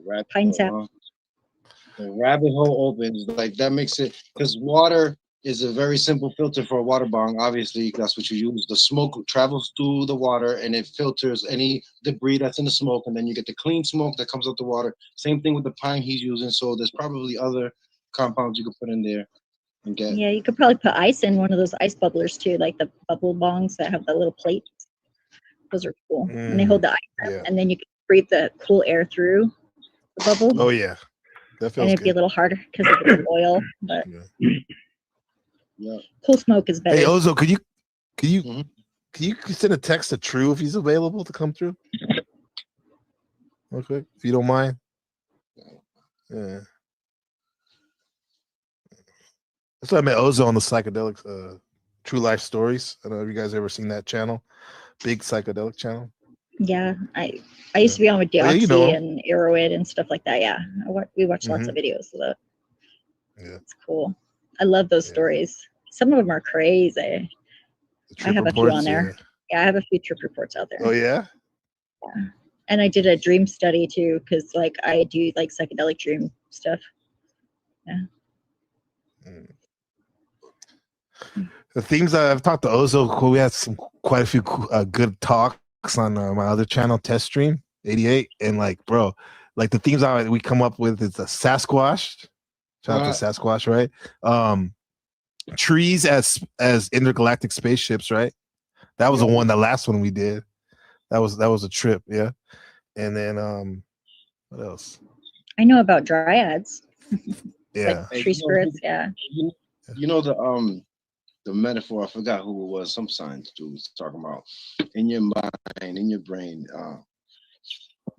rabbit Pine sap. hole, the rabbit hole opens like that makes it because water is a very simple filter for a water bong. Obviously, that's what you use. The smoke travels through the water and it filters any debris that's in the smoke, and then you get the clean smoke that comes out the water. Same thing with the pine he's using. So there's probably other compounds you could put in there and get. Yeah, you could probably put ice in one of those ice bubblers too, like the bubble bongs that have the little plates. Those are cool, and they hold the ice up, and then you can breathe the cool air through the bubble. Oh yeah, that feels and it'd good. be a little harder because of the oil, but cool smoke is better. Hey Ozo, could you send a text to True if he's available to come through? Okay, if you don't mind. Yeah. That's why I met Ozo on the psychedelic True Life Stories. I don't know if you guys ever seen that channel, big psychedelic channel. Yeah, I used to be on with Deoxy and Aeroid and stuff like that. Yeah, we watched lots of videos of that. Yeah, it's cool. I love those stories. Some of them are crazy. I have a few on there. Yeah, I have a few trip reports out there. Oh yeah. Yeah, and I did a dream study too, because like I do like psychedelic dream stuff. Yeah. The themes I've talked to Ozo, we had quite a few good talks on my other channel, Test Stream 88, and like, bro, like the themes we come up with is the Sasquatch. Shout out to Sasquatch, right? Trees as intergalactic spaceships, right? That was the one. The last one we did. That was a trip, yeah. And then what else? I know about dryads. Yeah, like tree spirits. Yeah. You know the metaphor. I forgot who it was. Some science dude was talking about in your mind, in your brain.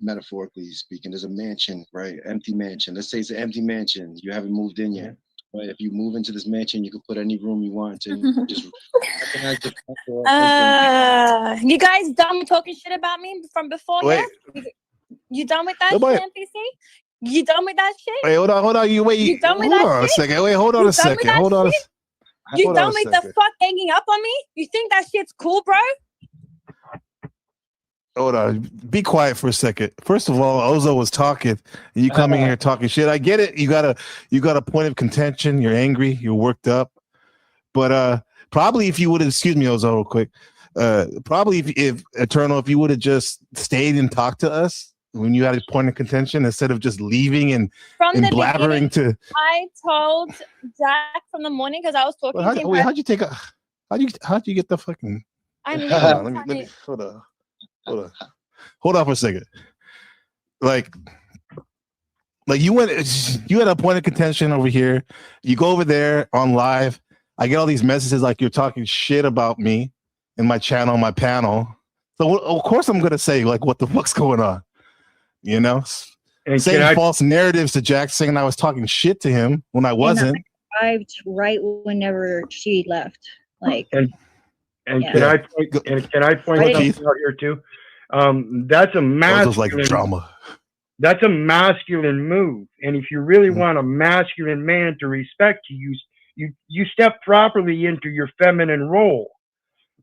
Metaphorically speaking, there's a mansion, right? Empty mansion. Let's say it's an empty mansion. You haven't moved in yet. But if you move into this mansion, you can put any room you want to. Just you guys done with talking shit about me from before? Wait. You done with that shit, NPC? You done with that shit? Wait, hold on. You done with that on shit? A second. Wait, hold on a second. Hold on. You done with the fuck hanging up on me? You think that shit's cool, bro? Hold on. Be quiet for a second. First of all, Ozo was talking, and you come in here talking shit. I get it. You got a point of contention. You're angry. You're worked up. But probably if you would have, excuse me, Ozo, real quick. Probably if Eternal, if you would have just stayed and talked to us when you had a point of contention instead of just leaving and blabbering to. I told Jack from the morning because I was talking to him. Wait, how'd you get the fucking? I mean, let me hold on. Hold on for a second. Like you had a point of contention over here. You go over there on live. I get all these messages like you're talking shit about me in my channel, my panel. So of course I'm gonna say like, what the fuck's going on? You know, and saying false narratives to Jack, saying I was talking shit to him when I wasn't. I arrived right whenever she left. Like, and can I point something out here too? That's a masculine like drama. That's a masculine move, and if you really want a masculine man to respect you, you step properly into your feminine role.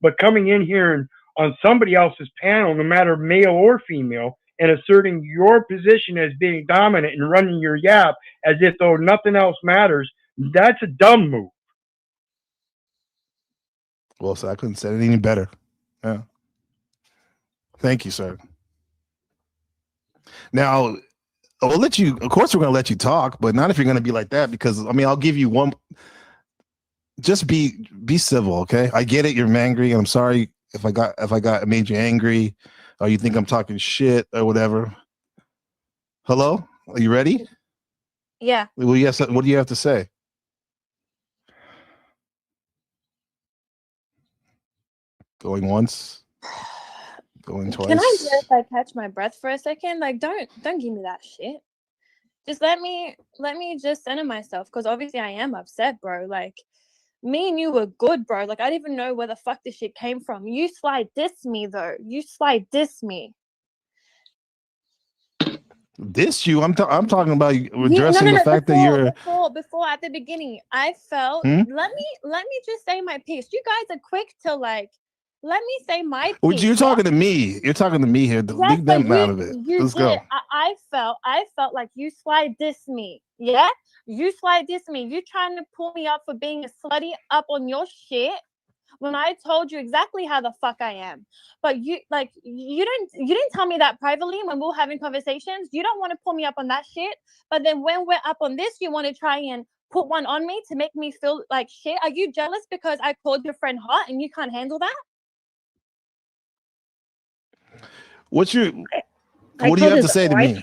But coming in here and on somebody else's panel, no matter male or female, and asserting your position as being dominant and running your yap as if though nothing else matters, that's a dumb move. Well, so I couldn't say it any better. Yeah. Thank you, sir. Now, I'll let you, of course, we're going to let you talk, but not if you're going to be like that, because, I mean, I'll give you one. Just be civil, okay? I get it. You're angry. I'm sorry if I made you angry, or you think I'm talking shit or whatever. Hello? Are you ready? Yeah. Well, yes. What do you have to say? Going once. Going twice. Can I just like catch my breath for a second? Like, don't give me that shit. Just let me just center myself, because obviously I am upset, bro. Like, me and you were good, bro. Like, I didn't even know where the fuck this shit came from. You slide diss me though. You slide diss me. Diss you? I'm talking about addressing the fact that you're before at the beginning. I felt let me just say my piece. You guys are quick to like Let me say my piece. Well, you're talking to me. You're talking to me here. Yes, Leave them out of it. Let's go. I felt like you slide diss me. Yeah, you slide diss me. You trying to pull me up for being a slutty up on your shit when I told you exactly how the fuck I am. But you didn't tell me that privately when we were having conversations. You don't want to pull me up on that shit. But then when we're up on this, you want to try and put one on me to make me feel like shit. Are you jealous because I called your friend hot and you can't handle that? What do you have to say to me?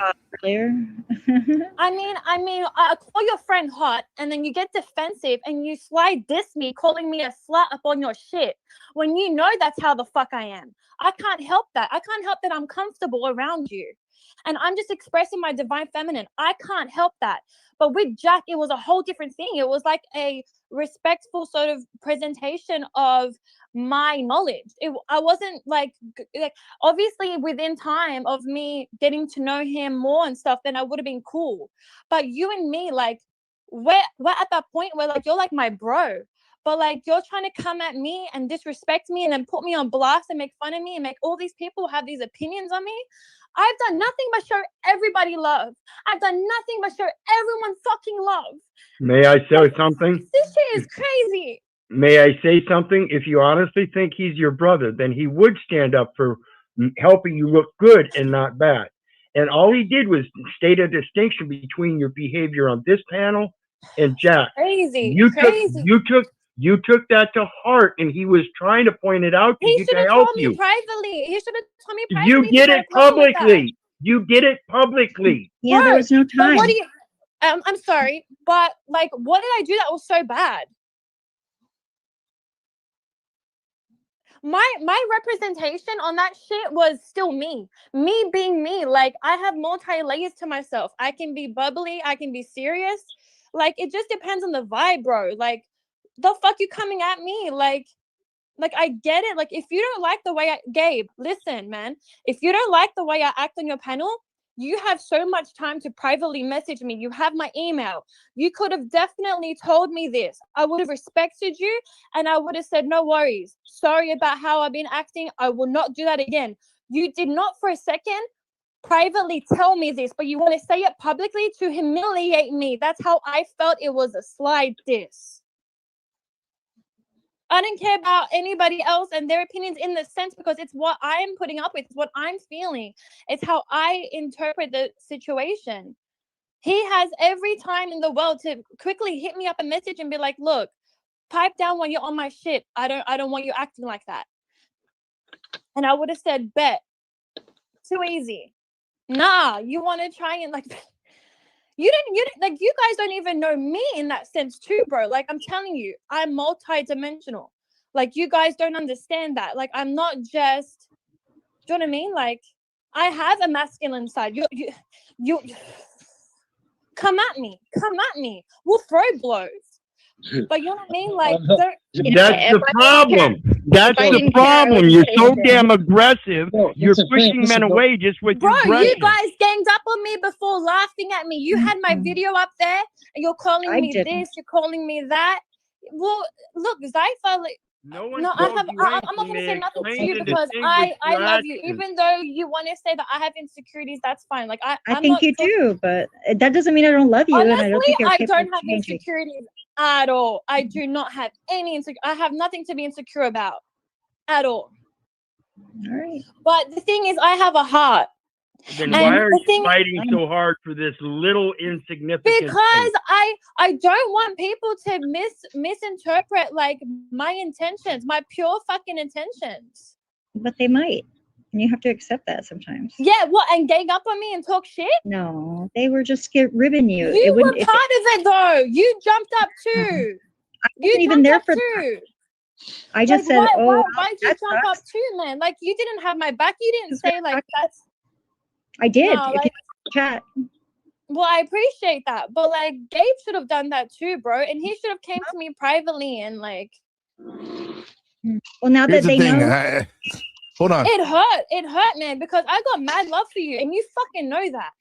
I mean, I call your friend hot, and then you get defensive, and you slide diss me, calling me a slut up on your shit, when you know that's how the fuck I am. I can't help that. I can't help that I'm comfortable around you, and I'm just expressing my divine feminine. I can't help that. But with Jack, it was a whole different thing. It was like a respectful sort of presentation of my knowledge. I wasn't like obviously within time of me getting to know him more and stuff, then I would have been cool. But you and me, like we're at that point where like you're like my bro, but like you're trying to come at me and disrespect me and then put me on blast and make fun of me and make all these people have these opinions on me. I've done nothing but show everybody love. I've done nothing but show everyone fucking love. May I say something? This shit is crazy. May I say something? If you honestly think he's your brother, then he would stand up for helping you look good and not bad. And all he did was state a distinction between your behavior on this panel and Jack. Crazy. You took that to heart, and he was trying to point it out to you to help you. He should have told me privately. He should have told me privately. You did it publicly. You did it publicly. Yeah, there was no time. What do you? I'm sorry, but like, what did I do that was so bad? My representation on that shit was still me being me. Like, I have multi-layers to myself. I can be bubbly, I can be serious. Like, it just depends on the vibe, bro. Like, the fuck you coming at me? Like I get it. Like, if you don't like the way Gabe, listen, man, if you don't like the way I act on your panel, you have so much time to privately message me. You have my email. You could have definitely told me this. I would have respected you, and I would have said, no worries. Sorry about how I've been acting. I will not do that again. You did not for a second privately tell me this, but you want to say it publicly to humiliate me. That's how I felt. It was a slide diss. I didn't care about anybody else and their opinions in the sense, because it's what I'm putting up with. It's what I'm feeling. It's how I interpret the situation. He has every time in the world to quickly hit me up a message and be like, look, pipe down when you're on my shit. I don't want you acting like that. And I would have said, bet. Too easy. Nah, you want to try and like... You didn't like, you guys don't even know me in that sense too, bro. Like, I'm telling you, I'm multi-dimensional. Like, you guys don't understand that. Like, I'm not just, do you know what I mean? Like, I have a masculine side. You come at me. We'll throw blows. But you know what I mean? Like, that's the problem. That's the problem. You're so damn aggressive. You're pushing men away just with your aggression. You guys ganged up on me before, laughing at me. You had my video up there, and you're calling me this, you're calling me that. Well, look, Zypher, like, I'm not going to say nothing to you because I love you. Even though you want to say that I have insecurities, that's fine. Like, I think you do, but that doesn't mean I don't love you. Honestly, and I don't think you're I don't have insecurities at all. I do not have any I have nothing to be insecure about at all. All right. But the thing is, I have a heart. Then why are you fighting so hard for this little insignificant because thing? I don't want people to misinterpret like my intentions, my pure fucking intentions. But they might. And you have to accept that sometimes. Yeah, what, and gang up on me and talk shit? No, they were just ribbing you. You were part of it though. You jumped up too. I wasn't even there for too. I just said, why'd you jump up too, man? Like, you didn't have my back. You didn't say like that's. I did. No, like, chat. Well, I appreciate that, but like, Gabe should have done that too, bro, and he should have came to me privately and like. Well, now that they know. Hold on. It hurt, man, because I got mad love for you, and you fucking know that.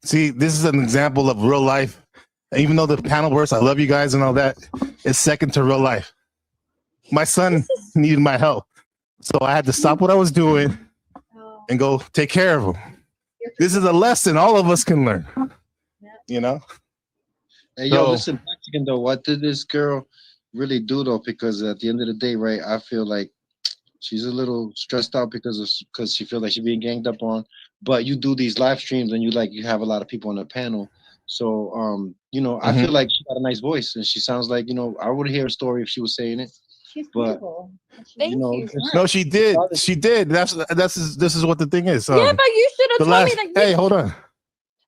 See, this is an example of real life. Even though the panel verse, I love you guys and all that. is second to real life. My son needed my help, so I had to stop what I was doing and go take care of him. This is a lesson all of us can learn. You know. Hey, yo, listen, Mexican though, what did this girl really do though? Because at the end of the day, right, I feel like she's a little stressed out because she feels like she's being ganged up on. But you do these live streams and you have a lot of people on the panel. So I feel like she got a nice voice and she sounds like, I would hear a story if she was saying it. She's beautiful. Thank you. No, she did. She did. This is what the thing is. Yeah, but you should have told me that. Hey, hold on.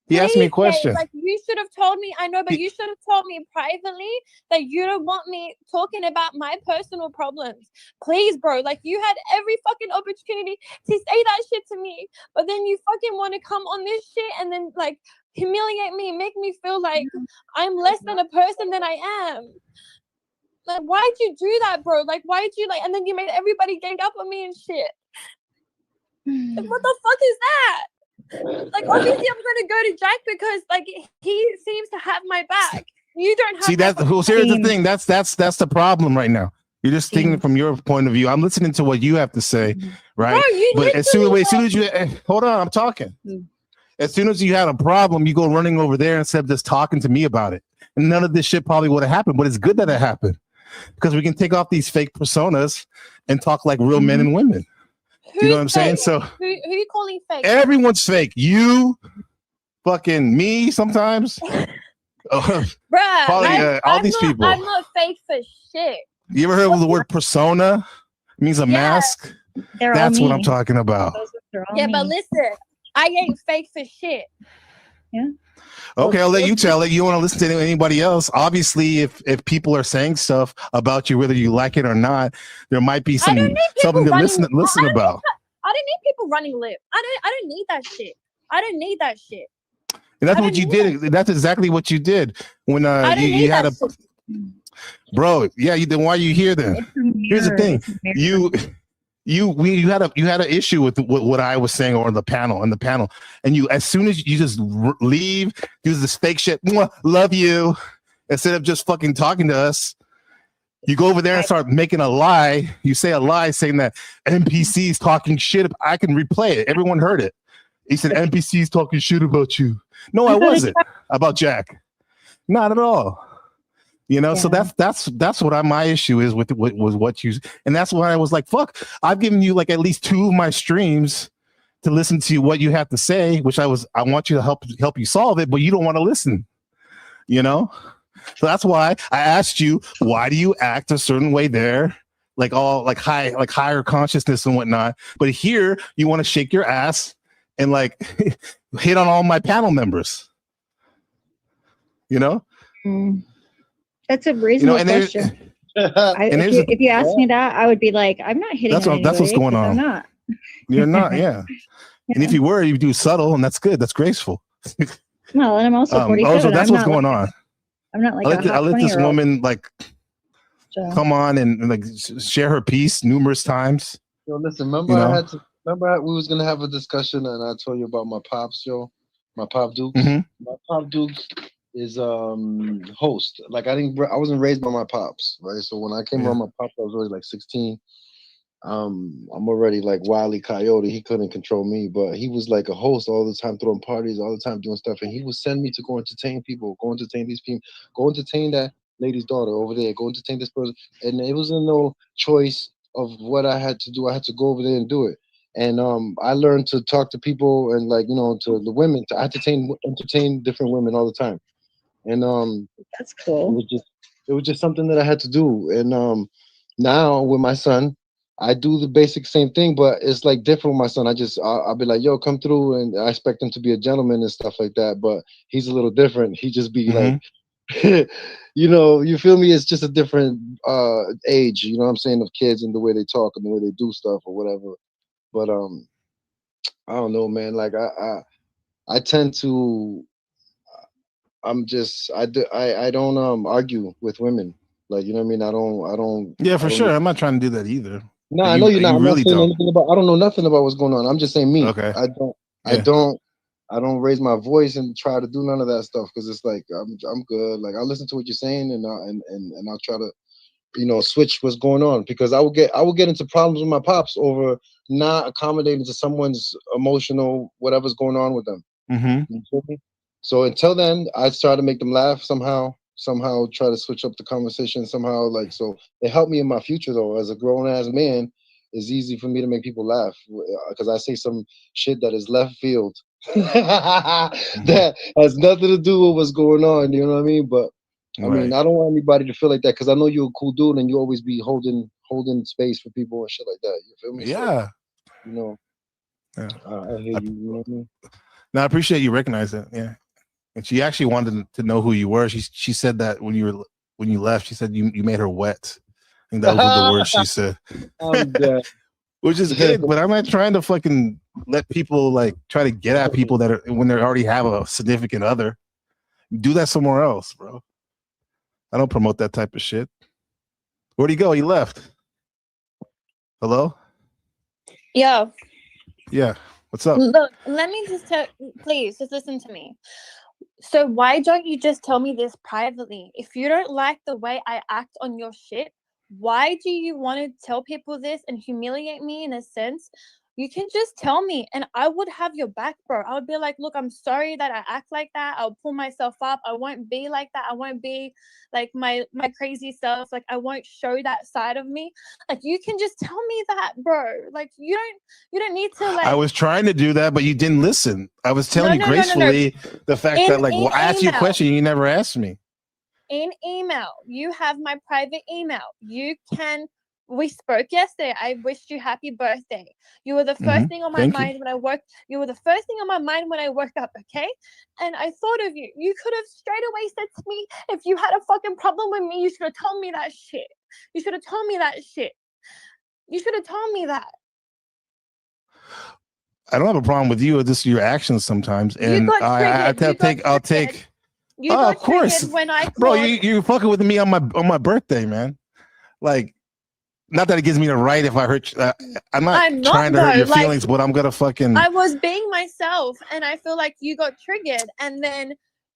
He asked me a question. Like, you should have told me. I know, but you should have told me privately that you don't want me talking about my personal problems. Please, bro. Like, you had every fucking opportunity to say that shit to me, but then you fucking want to come on this shit and then like humiliate me, make me feel like I'm less than a person than I am. Like, why'd you do that, bro? Like, why'd you and then you made everybody gang up on me and shit. Like, what the fuck is that? Like, obviously I'm gonna go to Jack because like he seems to have my back. You don't have. See, here's the thing. That's the problem right now. You're just thinking from your point of view. I'm listening to what you have to say, right? Bro, but as soon as you hold on, I'm talking. As soon as you had a problem, you go running over there instead of just talking to me about it. And none of this shit probably would have happened. But it's good that it happened because we can take off these fake personas and talk like real men and women. You know what I'm saying? So who you calling fake? Everyone's fake. You, fucking me sometimes. Bruh, all these people. I'm not fake for shit. You ever heard of the word persona? It means a mask. That's what I'm talking about. Yeah, but listen, I ain't fake for shit. Yeah. Okay, I'll let you tell it. You don't want to listen to anybody else. Obviously, if people are saying stuff about you, whether you like it or not, there might be something to listen about. I don't need people running lip. I don't need that shit. I don't need that shit. And that's what you did. That's exactly what you did when you had a bro. Yeah, then why are you here then? Here's the thing. You had an issue with what I was saying or the panel, and you, as soon as you just leave, use this fake shit, love you, instead of just fucking talking to us, you go over there and start making a lie. You say a lie saying that NPCs talking shit. I can replay it. Everyone heard it. He said NPCs talking shit about you. No, I wasn't about Jack. Not at all. So that's what my issue is with what you, and that's why I was like, fuck, I've given you like at least 2 of my streams to listen to what you have to say, which I want you to help you solve it, but you don't want to listen, So that's why I asked you, why do you act a certain way there? Like higher consciousness and whatnot. But here you want to shake your ass and like hit on all my panel members, That's a reasonable question. If you asked me that, I would be like, I'm not hitting. That's what's going on. I'm not. You're not, yeah. And if you were, you do subtle, and that's good. That's graceful. Well, and I'm also 47. So that's what's going on. I'm not like I let this woman come on and like share her piece numerous times. Yo, listen, remember we was gonna have a discussion, and I told you about my pops, my pop Duke. My pop Duke is host. Like I wasn't raised by my pops, right? So when I came around my pops, I was already like 16. I'm already like Wile E. Coyote. He couldn't control me, but he was like a host all the time, throwing parties all the time, doing stuff, and he would send me to go entertain people, go entertain these people, go entertain that lady's daughter over there, go entertain this person, and it wasn't no choice of what I had to do. I had to go over there and do it. And I learned to talk to people and to the women, to entertain different women all the time. And that's cool. It was just something that I had to do. And now with my son, I do the basic same thing, but it's like different with my son. I'll be like, yo, come through, and I expect him to be a gentleman and stuff like that. But he's a little different. He just be like, you feel me? It's just a different age, you know what I'm saying, of kids and the way they talk and the way they do stuff or whatever. But I don't know, man. Like I tend to. I don't argue with women. Like, you know what I mean? I don't. Yeah, for sure. I'm not trying to do that either. No, I know you're not. I'm not saying anything about. I don't know nothing about what's going on. I'm just saying me. Okay. I don't I don't raise my voice and try to do none of that stuff because it's like I'm good. Like I listen to what you're saying and I'll try to switch what's going on because I would get into problems with my pops over not accommodating to someone's emotional whatever's going on with them. Mm-hmm. You feel me? So until then, I try to make them laugh somehow try to switch up the conversation somehow. Like so, it helped me in my future though. As a grown ass man, it's easy for me to make people laugh because I say some shit that is left field that has nothing to do with what's going on. You know what I mean? But I mean, I don't want anybody to feel like that because I know you're a cool dude and you always be holding space for people and shit like that. You feel me? Yeah. So, yeah. I hear you. You know what I mean? No, I appreciate you recognize that. Yeah. And she actually wanted to know who you were. She said that when you left, she said you made her wet. I think that was the word she said. I'm dead. Which is good, but I'm not trying to fucking let people like try to get at people that are when they already have a significant other. Do that somewhere else, bro. I don't promote that type of shit. Where'd he go? He left. Hello? Yeah. Yeah. What's up? Look, let me just tell, please, just listen to me. So why don't you just tell me this privately? If you don't like the way I act on your shit, why do you want to tell people this and humiliate me in a sense? You can just tell me and I would have your back, bro. I would be like, look, I'm sorry that I act like that. I'll pull myself up. I won't be like that. I won't be like my crazy self. Like I won't show that side of me. Like you can just tell me that, bro. Like you don't need to like. I was trying to do that, but you didn't listen. I was telling you gracefully the fact that like I asked you a question and you never asked me. In email, you have my private email. We spoke yesterday. I wished you happy birthday. You were the first thing on my mind when I woke. You were the first thing on my mind when I woke up. Okay, and I thought of you. You could have straight away said to me, if you had a fucking problem with me, you should have told me that shit. You should have told me that shit. You should have told me that. I don't have a problem with you. It's just your actions sometimes, and I'll take. You got of course when I called. Bro, you fucking with me on my birthday, man. Like. Not that it gives me the right if I hurt you. I'm not trying to hurt your feelings, but I'm gonna fucking. I was being myself, and I feel like you got triggered, and then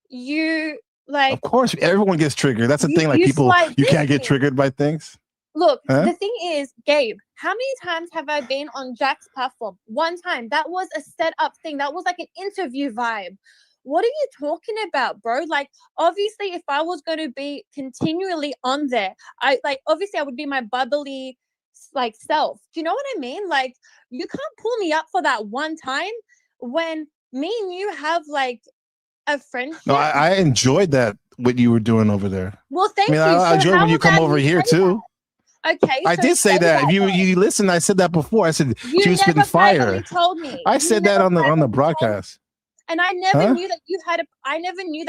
you like. Of course, everyone gets triggered. That's the thing. Like people, you can't get triggered by things. Look, the thing is, Gabe, how many times have I been on Jack's platform? One time. That was a set up thing. That was like an interview vibe. What are you talking about, bro? Like, obviously, if I was going to be continually on there, obviously I would be my bubbly, like, self. Do you know what I mean? Like, you can't pull me up for that one time when me and you have, like, a friendship. No, I enjoyed that, what you were doing over there. Well, thank you. I enjoyed when you come over here, too. Okay, I did say that. If you listen, I said that before. I said she was spitting fire. Told me. I said that on the broadcast. And I never knew that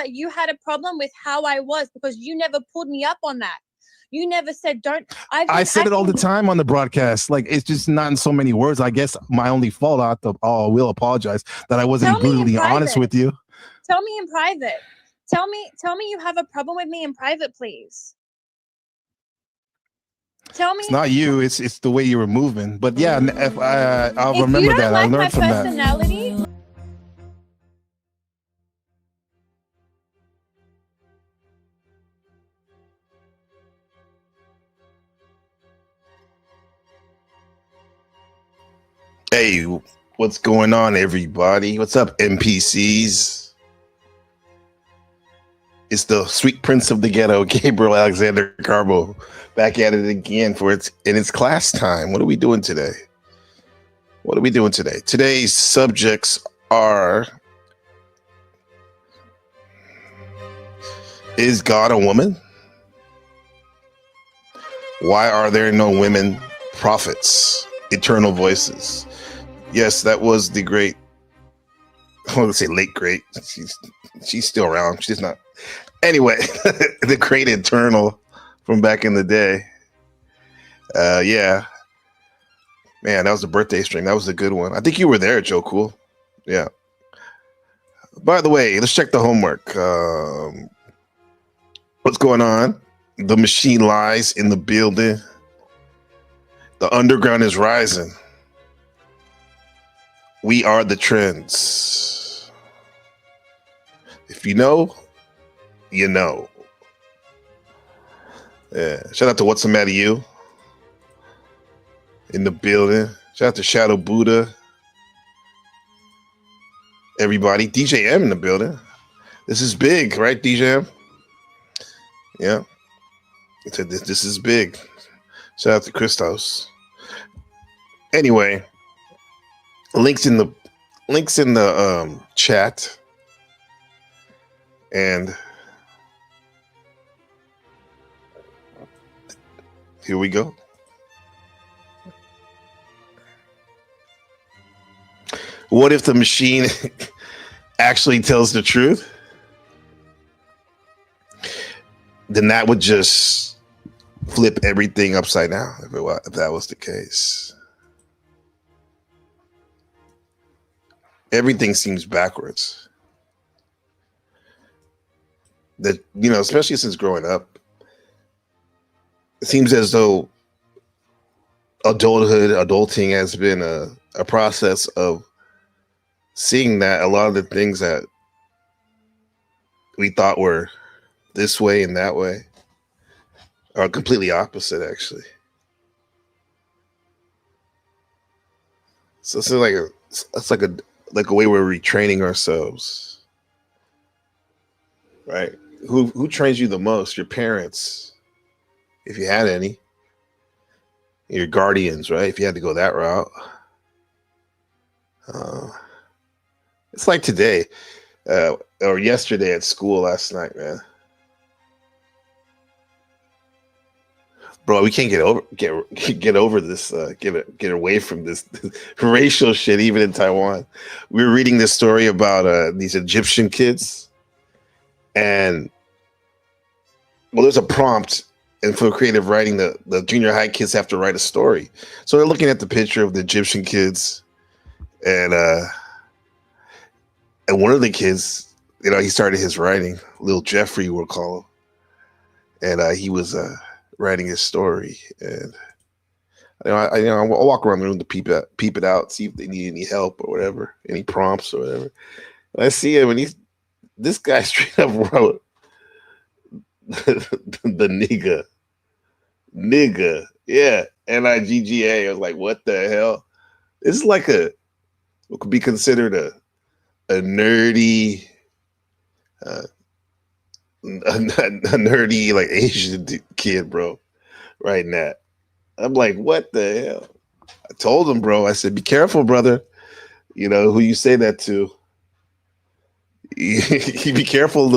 you had a problem with how I was because you never pulled me up on that. You never said don't. I said it all the time on the broadcast. Like it's just not in so many words. I guess my only fault. I will apologize that I wasn't brutally honest with you. Tell me in private. Tell me you have a problem with me in private, please. Tell me. It's not you. It's the way you were moving. But yeah, I'll remember that. I learned from that. Personality. Hey, what's going on, everybody? What's up, NPCs? It's the sweet prince of the ghetto, Gabriel Alexander Garbo, back at it again it's class time. What are we doing today? Today's subjects are: is God a woman? Why are there no women prophets? Eternal voices. Yes, that was the great. I want to say late great. She's still around. She's not. Anyway, the great Eternal from back in the day. Yeah, man, that was a birthday stream. That was a good one. I think you were there, Joe Cool. Yeah. By the way, let's check the homework. What's going on? The machine lies in the building. The underground is rising. We are the trends. If you know, you know. Yeah. Shout out to What's the Matter You in the building. Shout out to Shadow Buddha. Everybody. DJ M in the building. This is big, right, DJ M? Yeah. He said this is big. Shout out to Christos. Anyway, links in the chat. And here we go. What if the machine actually tells the truth? Then that would just flip everything upside down if that was the case. Everything seems backwards. That, you know, especially since growing up, it seems as though adulting has been a process of seeing that a lot of the things that we thought were this way and that way are completely opposite, actually. So it's like a way we're retraining ourselves, right? Who trains you the most? Your parents, if you had any. Your guardians, right? If you had to go that route. It's like today, or yesterday at school last night, man. Bro, we can't get over this. Get away from this racial shit, even in Taiwan. We were reading this story about these Egyptian kids, and well, there's a prompt, and for creative writing, the junior high kids have to write a story. So they're looking at the picture of the Egyptian kids, and one of the kids, you know, he started his writing, little Jeffrey, we'll call him, and he was writing his story, and I'll walk around the room to peep it out, see if they need any help or whatever, any prompts or whatever. And I see him, and this guy straight up wrote the nigga, yeah, Nigga. I was like, what the hell? This is like what could be considered a nerdy, a nerdy like Asian kid, bro. Right now, I'm like, what the hell? I told him, bro. I said, be careful, brother. You know who you say that to. You be careful,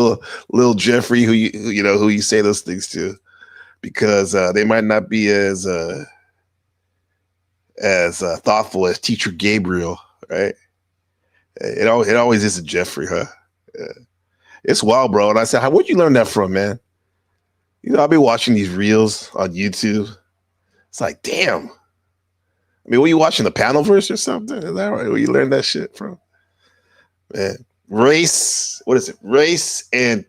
little Jeffrey, who you say those things to, because they might not be as thoughtful as Teacher Gabriel, right? It always is a Jeffrey, huh? Yeah. It's wild, bro. And I said, where'd you learn that from, man? You know, I'll be watching these reels on YouTube. It's like, damn. I mean, were you watching the Panelverse or something? Is that right? Where you learned that shit from? Man, race. What is it? Race and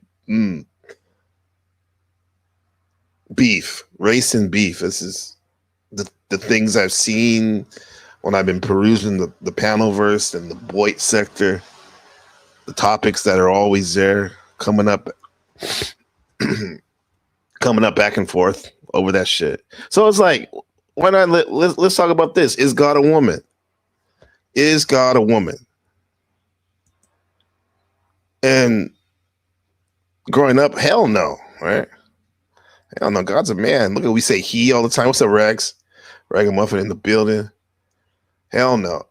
beef. Race and beef. This is the things I've seen when I've been perusing the Panelverse and the Boyd sector. The topics that are always there, coming up back and forth over that shit. So it's like, why not let's talk about this? Is God a woman? Is God a woman? And growing up, hell no, right? Hell no, God's a man. Look at, we say he all the time. What's up, Rags? Ragamuffin in the building. Hell no.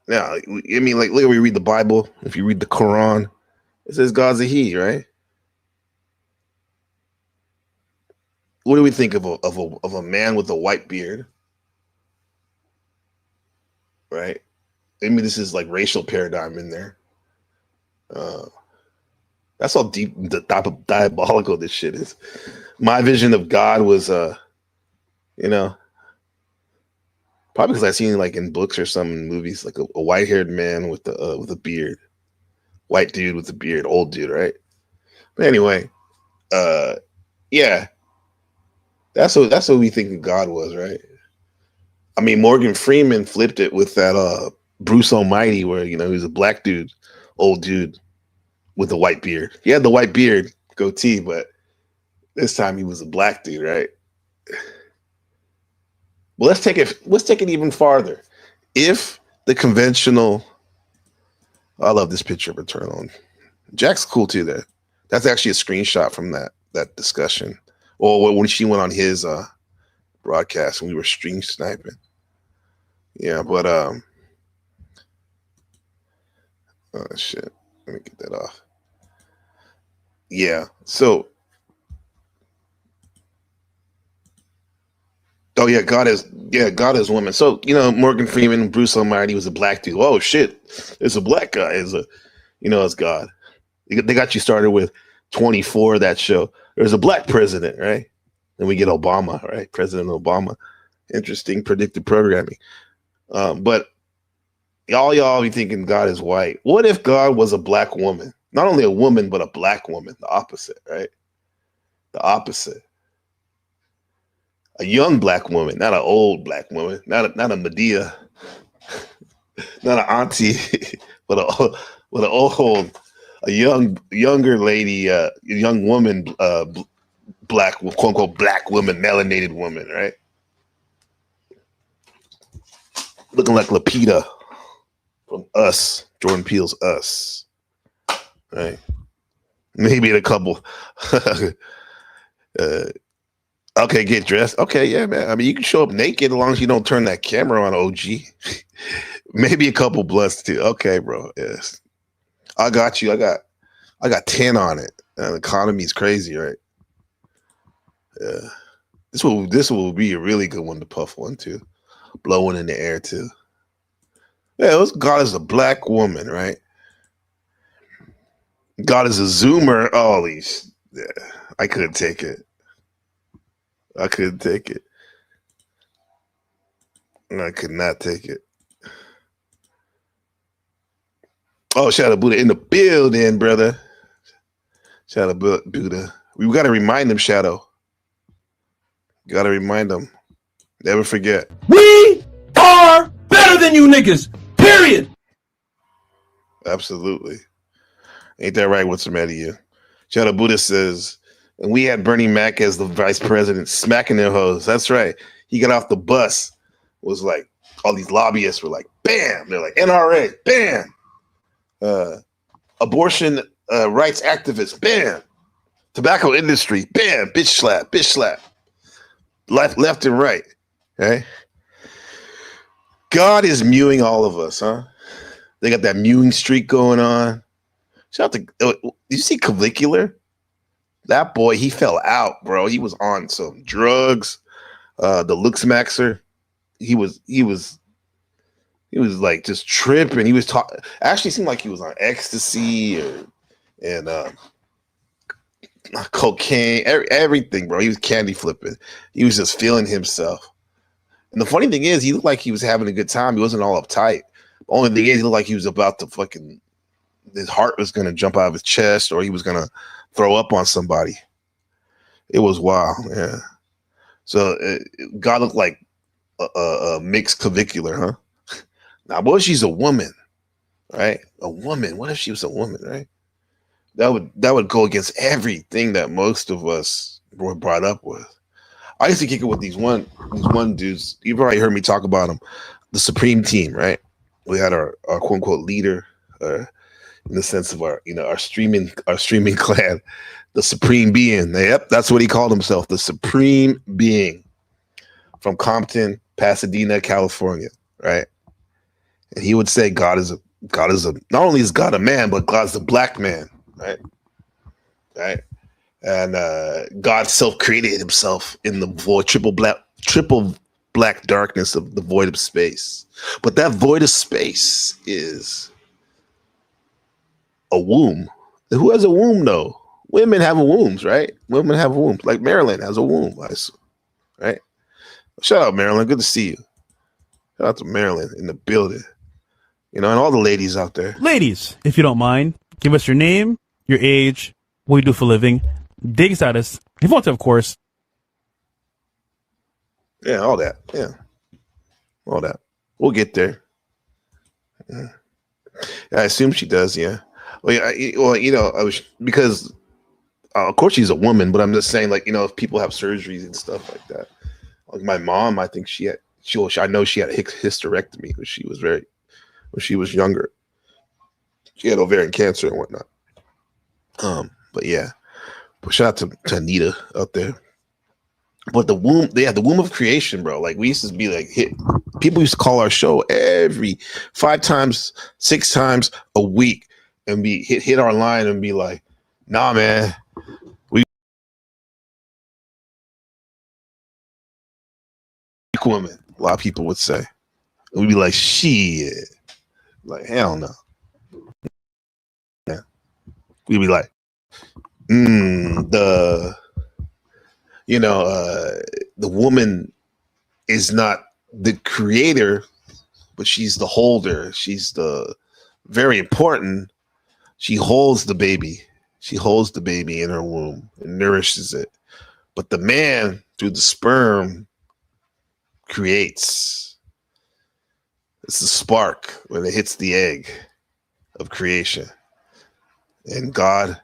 Now, I mean, like, look, we read the Bible. If you read the Quran, it says God's a he, right? What do we think of a man with a white beard, right? I mean, this is like racial paradigm in there. That's how deep, diabolical this shit is. My vision of God was, probably because I've seen like in books or some movies, like a white-haired man with a beard, white dude with a beard, old dude, right? But anyway, yeah, that's what we think God was, right? I mean, Morgan Freeman flipped it with that Bruce Almighty, where he was a black dude, old dude with a white beard. He had the white beard, goatee, but this time he was a black dude, right? Well, let's take it even farther. If the conventional, I love this picture of Eternal. Jack's cool too. That's actually a screenshot from that discussion, or when she went on his broadcast and we were stream sniping. Yeah, but oh shit, let me get that off. Yeah, so God is woman. So Morgan Freeman, Bruce Almighty was a black dude. Oh shit, it's a black guy. It's God. They got you started with 24, that show. There's a black president, right? Then we get Obama, right? President Obama. Interesting predictive programming. But y'all be thinking God is white. What if God was a black woman? Not only a woman, but a black woman. The opposite, right? The opposite. A young black woman, not an old black woman, not a Medea, not an auntie, but a younger lady, a young woman, black, quote unquote, black woman, melanated woman, right? Looking like Lapita from Us, Jordan Peele's Us, right? Maybe in a couple. Okay, get dressed. Okay, yeah, man. I mean, you can show up naked as long as you don't turn that camera on, OG. Maybe a couple bloods too. Okay, bro. Yes, I got you. I got 10 on it. The economy's crazy, right? Yeah. This will be a really good one to puff one too. Blow one in the air too. Yeah, God is a black woman, right? God is a Zoomer. Oh, yeah, I couldn't take it. I couldn't take it. I could not take it. Oh, shout out Buddha in the building, brother. Shout out Buddha. We got to remind them, Shadow. Got to remind them. Never forget. We are better than you niggas. Period. Absolutely. Ain't that right? What's the matter with you? Shadow Buddha says, and we had Bernie Mac as the vice president smacking their hoes. That's right. He got off the bus. Was like, all these lobbyists were like, bam. They're like, NRA, bam. Abortion rights activists, bam. Tobacco industry, bam. Bitch slap. Left and right. Okay. God is mewing all of us, huh? They got that mewing streak going on. Shout out to, did you see Clavicular? That boy, he fell out, bro. He was on some drugs. The Lux Maxer. He was like just tripping. He was talking. Actually, seemed like he was on ecstasy and cocaine, everything, bro. He was candy flipping. He was just feeling himself. And the funny thing is, he looked like he was having a good time. He wasn't all uptight. The only thing is, he looked like he was about to his heart was going to jump out of his chest, or he was going to throw up on somebody. It was wild, yeah. So God looked like a mixed clavicular, huh? Now, what if she's a woman, right? A woman. What if she was a woman, right? That would go against everything that most of us were brought up with. I used to kick it with these one dudes. You've already heard me talk about them. The Supreme Team, right? We had our quote unquote leader, in the sense of our streaming clan, the Supreme Being. Yep, that's what he called himself, the Supreme Being, from Compton, Pasadena, California, right? And he would say God is a not only is God a man, but God's a black man, right? Right? And God self-created himself in the void, triple black darkness of the void of space. But that void of space is a womb. Who has a womb, though? Women have wombs, right? Women have wombs. Like Marilyn has a womb, I assume, right? Shout out, Marilyn. Good to see you. Shout out to Marilyn in the building. And all the ladies out there. Ladies, if you don't mind, give us your name, your age, what you do for a living, dating status, if you want to, of course. Yeah, all that. Yeah. All that. We'll get there. I assume she does. Yeah. Well, I was because of course she's a woman, but I'm just saying, like, if people have surgeries and stuff like that. Like my mom, I think I know she had a hysterectomy when she was younger. She had ovarian cancer and whatnot. But yeah, but shout out to Anita out there. But the womb of creation, bro. Like we used to be like people used to call our show every 5 times, 6 times a week and be hit our line and be like, nah, man. Women, a lot of people would say. We'd be like, shit. Like, hell no. Yeah. We'd be like, the woman is not the creator, but she's the holder. She's the very important. She holds the baby. She holds the baby in her womb and nourishes it. But the man, through the sperm, creates. It's the spark when it hits the egg of creation. And God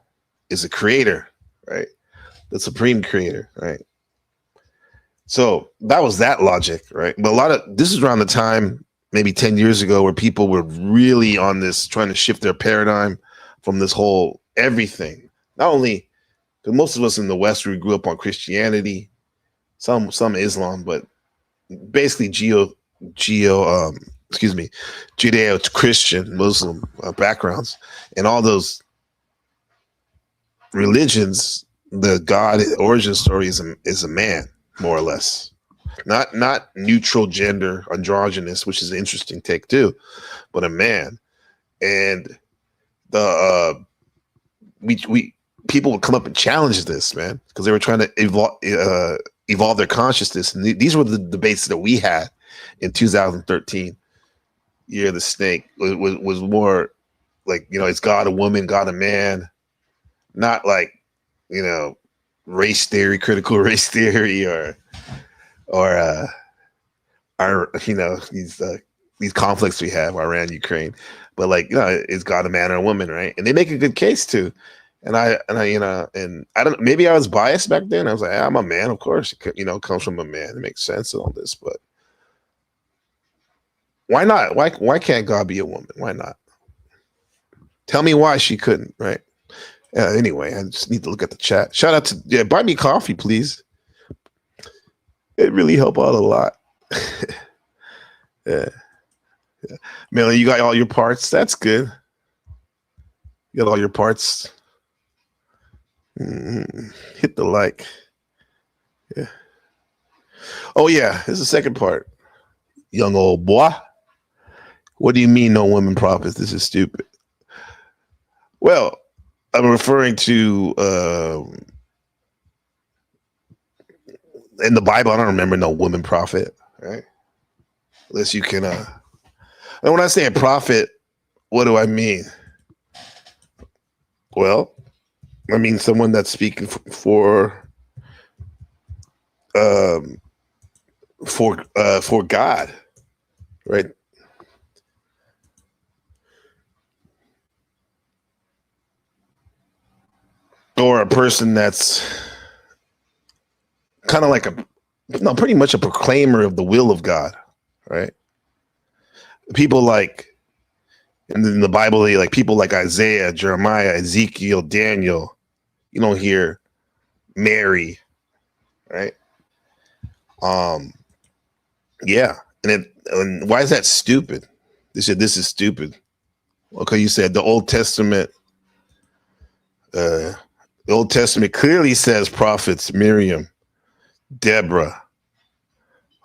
is a creator, right? The supreme creator, right? So that was that logic, right? But this is around the time, maybe 10 years ago, where people were really on this, trying to shift their paradigm from this whole everything. Not only, because most of us in the West, we grew up on Christianity, some Islam, but basically Judeo-Christian Muslim backgrounds, and all those religions. The God origin story is a man, more or less, not neutral gender, androgynous, which is an interesting take too, but a man. And the people would come up and challenge this, man, because they were trying to evolve their consciousness. And these were the debates that we had in 2013. Year of the Snake was more like, is God a woman, God a man? Not like, race theory, critical race theory, or these conflicts we have, Iran, Ukraine. But like, is God a man or a woman, right? And they make a good case too. And I don't, maybe I was biased back then. I was like, I'm a man, of course. It comes from a man. It makes sense and all this, but why not? Why can't God be a woman? Why not? Tell me why she couldn't, right? Anyway, I just need to look at the chat. Shout out to buy me coffee, please. It really helped out a lot. Yeah. Melanie, you got all your parts. That's good. You got all your parts. Hit the like. Yeah. Oh yeah, here's the second part. Young old boy. What do you mean no women prophets? This is stupid. Well, I'm referring to in the Bible, I don't remember no woman prophet, right? Unless you can and when I say a prophet, what do I mean? Well, I mean someone that's speaking for God, right? Or a person that's kind of like pretty much a proclaimer of the will of God, right? People like, and in the Bible, like people like Isaiah, Jeremiah, Ezekiel, Daniel. You don't hear Mary, right? Yeah, and why is that stupid? They said this is stupid. Okay, you said the Old Testament. The Old Testament clearly says prophets Miriam, Deborah.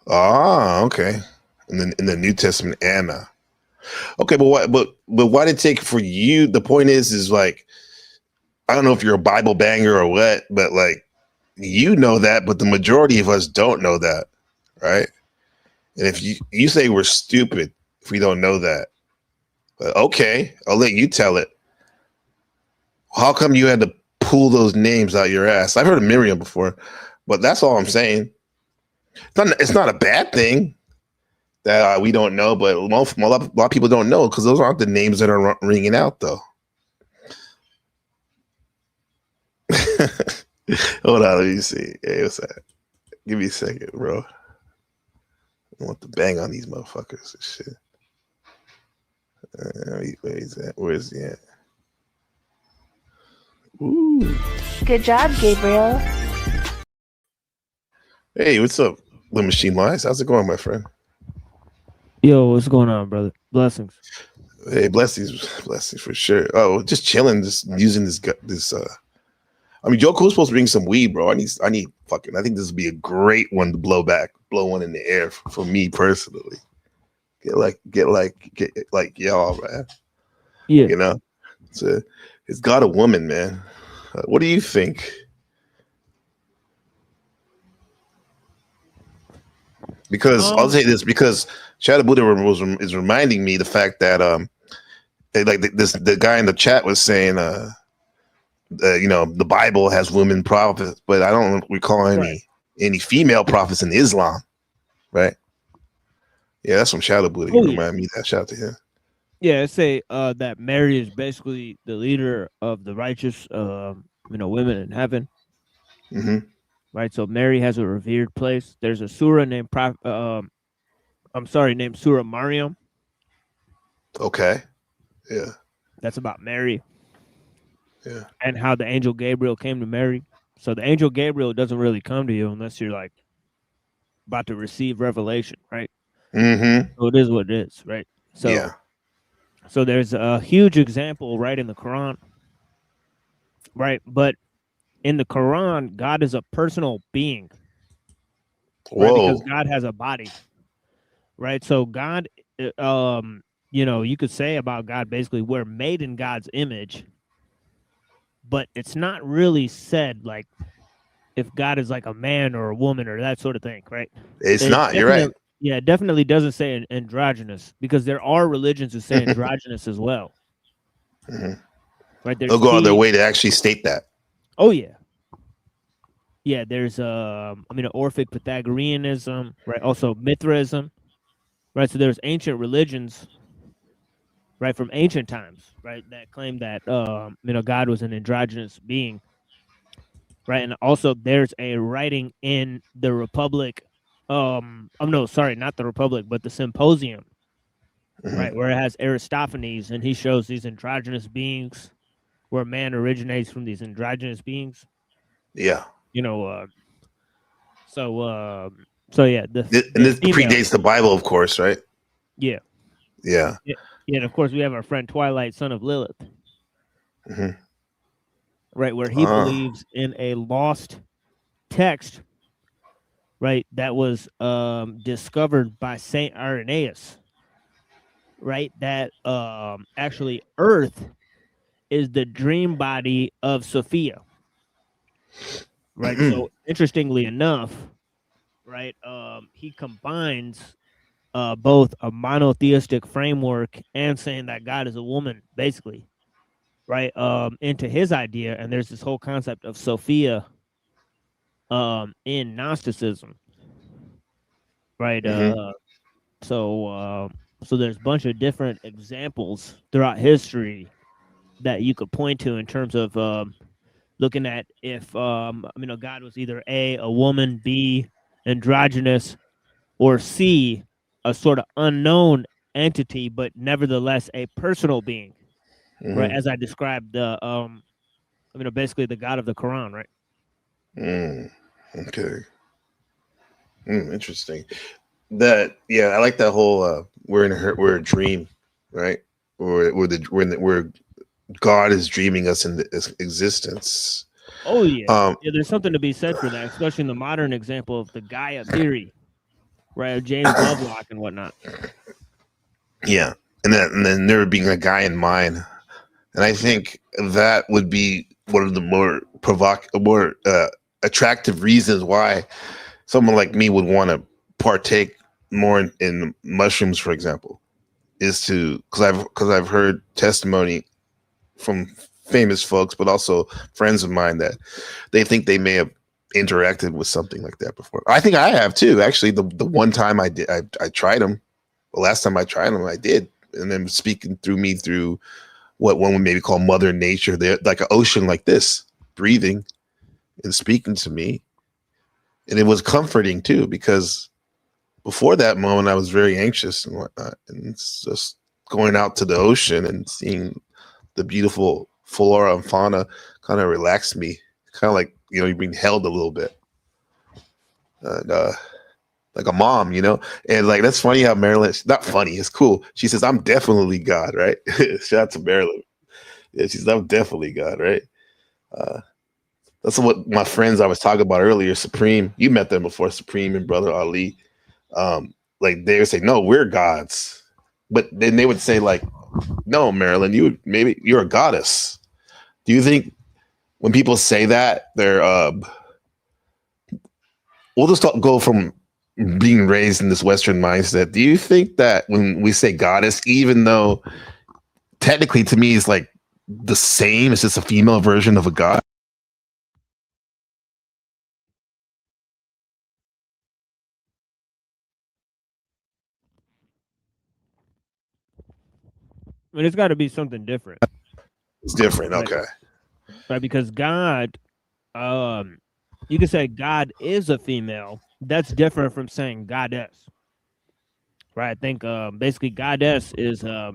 Ah, okay. And then in the New Testament, Anna. Okay, but why did it take for you? The point is like, I don't know if you're a Bible banger or what, but like, you know that, but the majority of us don't know that, right? And if you say we're stupid if we don't know that, but okay, I'll let you tell it. How come you had to pull those names out your ass? I've heard of Miriam before, but that's all I'm saying. It's not a bad thing. that we don't know, but a lot of people don't know because those aren't the names that are ringing out, though. Hold on, let me see. Hey, what's that? Give me a second, bro. I want to bang on these motherfuckers and shit. Where is that? Where is he at? Ooh. Good job, Gabriel. Hey, what's up, Little Machine Wise? How's it going, my friend? Yo, what's going on, brother? Blessings. Hey, blessings for sure. Oh, just chilling, just using this. I mean, Joe Cool's supposed to bring some weed, bro. I need fucking. I think this would be a great one to blow one in the air for me personally. Get like y'all, man. Yeah, you know, it's got a woman, man. What do you think? Because I'll say this, because Shadow Buddha is reminding me the fact that the guy in the chat was saying the Bible has women prophets, but I don't recall any female prophets in Islam, right? Yeah, that's from Shadow Buddha. You remind me of that. Shout out to him. Yeah, say that Mary is basically the leader of the righteous, women in heaven. Mm-hmm. Right, so Mary has a revered place. There's a surah named named Surah Mariam. Okay. Yeah. That's about Mary. Yeah. And how the angel Gabriel came to Mary. So the angel Gabriel doesn't really come to you unless you're like about to receive revelation, right? Mm-hmm. So it is what it is, right? So yeah. So there's a huge example right in the Quran, right? But in the Quran, God is a personal being. Right? Because God has a body, right? So God, you could say about God, basically, we're made in God's image, but it's not really said like if God is like a man or a woman or that sort of thing, right? It's not. You're right. Yeah, it definitely doesn't say androgynous, because there are religions who say androgynous as well. Mm-hmm. Right? They'll go out of their way to actually state that. Oh yeah. Yeah, there's Orphic Pythagoreanism, right? Also Mithraism, right? So there's ancient religions, right, from ancient times, right, that claim that God was an androgynous being, right? And also there's a writing in the Republic, not the Republic, but the Symposium, mm-hmm. right, where it has Aristophanes, and he shows these androgynous beings, where man originates from these androgynous beings. Yeah. So yeah, this predates the Bible, of course, right? Yeah. Yeah. And of course we have our friend Twilight, son of Lilith, mm-hmm. right, where he believes in a lost text, right, that was discovered by Saint Irenaeus, right, that actually Earth is the dream body of Sophia. Right. So interestingly enough, right, he combines both a monotheistic framework and saying that God is a woman, basically, right, into his idea. And there's this whole concept of Sophia in Gnosticism, right? Mm-hmm. So there's a bunch of different examples throughout history that you could point to in terms of looking at if God was either a woman, B, androgynous, or C, a sort of unknown entity, but nevertheless a personal being, mm-hmm. right? As I described basically the God of the Quran, right? Okay. Interesting. I like that whole we're a dream, right? Where God is dreaming us into existence. Oh yeah. There's something to be said for that, especially in the modern example of the Gaia theory, right? Of James Lovelock and whatnot. Yeah, and then there being a guy in mind, and I think that would be one of the more attractive reasons why someone like me would want to partake more in mushrooms, for example, is because I've heard testimony from famous folks, but also friends of mine that they think they may have interacted with something like that before. I think I have too. Actually, the one time I tried them, the last time I tried them, I did, and then speaking through me through what one would maybe call Mother Nature. They're like an ocean like this, breathing and speaking to me, and it was comforting too, because before that moment I was very anxious and whatnot, and it's just going out to the ocean and seeing the beautiful flora and fauna kind of relaxed me, kind of like, you know, you're being held a little bit, and like a mom, you know. And like, that's funny how Marilyn, not funny, it's cool, she says, I'm definitely God, right? Shout out to Marilyn. Yeah, she says, I'm definitely God, right? That's what my friends I was talking about earlier, Supreme, you met them before, Supreme and Brother Ali. Like they would say, no, we're gods. But then they would say, like, no, Marilyn, you're a goddess. Do you think when people say that, they're we'll just go from being raised in this Western mindset. Do you think that when we say goddess, even though technically to me it's like the same, it's just a female version of a god? I mean, it's got to be something different. It's different, right? Okay. Right, because God, you could say God is a female. That's different from saying goddess. Right, I think basically goddess is a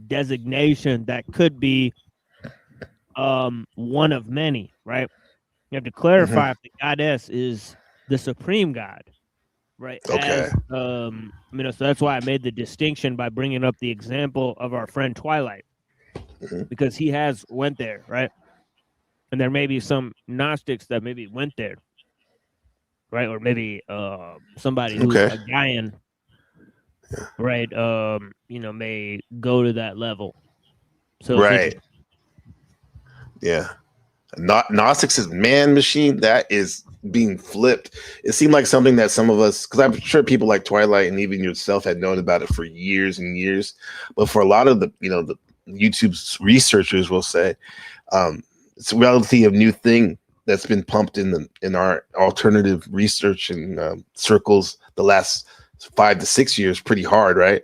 designation that could be one of many, right? You have to clarify if the goddess is the supreme God, right? Okay. As, so that's why I made the distinction by bringing up the example of our friend Twilight, because he has went there, right? And there may be some Gnostics that maybe went there, right? Or maybe somebody who's a Gaian, right? May go to that level. So right. Yeah. Gnostics is man machine. That is being flipped. It seemed like something that some of us, because I'm sure people like Twilight and even yourself had known about it for years and years. But for a lot of the YouTube's researchers will say, it's a relatively new thing that's been pumped in our alternative research and circles the last 5 to 6 years pretty hard, right?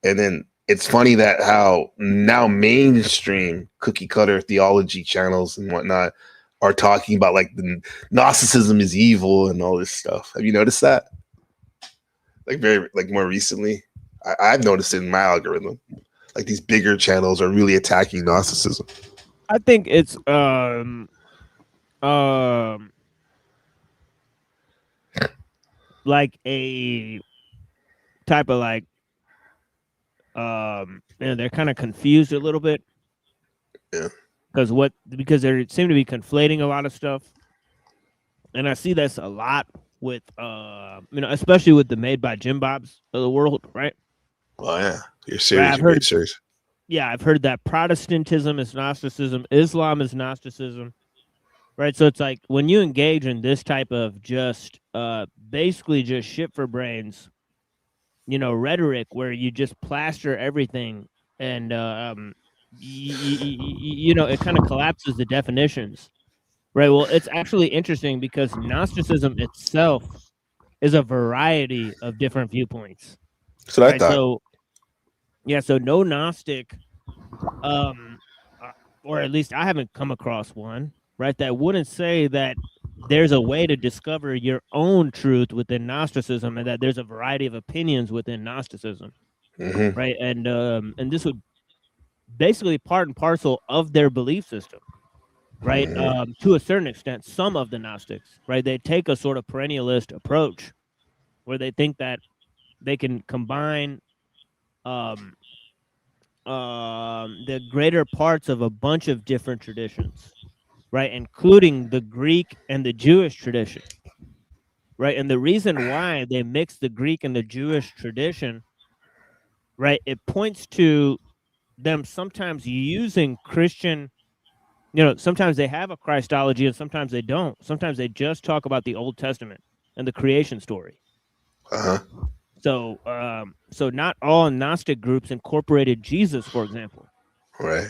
And then it's funny that how now mainstream cookie cutter theology channels and whatnot are talking about like the Gnosticism is evil and all this stuff. Have you noticed that? Like more recently, I've noticed it in my algorithm. Like these bigger channels are really attacking Gnosticism. I think it's like a type of like they're kind of confused a little bit. Yeah. Because they seem to be conflating a lot of stuff. And I see that's a lot with especially with the Made by Jim Bobs of the world, right? Oh yeah. Your series, great series. Yeah, I've heard that Protestantism is Gnosticism, Islam is Gnosticism. Right. So it's like when you engage in this type of just basically just shit for brains, rhetoric where you just plaster everything and it kind of collapses the definitions. Right. Well, it's actually interesting because Gnosticism itself is a variety of different viewpoints. So I thought. So no Gnostic, or at least I haven't come across one, right, that wouldn't say that there's a way to discover your own truth within Gnosticism and that there's a variety of opinions within Gnosticism, right? And this would basically part and parcel of their belief system, right? To a certain extent, some of the Gnostics, right, they take a sort of perennialist approach where they think that they can combine the greater parts of a bunch of different traditions, right, including the Greek and the Jewish tradition, right? And the reason why they mix the Greek and the Jewish tradition, right, it points to them sometimes using Christian, sometimes they have a Christology and sometimes they don't. Sometimes they just talk about the Old Testament and the creation story. So not all Gnostic groups incorporated Jesus, for example. Right.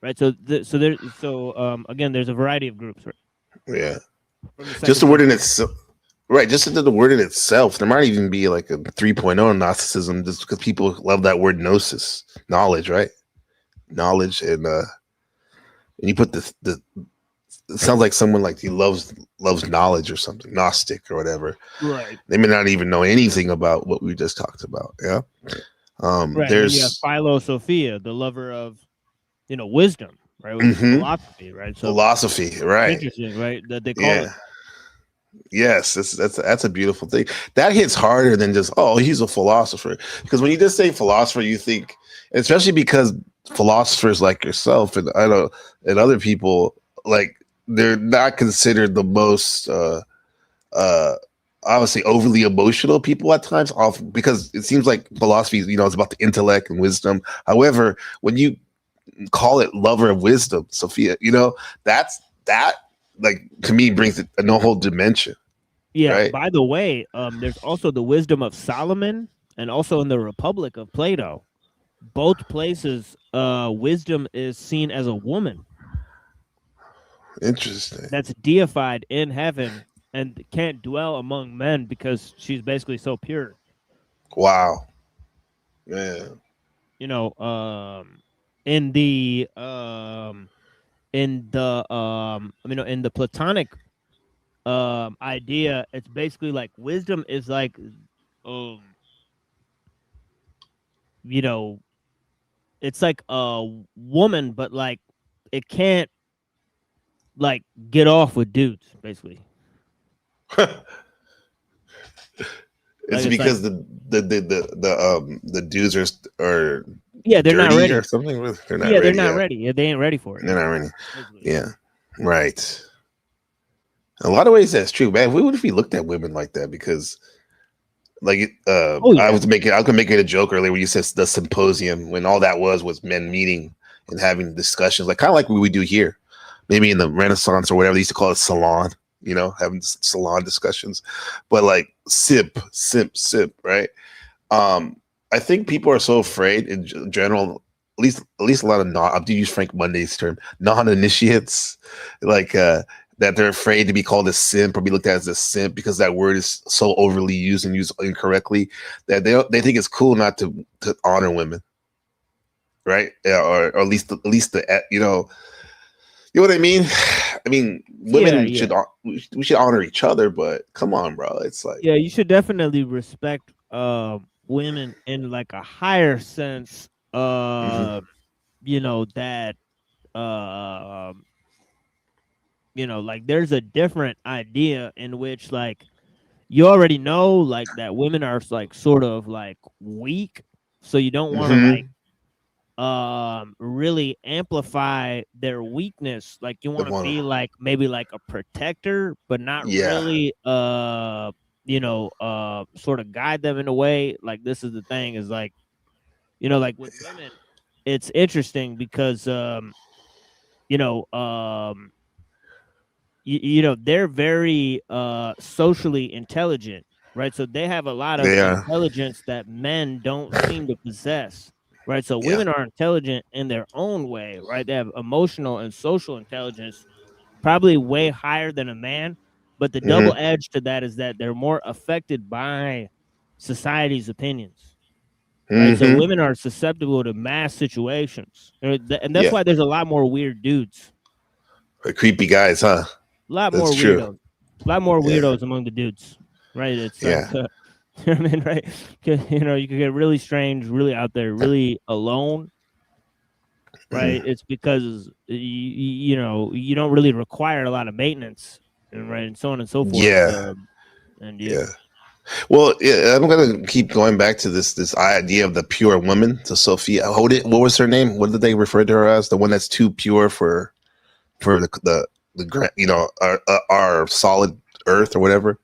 Right. Again, there's a variety of groups. Right? Yeah. Just the word in itself. Right, just into the word in itself, there might even be like a 3.0 in Gnosticism, just because people love that word gnosis, knowledge, right? Knowledge, and you put the it sounds like someone like he loves knowledge or something, Gnostic or whatever. Right. They may not even know anything about what we just talked about. Yeah. Right. And you have Philosophia, the lover of, wisdom, right? Which is philosophy, right? So philosophy, right? Interesting, right? That they call it. Yes, that's a beautiful thing. That hits harder than just, oh, he's a philosopher. Because when you just say philosopher, you think, especially because philosophers like yourself and I know and other people, like, they're not considered the most obviously overly emotional people at times, off because it seems like philosophy, is about the intellect and wisdom. However, when you call it lover of wisdom, Sophia, that like to me brings it a whole dimension. Yeah. Right? By the way, there's also the wisdom of Solomon, and also in the Republic of Plato. Both places, wisdom is seen as a woman. Interesting. That's deified in heaven and can't dwell among men because she's basically so pure. Wow. Yeah. In the in the Platonic idea, it's basically like wisdom is like it's like a woman, but like it can't like get off with dudes, basically. It's because the dudes are they're not ready or something. They're not ready. They're not ready. Yeah, they ain't ready for it. They're not ready. Yeah, right. In a lot of ways, that's true, man. What if we looked at women like that? Because, like, I was making a joke earlier when you said the symposium, when all that was men meeting and having discussions, like kind of like what we do here, maybe in the Renaissance or whatever they used to call it, salon. Having salon discussions, but like sip, right? I think people are so afraid in general, at least a lot of I'll use Frank Monday's term, non-initiates, like that they're afraid to be called a simp or be looked at as a simp because that word is so overly used and used incorrectly that they think it's cool not to honor women, right? Or at least the you know what I mean? I mean, women we should honor each other, but come on, bro. It's like you should definitely respect women in like a higher sense. That like there's a different idea in which like you already know like that women are like sort of like weak, so you don't want to like really amplify their weakness. Like you want to be like maybe like a protector, but not really sort of guide them in a way. Like this is the thing is like like with women it's interesting because they're very socially intelligent, right? So they have a lot of intelligence that men don't seem to possess. Right, so women are intelligent in their own way, right? They have emotional and social intelligence, probably way higher than a man. But the double edge to that is that they're more affected by society's opinions, right? So women are susceptible to mass situations, and that's why there's a lot more weird dudes, creepy guys, huh? A lot more weirdos among the dudes, right? It's like. I mean, right? You can get really strange, really out there, really alone, right? It's because you don't really require a lot of maintenance, and so on and so forth. Well, I'm gonna keep going back to this idea of the pure woman. To Sophia, what was her name? What did they refer to her as? The one that's too pure for the our solid earth or whatever.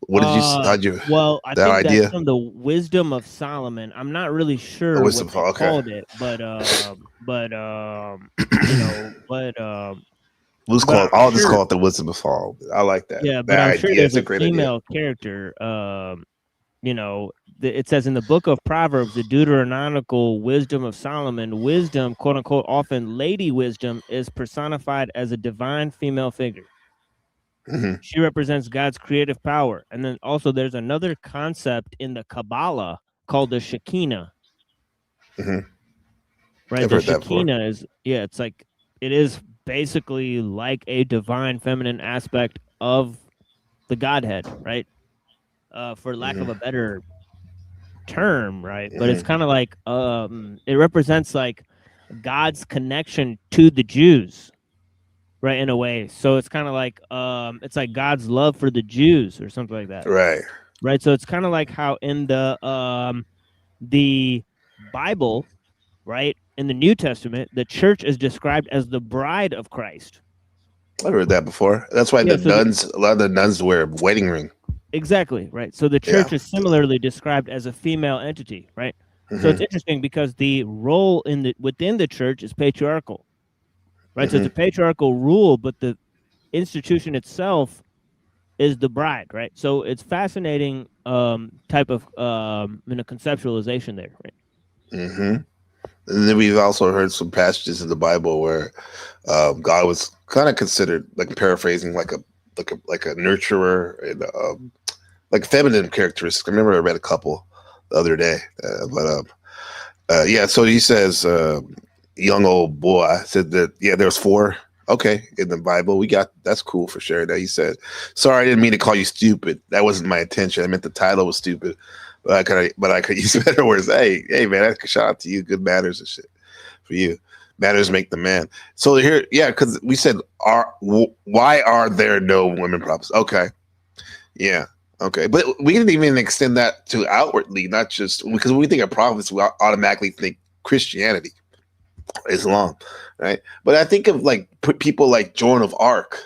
What did you? How'd you? Well, I think that's from the Wisdom of Solomon. I'm not really sure what they called it, but I'll just call it the Wisdom of Solomon. I like that. Yeah, but I'm sure there's a female character. It says in the book of Proverbs, the Deuteronomical Wisdom of Solomon, wisdom, quote unquote, often Lady Wisdom, is personified as a divine female figure. She represents God's creative power. And then also there's another concept in the Kabbalah called the Shekinah. Right? I've The heard that before. Shekinah is, it's like, it is basically like a divine feminine aspect of the Godhead, right? For lack of a better term, right? But it's kind of like, it represents like God's connection to the Jews, right, in a way. So it's kind of like it's like God's love for the Jews or something like that. Right. So it's kind of like how in the Bible, right, in the New Testament, the church is described as the bride of Christ. I've heard that before. That's why a lot of the nuns wear a wedding ring. Exactly, right. So the church is similarly described as a female entity, right? So it's interesting because the role within the church is patriarchal. Right, so it's a patriarchal rule, but the institution itself is the bride, right? So it's fascinating type of conceptualization there, right? And then we've also heard some passages in the Bible where God was kind of considered, like paraphrasing, like a nurturer and like feminine characteristics. I remember I read a couple the other day, So he says. Young old boy said that there's 4 in the Bible. That's cool for sure. That he said, sorry, I didn't mean to call you stupid. That wasn't my intention. I meant the title was stupid, but I could use better words. Hey man, shout out to you. Good manners and shit for you. Manners make the man. So here, because we said, why are there no women prophets? Okay, but we didn't even extend that to outwardly, not just because when we think of prophets, we automatically think Christianity. Islam, right? But I think of like people like Joan of Arc,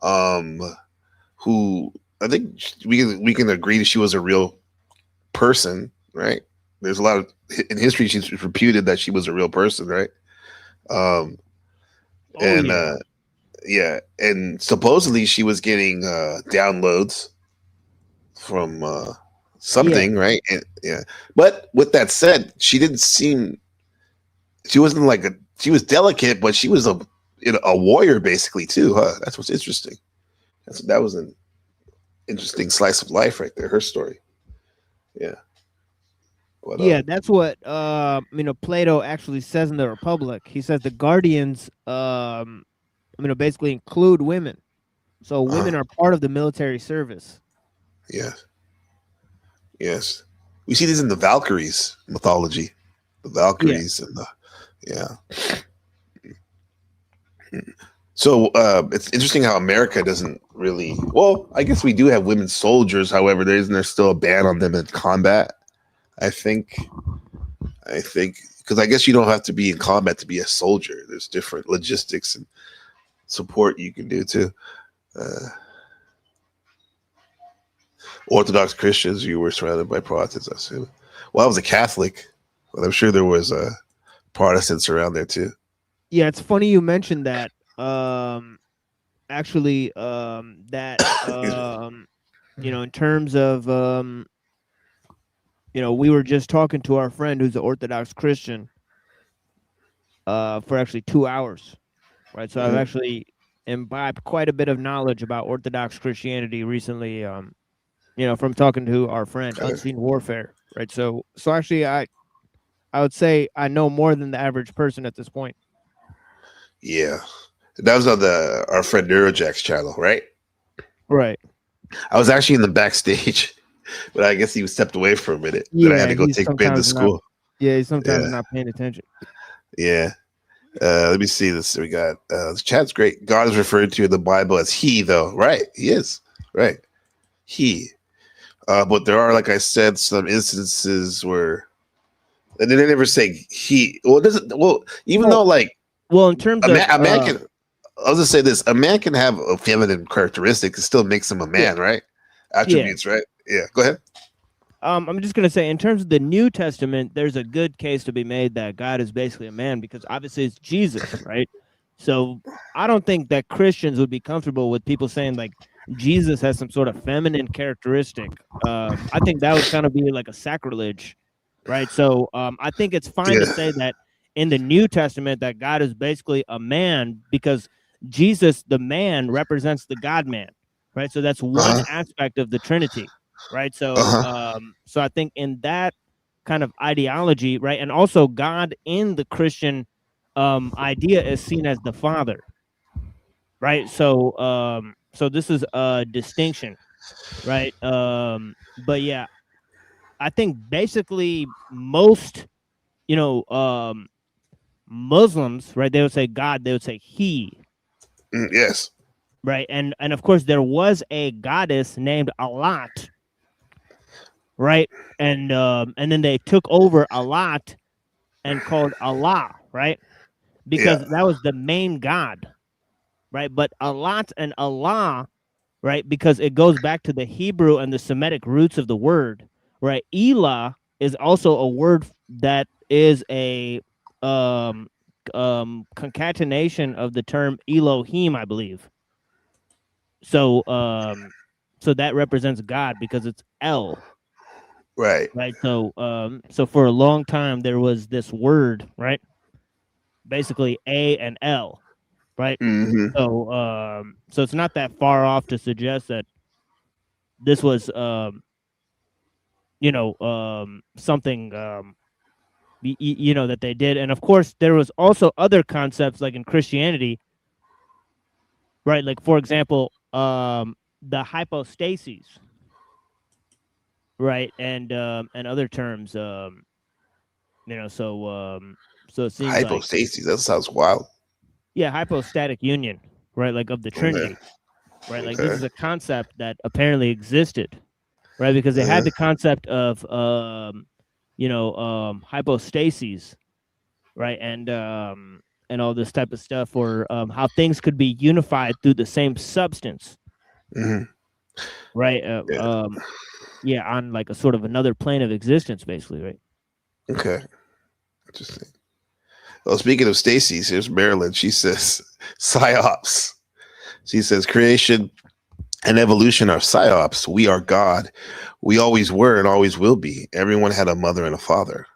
who I think we can agree that she was a real person, right? There's a lot of in history she's reputed that she was a real person, right? And supposedly she was getting downloads from something, right? And, but with that said, she didn't seem. She wasn't she was delicate, but she was a warrior basically too, huh? That's what's interesting. That was an interesting slice of life right there. Her story. Yeah. But, that's what Plato actually says in the Republic. He says the guardians, basically include women. So women are part of the military service. Yes. Yes. We see this in the Valkyries mythology. The Valkyries and the So it's interesting how America doesn't really. Well, I guess we do have women soldiers. However, there's still a ban on them in combat. I think because I guess you don't have to be in combat to be a soldier. There's different logistics and support you can do too. Orthodox Christians, you were surrounded by Protestants. I assume. Well, I was a Catholic, but I'm sure there was Protestants around there too. Yeah, it's funny you mentioned that. In terms of we were just talking to our friend who's an Orthodox Christian for actually 2 hours, right? So I've actually imbibed quite a bit of knowledge about Orthodox Christianity recently. From talking to our friend Unseen Warfare, right? So actually, I would say I know more than the average person at this point. Yeah, that was on our friend Neurojack's channel, right? Right. I was actually in the backstage, but I guess he stepped away for a minute. Yeah, I had to go take Ben to school. He's sometimes not paying attention. Yeah. Let me see this. We got the chat's great. God is referred to in the Bible as he, though, right? He is, right? He. But there are, like I said, some instances where, and they never say he. Well, in terms of a man can. I'll just say this: a man can have a feminine characteristic and still makes him a man, right? Attributes, right? Yeah. Go ahead. I'm just gonna say, in terms of the New Testament, there's a good case to be made that God is basically a man because obviously it's Jesus, right? So I don't think that Christians would be comfortable with people saying like Jesus has some sort of feminine characteristic. I think that would kind of be like a sacrilege, right? So I think it's fine to say that in the New Testament that God is basically a man because Jesus, the man, represents the God man, right? So that's one aspect of the Trinity, right? So so I think in that kind of ideology, right, and also God in the Christian idea is seen as the Father, right? So so this is a distinction, right? But yeah, I think basically most, you know, Muslims, right, they would say God, they would say he. Yes. Right. And of course there was a goddess named Alat, right? And then they took over Alat and called Allah, right? Because that was the main god, right? But Alat and Allah, right, because it goes back to the Hebrew and the Semitic roots of the word, right? Elah is also a word that is a concatenation of the term Elohim, I believe. So so that represents God because it's El. Right. Right. So so for a long time there was this word, right? Basically A and L, right? So so it's not that far off to suggest that this was you know, something you know, that they did. And of course there was also other concepts like in Christianity, right? Like for example, the hypostases, right? And other terms, you know, so it seems like Hypostasis. That sounds wild. yeah, hypostatic union, right? Like of the Trinity, right? Like this is a concept that apparently existed, right? Because they had the concept of you know, hypostases, right? And all this type of stuff, or how things could be unified through the same substance, right? Yeah, on like a sort of another plane of existence, basically, right? Okay, interesting. Well, speaking of Stacy's, here's Marilyn. She says psyops. She says creation and evolution are psyops. We are God. We always were and always will be. Everyone had a mother and a father.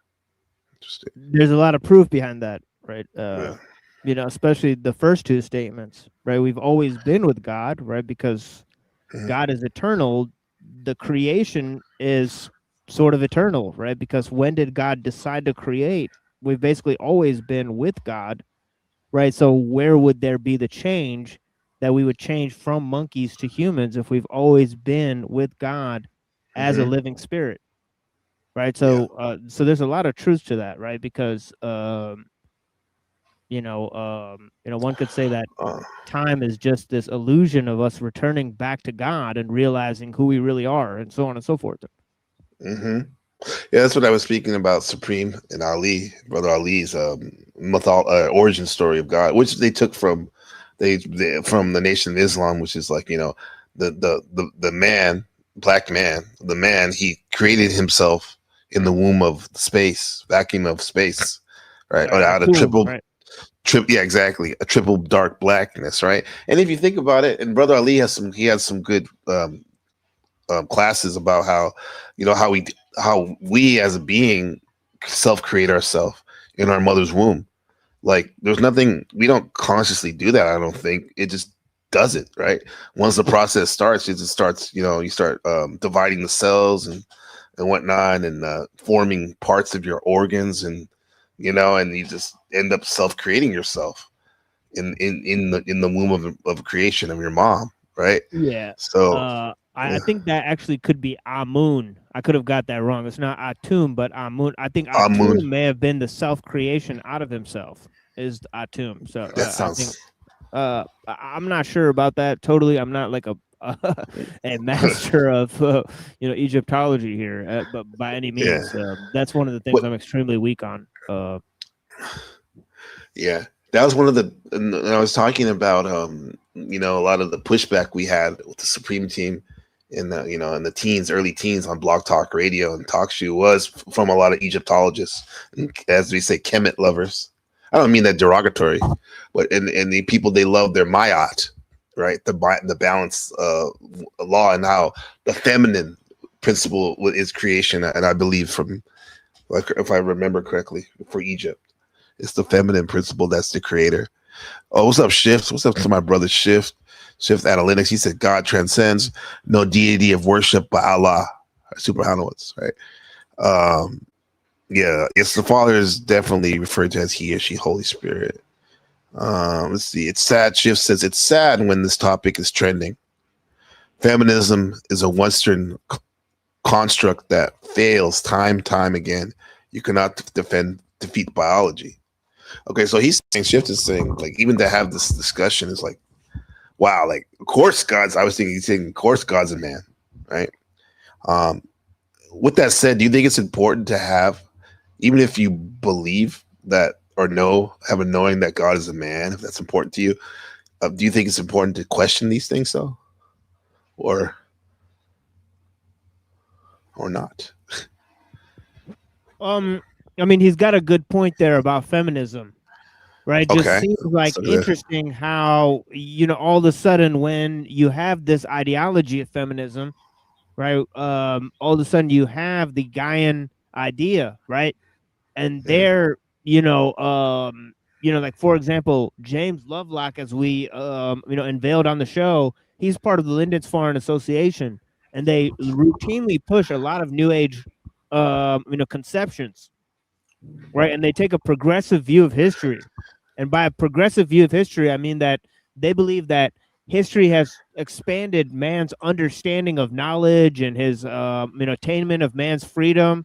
There's a lot of proof behind that, right? You know, especially the first two statements, right? We've always been with God, right? Because God is eternal. The creation is sort of eternal, right? Because when did God decide to create? We've basically always been with God, right? So where would there be the change that we would change from monkeys to humans if we've always been with God as a living spirit, right? So so there's a lot of truth to that, right? Because you know, one could say that time is just this illusion of us returning back to God and realizing who we really are, and so on and so forth. Yeah, that's what I was speaking about. Supreme and Ali, Brother Ali's origin story of God, which they took from from the Nation of Islam, which is like, you know, the man, black man, the man, he created himself in the womb of space, vacuum of space, right? Or out of triple. Right. Yeah, exactly. A triple dark blackness, right? And if you think about it, and Brother Ali has some good classes about how, you know, how we as a being self-create ourselves in our mother's womb. Like there's nothing, we don't consciously do that. I don't think it just does it, right? Once the process starts, it just starts, you know, you start dividing the cells and whatnot, and forming parts of your organs, and you know, and you just end up self-creating yourself in the womb of creation of your mom, right? Yeah. So I think that actually could be Amun. I could have got that wrong. It's not Atum, but Amun. I think Atum may have been the self-creation out of himself. Is Atum? So that sounds. I think, I'm not sure about that totally. I'm not like a master of you know, Egyptology here, but by any means, that's one of the things I'm extremely weak on. Yeah, that was one of the. And I was talking about you know, a lot of the pushback we had with the Supreme team in the, you know, in the early teens on Blog Talk Radio and Talk Shoe was from a lot of Egyptologists, and, as we say, Kemet lovers. I don't mean that derogatory, but and the people, they love their Mayat, right? The balance law, and how the feminine principle is creation, and I believe from, like, if I remember correctly, for Egypt, it's the feminine principle that's the creator, Oh, what's up, Shift? What's up to my brother Shift? Shift Analytics. He said God transcends, no deity of worship but Allah. Superhanowitz, right? Yeah, yes, the Father is definitely referred to as He or She, Holy Spirit. Let's see. It's sad. Shift says it's sad when this topic is trending. Feminism is a Western construct that fails time again. You cannot defeat biology. Okay, so he's saying, Shift is saying, like, even to have this discussion is like, wow, like, of course God's, I was thinking, he's saying, of course God's a man, right? With that said, do you think it's important to have, even if you believe that or have a knowing that God is a man, if that's important to you, do you think it's important to question these things though? Or not? I mean, he's got a good point there about feminism, right? Okay. Just seems like interesting how, all of a sudden when you have this ideology of feminism, right? All of a sudden you have the Gaian idea, right? And they're, like, for example, James Lovelock, as we, unveiled on the show, he's part of the Lindisfarne Association, and they routinely push a lot of New Age, conceptions, right? And they take a progressive view of history. And by a progressive view of history, I mean that they believe that history has expanded man's understanding of knowledge and his, attainment of man's freedom.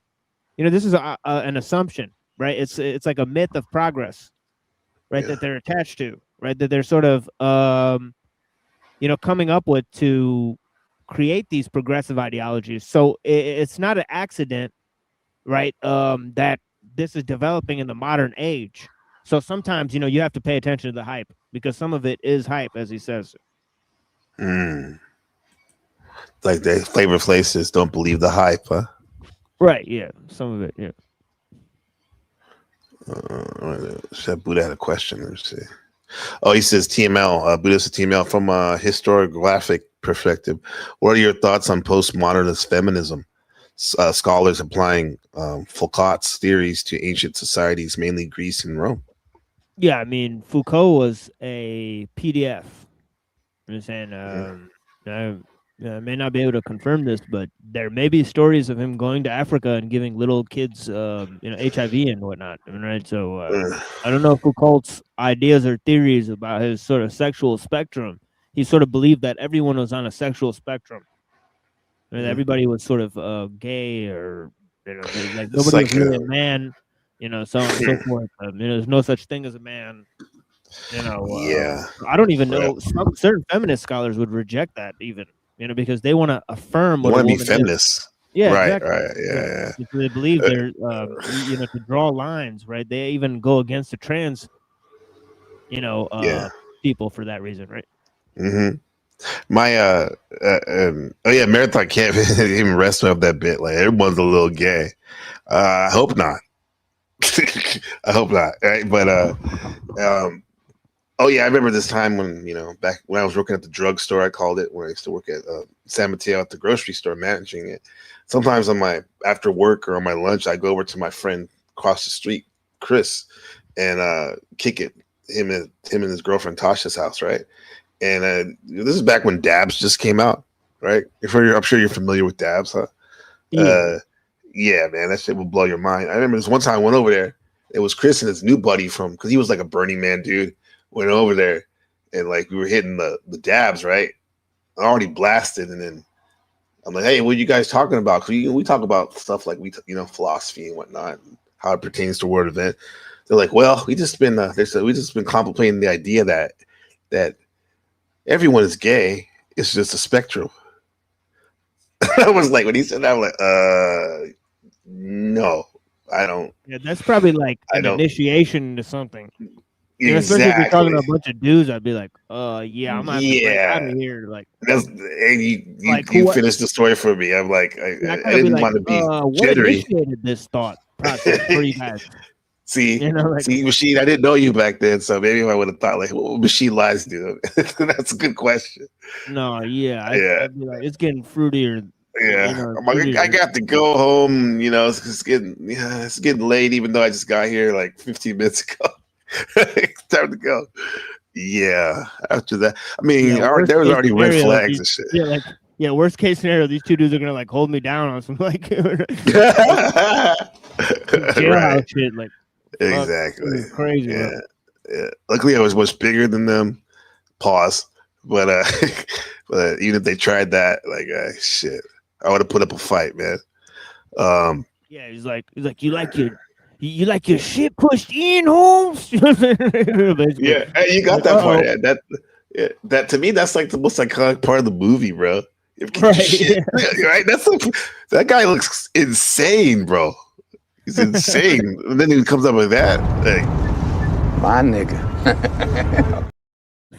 This is an assumption, right? It's like a myth of progress, right? That they're attached to, right? That they're sort of, coming up with to create these progressive ideologies. So it's not an accident, right? That this is developing in the modern age. So sometimes, you have to pay attention to the hype because some of it is hype, as he says. Like the Flavor Flav says, don't believe the hype, huh? Right, yeah. Some of it, yeah. Buddha had a question. Let me see. Oh, he says TML. Buddha says TML from a historiographic perspective. What are your thoughts on postmodernist feminism? Scholars applying Foucault's theories to ancient societies, mainly Greece and Rome. Yeah, I mean, Foucault was a PDF. I'm saying, I may not be able to confirm this, but there may be stories of him going to Africa and giving little kids, HIV and whatnot. Right? So I don't know if Foucault's ideas or theories about his sort of sexual spectrum. He sort of believed that everyone was on a sexual spectrum. Everybody was sort of gay, or like nobody was really a man. So on and so forth. There's no such thing as a man. I don't even know. Some certain feminist scholars would reject that even. Because they want to affirm what a woman be feminists. Is. Yeah, right, exactly. Right, yeah. They believe they're, to draw lines, right? They even go against the trans, people for that reason, right? Mm-hmm. My Marathon can't even rest up that bit. Like everyone's a little gay. I hope not. I hope not. Right? But oh yeah, I remember this time when back when I was working at the drugstore, I called it, when I used to work at San Mateo at the grocery store, managing it. Sometimes on my after work or on my lunch, I go over to my friend across the street, Chris, and kick it. Him and his girlfriend Tasha's house, right? And this is back when Dabs just came out, right? I'm sure you're familiar with Dabs, huh? Yeah, man, that shit will blow your mind. I remember this one time I went over there. It was Chris and his new buddy because he was like a Burning Man dude. Went over there and like we were hitting the dabs, right? I already blasted, and then I'm like, "Hey, what are you guys talking about?" Because we talk about stuff like philosophy and whatnot, and how it pertains to Word Event. They're like, "Well, we just been contemplating the idea that everyone is gay. It's just a spectrum." I was like, when he said that, I'm like, no, I don't. Yeah, that's probably like an initiation to something. Exactly. Especially if you're talking to a bunch of dudes, I'd be like, yeah, I'm gonna have to break out of here. Like, you finished the story for me. I'm like, I didn't want to be what initiated this thought process for you guys? See, Machine, I didn't know you back then, so maybe I would have thought, like, what would Machine Lies do? That's a good question. No, yeah, I'd be like, it's getting fruitier. Yeah, I'm like, I got to go home. It's getting late, even though I just got here like 15 minutes ago. Time to go. Yeah. After that, I mean, Yeah, there was already red flags these, and shit. Yeah, like worst case scenario, these two dudes are gonna like hold me down on some like jailhouse shit. Like Exactly. fuck, crazy. Yeah. Bro. Yeah. Luckily, I was much bigger than them. Pause. But but even if they tried that, like shit, I would have put up a fight, man. Yeah, he's like you like your shit pushed in, Holmes. Yeah, you got that part. Yeah, that to me, that's like the most iconic part of the movie, bro. Shit, right? That guy looks insane, bro. He's insane. And then he comes up with that. Like, My nigga.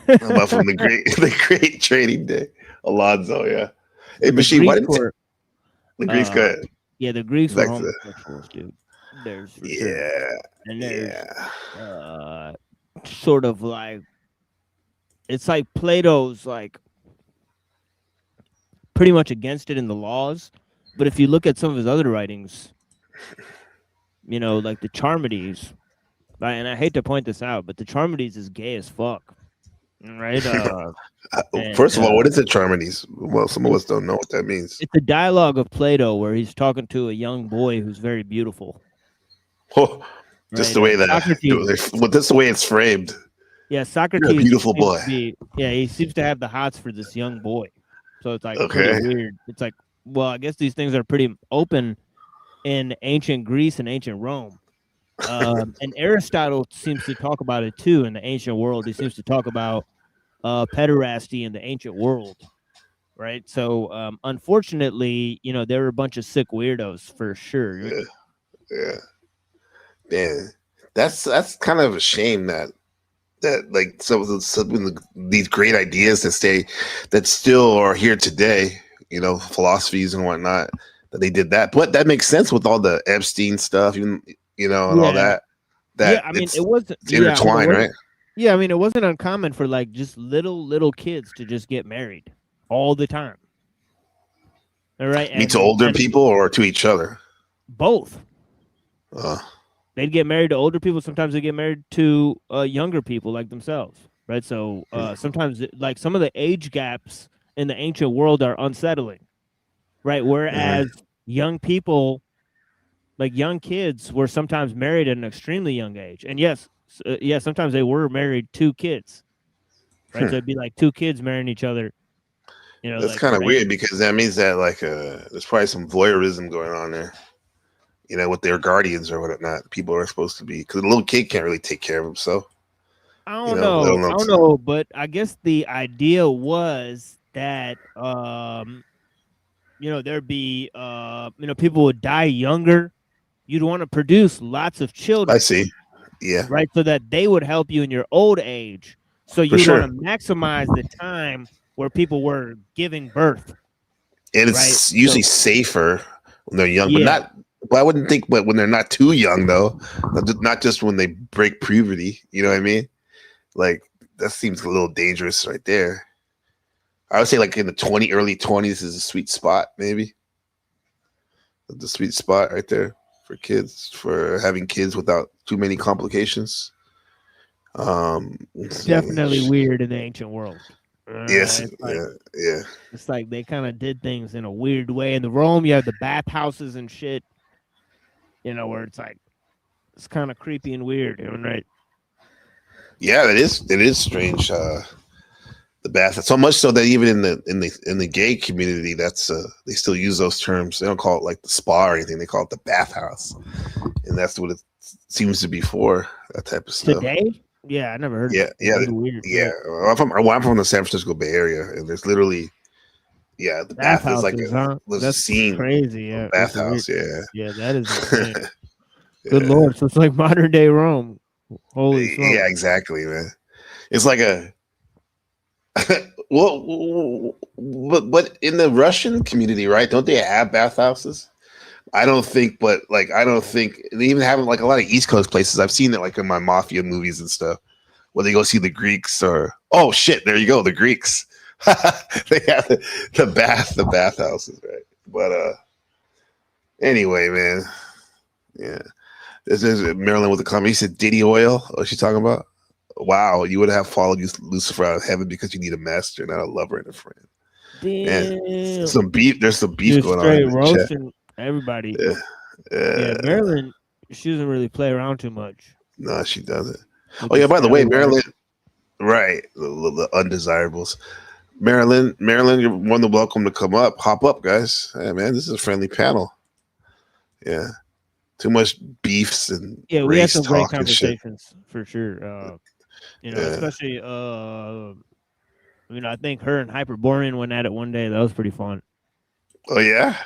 I'm about from the great training day. Alonzo, yeah. Hey, Machine, why didn't the Greeks go ahead? Yeah, the Greeks were homosexuals, dude. There's for sure. And there's sort of like it's like Plato's like pretty much against it in the laws, but if you look at some of his other writings, you know, like the Charmides, right? And I hate to point this out, but the Charmides is gay as fuck, right? First of all, what is a Charmides? Well, some of us don't know what that means. It's a dialogue of Plato where he's talking to a young boy who's very beautiful. Oh, just the way the way it's framed. Yeah, Socrates. You're a beautiful boy. He seems to have the hots for this young boy. So it's like pretty weird. It's like, well, I guess these things are pretty open in ancient Greece and ancient Rome. And Aristotle seems to talk about it too in the ancient world. He seems to talk about pederasty in the ancient world, right? So unfortunately, you know, there were a bunch of sick weirdos for sure. Yeah. Man, that's kind of a shame that like some of these great ideas that still are here today, you know, philosophies and whatnot, that they did that. But that makes sense with all the Epstein stuff, even, you know, and all that. I mean, it wasn't intertwined, right? Yeah, I mean, it wasn't uncommon for like just little kids to just get married all the time. All right, to older people or to each other? Both. They'd get married to older people. Sometimes they get married to younger people like themselves, right? So sometimes, like some of the age gaps in the ancient world are unsettling, right? Whereas young people, like young kids, were sometimes married at an extremely young age. And yes, sometimes they were married to kids, right? So it'd be like two kids marrying each other. You know, that's like, kind of weird because that means that like there's probably some voyeurism going on there. You know, with their guardians or whatnot, people are supposed to be, because a little kid can't really take care of himself. I don't know, but I guess the idea was that, you know, there'd be, you know, people would die younger. You'd want to produce lots of children. I see. Yeah. Right. So that they would help you in your old age. So you want to maximize the time where people were giving birth. And it's usually safer when they're young, but I wouldn't think, but when they're not too young, though, not just when they break puberty, you know what I mean? Like, that seems a little dangerous right there. I would say, like, in the early 20s is a sweet spot, maybe. The sweet spot right there for kids, for having kids without too many complications. It's definitely weird in the ancient world. Yes, yeah. It's like they kind of did things in a weird way. In the Rome, you have the bathhouses and shit. You know, where it's like it's kind of creepy and weird, right? Yeah, it is strange. The bath, so much so that even in the gay community, that's they still use those terms. They don't call it like the spa or anything. They call it the bathhouse, and that's what it seems to be for, that type of stuff. Today? Yeah, I never heard. Weird. Yeah. I'm from the San Francisco Bay Area, and there's literally. Yeah, the bath is like a scene. Crazy, yeah. Bathhouse, yeah, that is insane. Good Lord, so it's like modern day Rome. Holy smokes. Yeah, exactly, man. It's like a well, but in the Russian community, right? Don't they have bathhouses? I don't think they even have like a lot of East Coast places. I've seen it like in my mafia movies and stuff, where they go see the Greeks or there you go, the Greeks. They have the bathhouses, right? But anyway, man, yeah, This is Marilyn with the comment. He said Diddy oil. What's she talking about? Wow, you would have followed Lucifer out of heaven because you need a master, not a lover and a friend. Damn. Man, some beef. There's some beef Just going on straight in the roasting everybody. Yeah, Marilyn, she doesn't really play around too much. No, she doesn't. Oh yeah, by the way, Marilyn, right? The undesirables. Marilyn, you're more than welcome to come up. Hop up, guys. Hey, man, this is a friendly panel. Yeah, too much beefs and we had some great conversations for sure. Especially I think her and Hyperborean went at it one day. That was pretty fun. Oh yeah,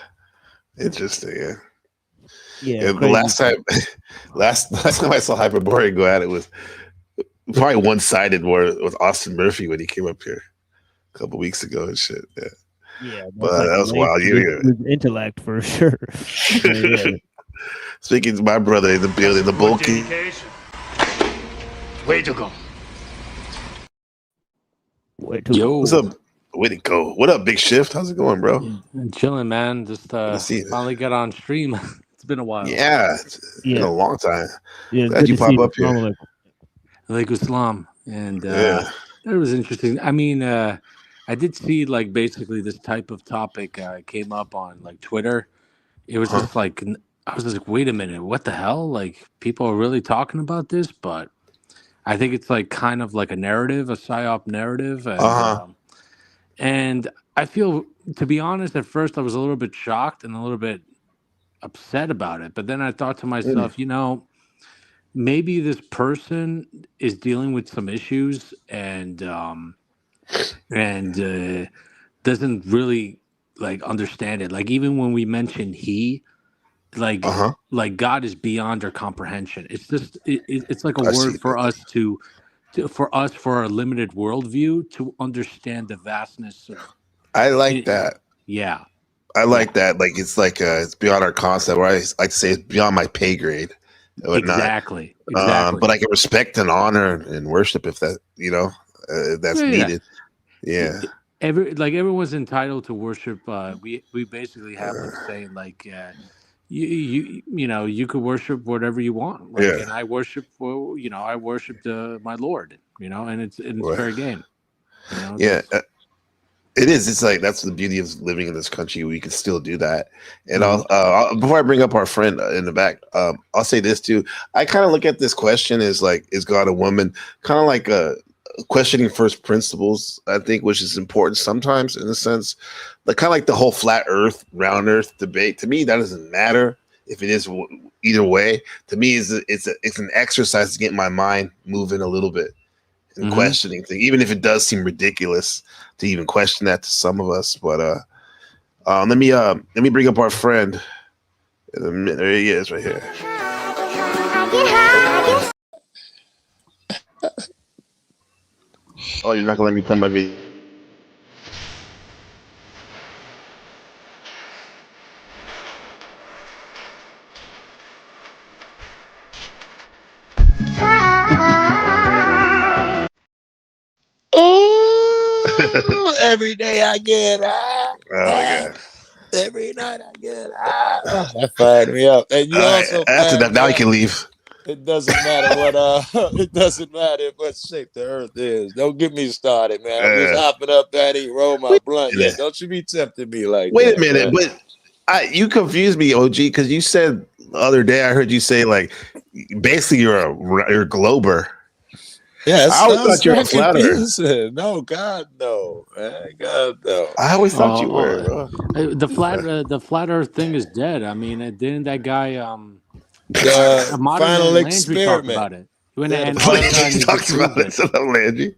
interesting. Yeah. The last time I saw Hyperborean go at it was probably one-sided with Austin Murphy when he came up here a couple weeks ago and shit. Yeah, but that was wild. Intellect for sure. Speaking to my brother in the building, the bulky. Way to go. Yo, what's up? Way to go. What up, Big Shift? How's it going, bro? Chilling, man. Just finally got on stream. It's been a while. Yeah, it's been a long time. Yeah, glad you pop up here. Alaikum Islam. And it was interesting. I mean, I did see like basically this type of topic came up on like Twitter. It was just like, I was like, wait a minute, what the hell? Like people are really talking about this, but I think it's like kind of like a narrative, a psyop narrative. And, and I feel, to be honest, at first I was a little bit shocked and a little bit upset about it. But then I thought to myself, maybe this person is dealing with some issues and doesn't really like understand it. Like even when we mention like God is beyond our comprehension. It's just it's like a word for us for our limited worldview to understand the vastness of I like that. Yeah. I like that. Like it's like it's beyond our concept. Or I like to say it's beyond my pay grade. Exactly. But I can respect and honor and worship if that that's needed. Yeah. Everyone's entitled to worship. We basically have this saying like you could worship whatever you want. And I worship I worship my Lord. And it's fair game. It is. It's like that's the beauty of living in this country. We can still do that. And I'll before I bring up our friend in the back, I'll say this too. I kind of look at this question as like, is God a woman? Kind of like questioning first principles. I think, which is important sometimes in a sense. Like kind of like the whole flat Earth, round Earth debate. To me, that doesn't matter if it is either way. To me, it's an exercise to get my mind moving a little bit. And questioning things, even if it does seem ridiculous to even question that to some of us. But let me bring up our friend. There he is, right here. Oh, you're not gonna let me play my video. Every day I get Oh my God. Every night I get that fired me up. And you also after that, now you can leave. It doesn't matter what it doesn't matter what shape the earth is. Don't get me started, man. I'm just hopping up that ain't roll my blunt yet. Don't you be tempting me like wait that. Wait a minute, man. But you confused me, OG, because you said the other day I heard you say like basically you're a glober. Yeah, I always thought you were a flatter. No, God, no, man. God, no. I always thought you were, bro. The flat Earth thing is dead. I mean, didn't that guy the final experiment talk about it? When he talks about it, so Landry.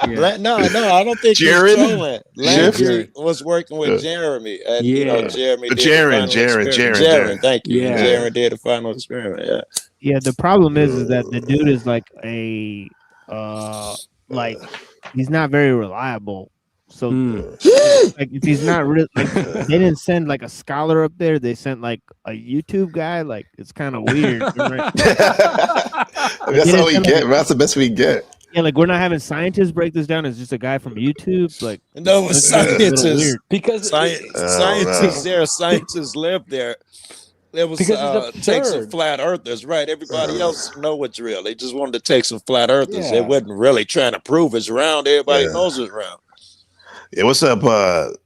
No, I don't think Jared? he's trolling. Landry was working with Jeremy, and Jeremy did Jaren. Thank you. Yeah. Jaren did the final experiment. Yeah, the problem is that the dude is like a like he's not very reliable. So like if he's not really like they didn't send like a scholar up there, they sent like a YouTube guy. Like it's kind of weird. Right? That's all we get. That's the best we get. Yeah, like we're not having scientists break this down. It's just a guy from YouTube. Like no, it's scientists because scientists there, scientists live there. It was Because it's take some absurd. flat earthers, right? Everybody else know it's real. They just wanted to take some flat earthers. They Yeah. wasn't really trying to prove it's round. Everybody Yeah. knows it's round. Yeah, what's up?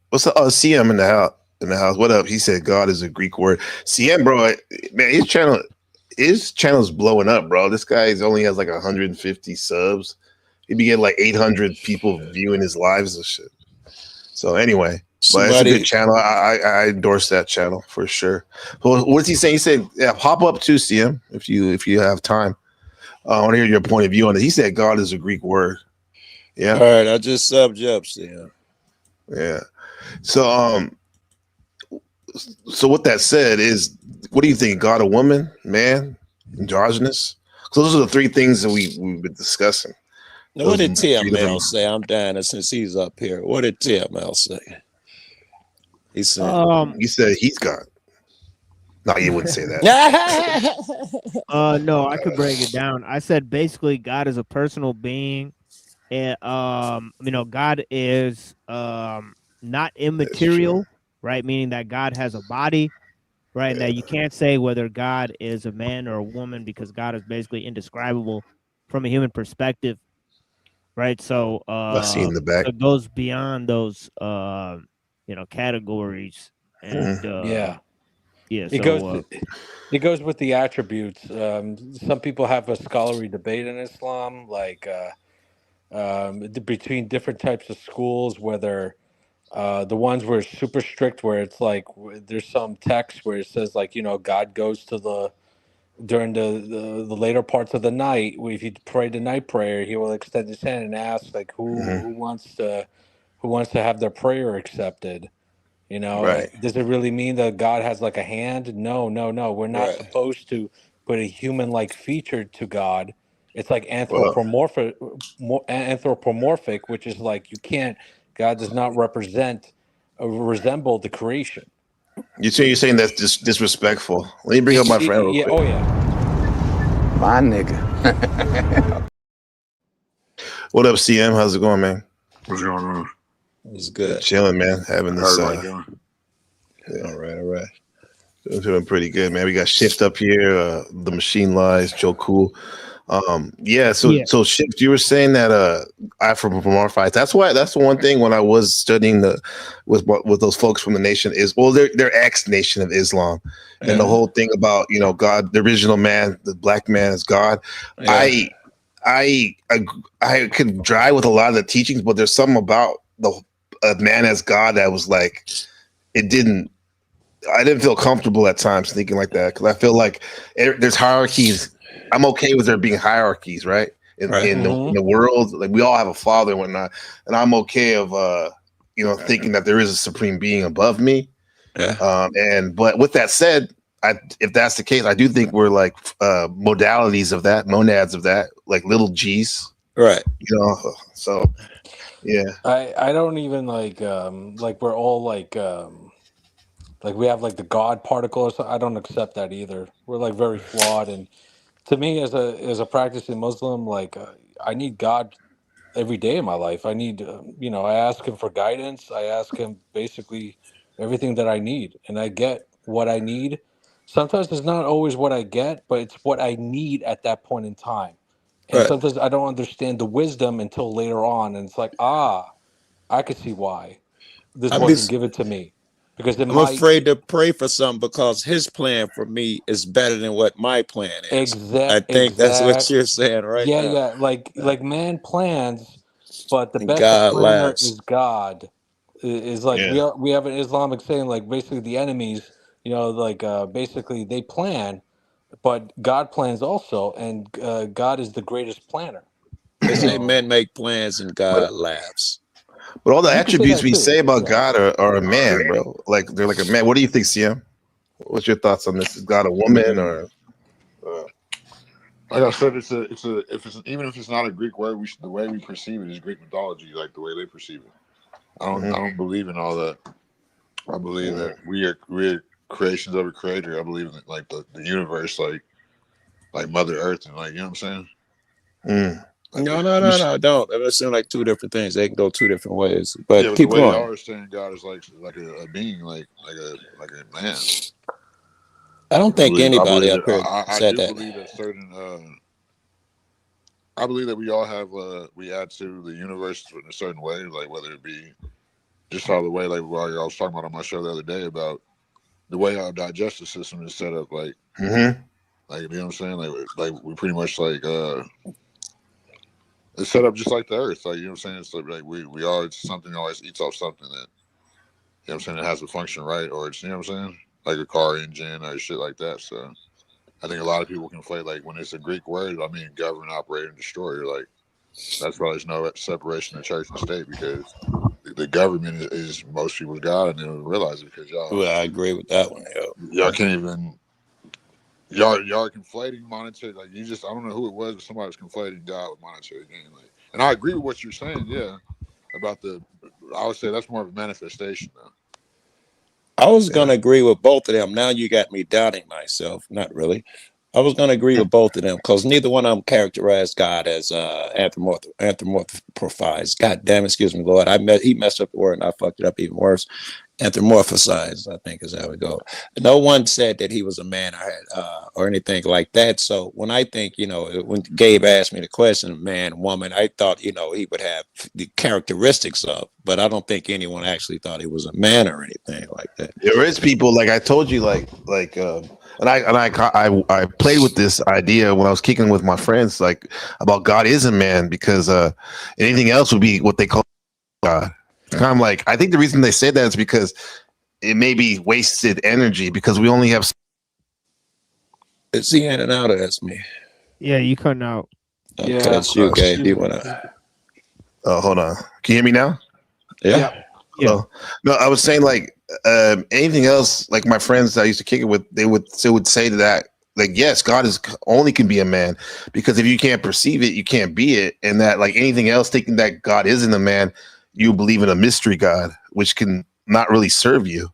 What's up? Oh, CM in the house. In the house. What up? He said God is a Greek word. CM, bro, man, his channel's blowing up, bro. This guy only has like 150 subs. He be getting like 800 people viewing his lives and shit. So anyway, but it's a good channel. I endorse that channel for sure. Well, what's he saying? He said, "Yeah, pop up too, CM, if you have time. I want to hear your point of view on it." He said God is a Greek word. Yeah. All right, I just subbed you up, Sam. Yeah. So so what that said is, what do you think? God, a woman, man, androgynous? So those are the three things that we've been discussing. Now, what did TML say? I'm dying since he's up here. What did TML say? He said, he said he's God. No, you wouldn't say that. No, I could break it down. I said basically God is a personal being, and God is not immaterial, right? Meaning that God has a body, right? And that you can't say whether God is a man or a woman because God is basically indescribable from a human perspective, right? So I see in the back. it goes beyond those categories, and Yeah. Yeah, it goes with the attributes. Some people have a scholarly debate in Islam, like between different types of schools, whether the ones where it's super strict, where it's like there's some text where it says like God goes to during the later parts of the night. If you pray the night prayer, he will extend his hand and ask like who wants to have their prayer accepted. Right. Does it really mean that God has like a hand? No. We're not supposed to put a human-like feature to God. It's like anthropomorphic, which is like God does not resemble the creation. You're saying that's disrespectful. Let me bring up my friend real quick. Oh yeah. My nigga. What up, CM? How's it going, man? What's going on? It's good. Chilling, man. Having this. All right. Doing pretty good, man. We got Shift up here. The Machine Lies, Joe Cool. So Shift, you were saying that anthropomorphized. That's the one thing when I was studying with those folks from the nation is they're ex-nation of Islam, and the whole thing about God, the original man, the black man is God. Yeah. I could drive with a lot of the teachings, but there's something about the man as God that was like I didn't feel comfortable at times thinking like that, because I feel like there's hierarchies. I'm okay with there being hierarchies, right? In the world, like we all have a father and whatnot, and I'm okay of thinking that there is a supreme being above me. Yeah. But with that said, if that's the case, I do think we're like monads of that, like little G's, right? So yeah. I don't even like we're all like we have like the God particle or something. I don't accept that either. We're like very flawed, and to me as a practicing Muslim, like I need God every day in my life. I need I ask him for guidance. I ask him basically everything that I need, and I get what I need. Sometimes it's not always what I get, but it's what I need at that point in time. And sometimes I don't understand the wisdom until later on, and it's like, I could see why this wasn't given to me. Because I'm afraid to pray for something because his plan for me is better than what my plan is. I think that's what you're saying, right? Yeah. Like man plans, but the best planner is God. Is like we have an Islamic saying, like basically the enemies, basically they plan, but God plans also, and God is the greatest planner. They say men make plans and God laughs. But all the attributes we say about God are a man, bro. Like they're like a man. What do you think, CM? What's your thoughts on this? Is God a woman or? Like I said, even if it's not a Greek word, the way we perceive it is Greek mythology, like the way they perceive it. I don't believe in all that. I believe that we are creations of a creator. I believe in like the universe, like Mother Earth, and like, you know what I'm saying. No, don't. It seems like two different things. They can go two different ways. But keep the way going. y'all are saying God is like a being, like a man. I don't think anybody up here I said do that. believe that certain. I believe that we all have we add to the universe in a certain way, like whether it be just how the way like I was talking about on my show the other day about the way our digestive system is set up, like you know what I'm saying, like we pretty much like it's set up just like the earth, like you know what I'm saying. It's like we all something always eats off something that you know what I'm saying it has to function right, or it's you know what I'm saying like a car engine or shit like that. So I think a lot of people conflate like when it's a Greek word, I mean govern, operate, and destroy. Like that's why there's no separation of church and state because the government is most people's God, and they don't realize it because y'all. Well, I agree with that one. Y'all can't even. Y'all are conflating monetary. Like you just, I don't know who it was, but somebody was conflating God with monetary gain. Like, and I agree with what you're saying. Yeah, about the. I would say that's more of a manifestation, though. I was going to agree with both of them. Now you got me doubting myself. Not really. I was going to agree with both of them because neither one of them characterized God as anthropomorphized. God damn, excuse me, Lord. He messed up the word and I fucked it up even worse. Anthropomorphized, I think is how we go. No one said that he was a man or anything like that. So when I think, when Gabe asked me the question, man, woman, I thought, he would have the characteristics of, but I don't think anyone actually thought he was a man or anything like that. There is people like I told you, and I played with this idea when I was kicking with my friends, like about God is a man because anything else would be what they call God. Kind of like I think the reason they say that is because it may be wasted energy because we only have. Is he in and out of that's me? Yeah, you cutting out. Okay, that's you, Gabe. Do you wanna? Oh, hold on. Can you hear me now? Yeah. Yeah. No, I was saying like anything else. Like my friends that I used to kick it with, they would say to that. Like, yes, God only can be a man because if you can't perceive it, you can't be it. And that like anything else, thinking that God isn't a man, you believe in a mystery God, which can not really serve you.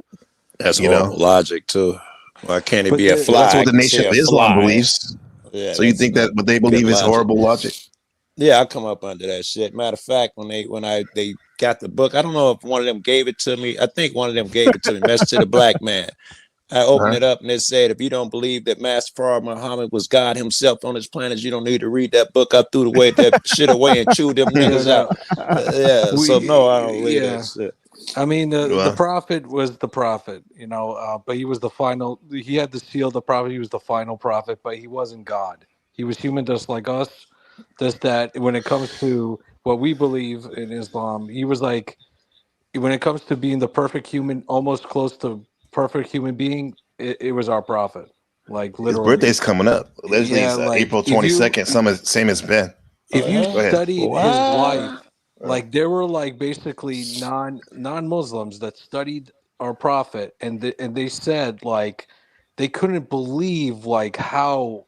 That's horrible logic too. Why can't it be a fly? Well, that's what the Nation of Islam believes. Yeah, so you think that what they believe is horrible logic? Yeah, I come up under that shit. Matter of fact, when they got the book, I don't know if one of them gave it to me. I think one of them gave it to me. Message to the Black Man. I opened it up and it said, if you don't believe that Master Prophet Muhammad was God himself on this planet, you don't need to read that book. I threw that shit away and chewed them niggas out. So no, I don't believe that shit. I mean, the prophet was the prophet, but he was the final. He had the seal of the prophet. He was the final prophet, but he wasn't God. He was human, just like us. Just that when it comes to what we believe in Islam, he was like, when it comes to being the perfect human, almost close to perfect human being, it was our prophet. Like literally, his birthday's coming up. Allegedly, it's April 22nd. Same as Ben. If you studied his life, like there were like basically non-Muslims that studied our prophet, and they said like they couldn't believe like how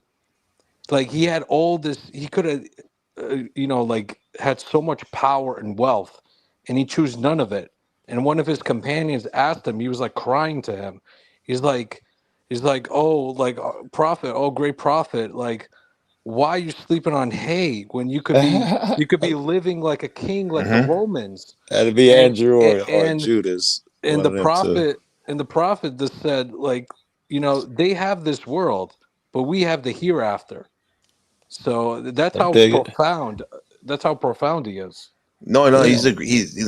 like he had all this. He could have like had so much power and wealth, and he chose none of it. And one of his companions asked him, he was like crying to him. He's like, oh, like prophet, oh great prophet, like why are you sleeping on hay when you could be living like a king like the Romans? That'd be Andrew or Judas. And the prophet just said, like, they have this world, but we have the hereafter. So that's how profound. That's how profound he is. No, he's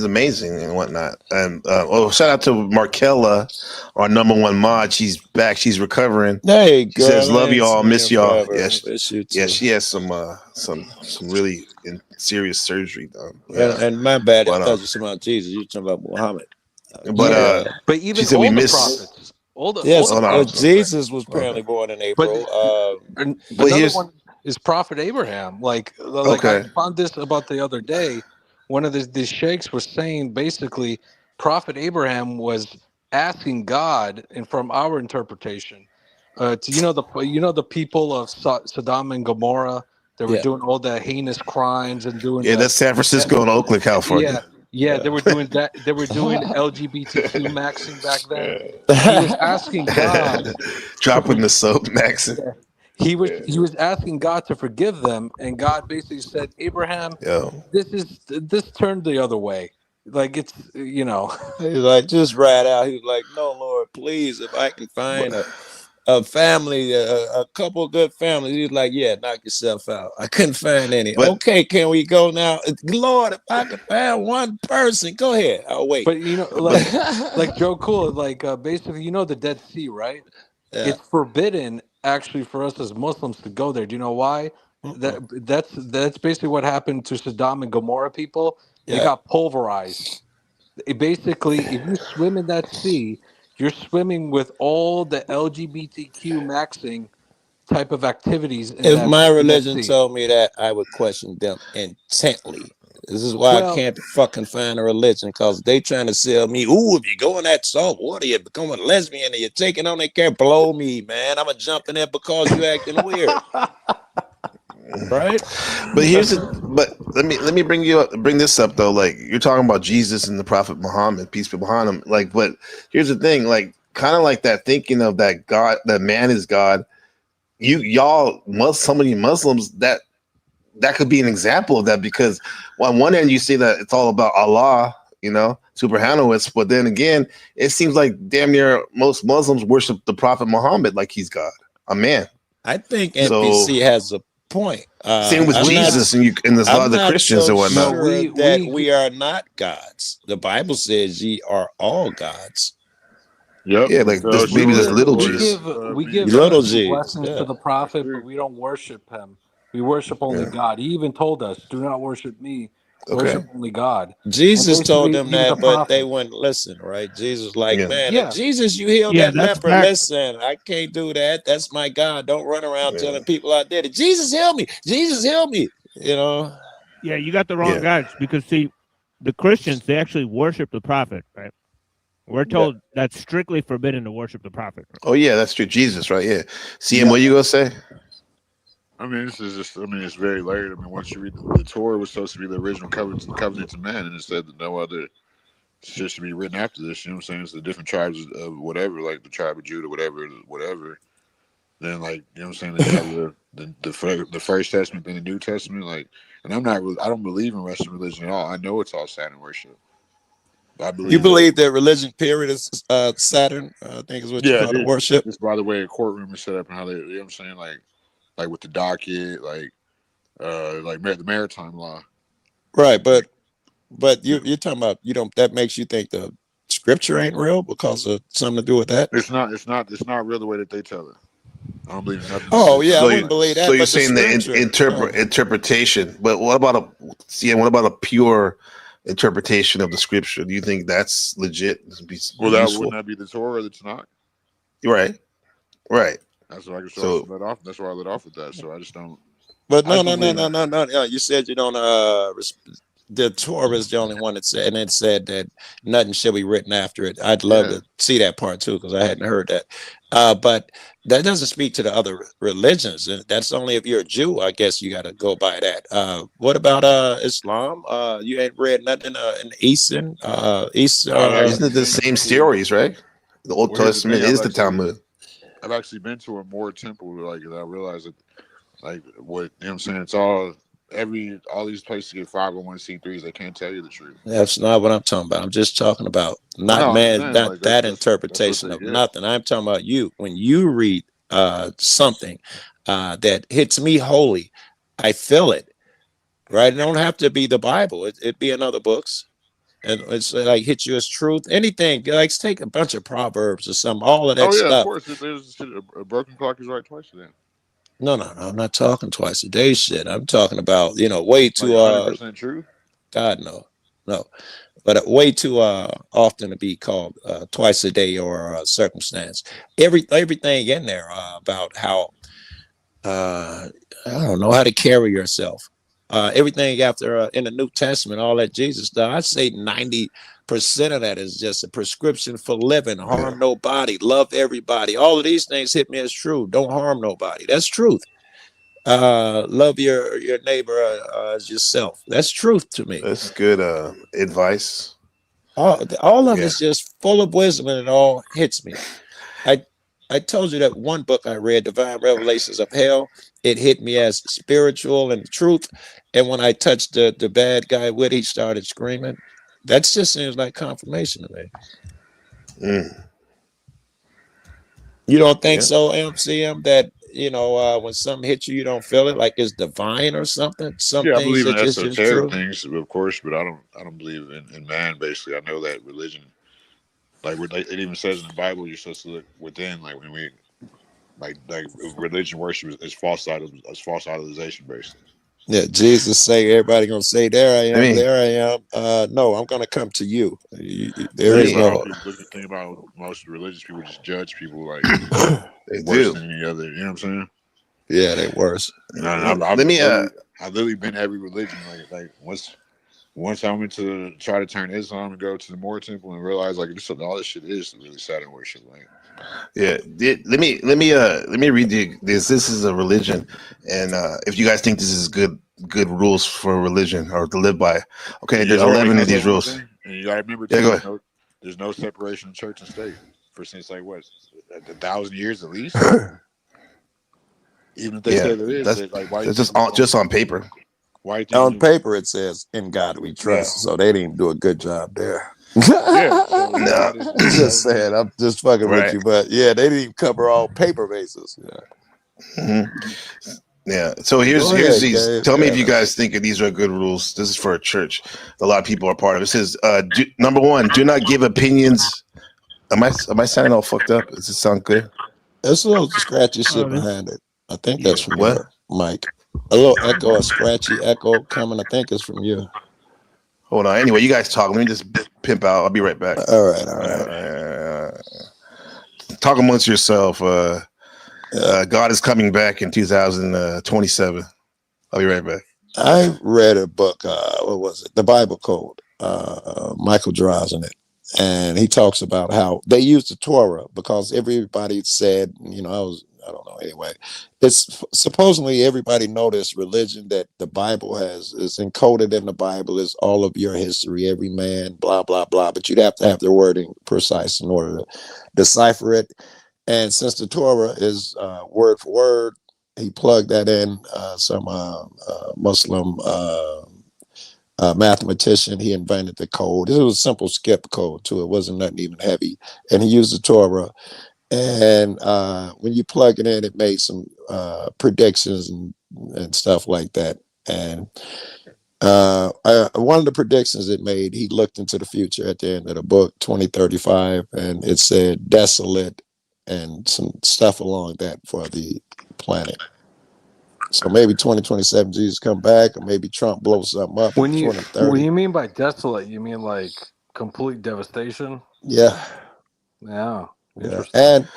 amazing and whatnot. And shout out to Markella, our number one mod. She's back. She's recovering. Hey, she says, "Love y'all, miss y'all." Yeah, she has some really serious surgery done. And my bad, I thought you were talking about Jesus. You're talking about Muhammad. But even she said all we the miss. prophets. Jesus was apparently born in April. But another one is Prophet Abraham. Like I found this about the other day. One of the sheikhs was saying basically Prophet Abraham was asking God, and from our interpretation, to the people of Sodom and Gomorrah, they were doing all the heinous crimes and doing that's San Francisco and Oakland, California. Yeah, they were doing that. They were doing LGBTQ maxing back then. He was asking God, dropping the soap maxing. Yeah. He was asking God to forgive them, and God basically said, "Abraham, this turned the other way. Like it's He's like just right out. He was like, "No, Lord, please, if I can find a family, a couple of good families. He's like, yeah, knock yourself out. I couldn't find any. But okay, can we go now? Lord, if I could find one person, go ahead. I'll wait. But you know, like Joe Cool, like basically, you know, the Dead Sea, right? Yeah. It's forbidden actually for us as Muslims to go there. Do you know why? That's basically what happened to Saddam and Gomorrah people. They Yeah. got pulverized. Basically, if you swim in that sea, you're swimming with all the LGBTQ maxing type of activities If my in that religion sea. told me that, I would question them intently. This is why I Well, can't fucking find a religion, because they trying to sell me, ooh, if you go in that salt water, you're becoming a lesbian and you're taking on, they can't blow me, man. I'm gonna jump in there because you acting weird. Right? But let me bring this up though. Like, you're talking about Jesus and the Prophet Muhammad, peace be upon him. Like, but here's the thing, like, kind of like that thinking of that God, that man is God. Some of you Muslims, that could be an example of that, because on one end you say that it's all about Allah, Subhanahu, but then again, it seems like damn near most Muslims worship the Prophet Muhammad like he's God, a man. I think NPC has a point. Same with Jesus, and there's a lot of the Christians and whatnot. I'm not so sure that we are not gods. The Bible says ye are all gods. Yep. Yeah, like maybe there's little G's. We give little G's. blessings to the prophet, but we don't worship him. We worship only God. He even told us, "Do not worship me. Worship only God." Jesus told them he was a that, but prophet. they wouldn't listen, right? Jesus, like, man, Yeah. if Jesus, you healed Yeah, that that's leper. back. Listen, I can't do that. That's my God. Don't run around telling people I did it. Jesus, heal me. Jesus, heal me. Yeah, you got the wrong guys, because see, the Christians, they actually worship the prophet, right? We're told that's strictly forbidden to worship the prophet. Oh yeah, that's true. Jesus, right? Yeah. CM, what you gonna say? I mean, it's very layered. I mean, once you read the Torah was supposed to be the original covenant to man, and it said that no other shit should be written after this. You know what I'm saying? It's the different tribes of whatever, like the tribe of Judah, whatever. Then, like, you know what I'm saying? Then you have the First Testament, then the New Testament. Like, and I don't believe in Western religion at all. I know it's all Saturn worship. I believe you believe that religion period is Saturn, I think is what you call it, worship. Just by the way a courtroom is set up and how they, you know what I'm saying, like with the docket, like the maritime law. Right, but you're talking about, that makes you think the scripture ain't real because of something to do with that? It's not real the way that they tell it. I don't believe in nothing. Oh yeah, I wouldn't believe that. So you're saying the interpretation, but what about a pure interpretation of the scripture? Do you think that's legit? Wouldn't that be the Torah or the Tanakh? Right. That's why I let off. That's why I let off with that. So I just don't. But no. You said you don't. The Torah is the only one that said, and it said that nothing shall be written after it. I'd love to see that part too, because I hadn't heard that. But that doesn't speak to the other religions. That's only if you're a Jew. I guess you got to go by that. What about Islam? You ain't read nothing in Eastern. Isn't it the same stories, right? The Old Testament is the Talmud. I've actually been to a more temple, like, I realized that, like, what, you know what I'm saying? It's all these places get 501c3s. They can't tell you the truth. That's not what I'm talking about. I'm just talking about that interpretation of nothing. I'm talking about you. When you read something that hits me holy, I feel it. Right? It don't have to be the Bible. It be in other books. And it's like hit you as truth. Anything, like take a bunch of Proverbs or something, all of that stuff. Of course. There's a broken clock is right twice a day. No, I'm not talking twice a day shit. I'm talking about, way too 100% true. God, no. But way too often to be called twice a day or circumstance. Everything in there about how I don't know how to carry yourself. Everything after in the New Testament, all that Jesus does, I'd say 90% of that is just a prescription for living. Harm nobody, love everybody. All of these things hit me as true. Don't harm nobody. That's truth. Love your neighbor as yourself. That's truth to me. That's good advice. All of it's just full of wisdom, and it all hits me. I told you that one book I read, Divine Revelations of Hell, it hit me as spiritual and truth. And when I touched the bad guy with, he started screaming. That just seems like confirmation to me. You don't think Yeah. so, MCM? That when something hits you, you don't feel it, like it's divine or something. Some Yeah, I things believe are in just esoteric true. things, of course, but I don't believe in man. Basically, I know that religion, like it even says in the Bible, you're supposed to look within. Like when we like religion worship is false idolization, basically. Yeah, Jesus say everybody gonna say, "There I I am, mean, there I am." No, I'm gonna come to you. There let is Think about me. how no. people think about most religious people just judge people like They worse do. than any other. You know what I'm saying? Yeah, they worse. And I've Let me. literally been every religion. Like once I went to try to turn Islam and go to the Moor temple and realize like all this shit is really Saturn worship. Like Yeah. Let me read you this. This is a religion, and if you guys think this is good rules for religion or to live by, okay. you There's know, 11 can I of say these one more rules. thing? And you gotta remember Yeah. too, Go ahead. there's no separation of church and state for since like what 1,000 years at least. Even if they Yeah. say there is, That's like why do you that's think we don't? just on paper. Why do you think On we? paper, it says, "In God we Yeah, trust." So they didn't do a good job there. yeah. So No. God is like Just God. saying, I'm just fucking with Right. you, but yeah, they didn't even cover all paper bases. Yeah. Hmm. Yeah. So here's Go ahead, these. Gabe. Tell me if Yeah. you guys think these are good rules. This is for a church. A lot of people are part of it. It says, number one, do not give opinions. Am I sounding all fucked up? Does it sound good? There's a little scratchy shit Oh, behind it. I think Yeah. that's from What? your mic. A little echo, a scratchy echo coming. I think it's from you. Hold on. Anyway, you guys talk. Let me just pimp out. I'll be right back. All right, all right. Talk amongst yourself. Yeah. God is coming back in 2027. I'll be right back. I read a book. What was it? The Bible Code. Michael draws in it, and he talks about how they used the Torah because everybody said, I don't know. Anyway, it's supposedly everybody know this religion that the Bible has is encoded in the Bible is all of your history, every man, blah blah blah. But you'd have to have the wording precise in order to decipher it. And since the Torah is word for word, he plugged that in. Some Muslim mathematician, he invented the code. It was a simple skip code too. It wasn't nothing even heavy. And he used the Torah. And when you plug it in, it made some predictions and stuff like that. And one of the predictions it made, he looked into the future at the end of the book, 2035, and it said desolate and some stuff along that for the planet. So maybe 2027 Jesus come back, or maybe Trump blows something up in When you 2030. mean by desolate, you mean like complete devastation? Yeah. Yeah, Yeah, interesting. and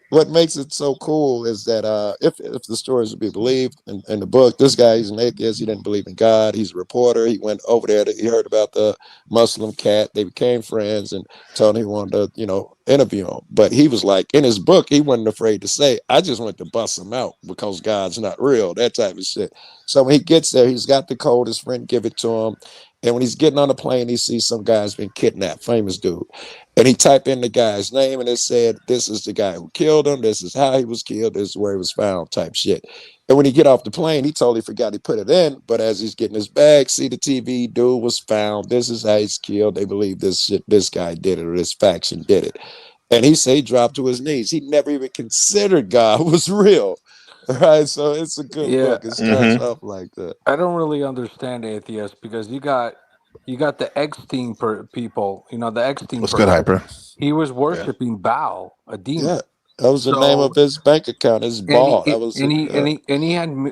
what makes it so cool is that if the stories to be believed in the book, this guy, he's an atheist. He didn't believe in God. He's a reporter. He went over there. He heard about the Muslim cat. They became friends and told him he wanted to, interview him. But he was like, in his book, he wasn't afraid to say, "I just went to bust him out because God's not real." That type of shit. So when he gets there, he's got the code. His friend give it to him. And when he's getting on the plane, he sees some guy's been kidnapped, famous dude. And he typed in the guy's name and it said, "This is the guy who killed him. This is how he was killed. This is where he was found," type shit. And when he get off the plane, he totally forgot he put it in. But as he's getting his bag, see the TV, dude was found. This is how he's killed. They believe this guy did it, or this faction did it. And he say he dropped to his knees. He never even considered God was real. Right. So it's a good Yeah, book. It starts off like that. I don't really understand atheists because you got the Epstein people. The Epstein What's good, person. Hyper? He was Yeah. worshiping Baal, a Yeah. demon. That was the name of So his bank account, his and ball. he That was and it. he and he and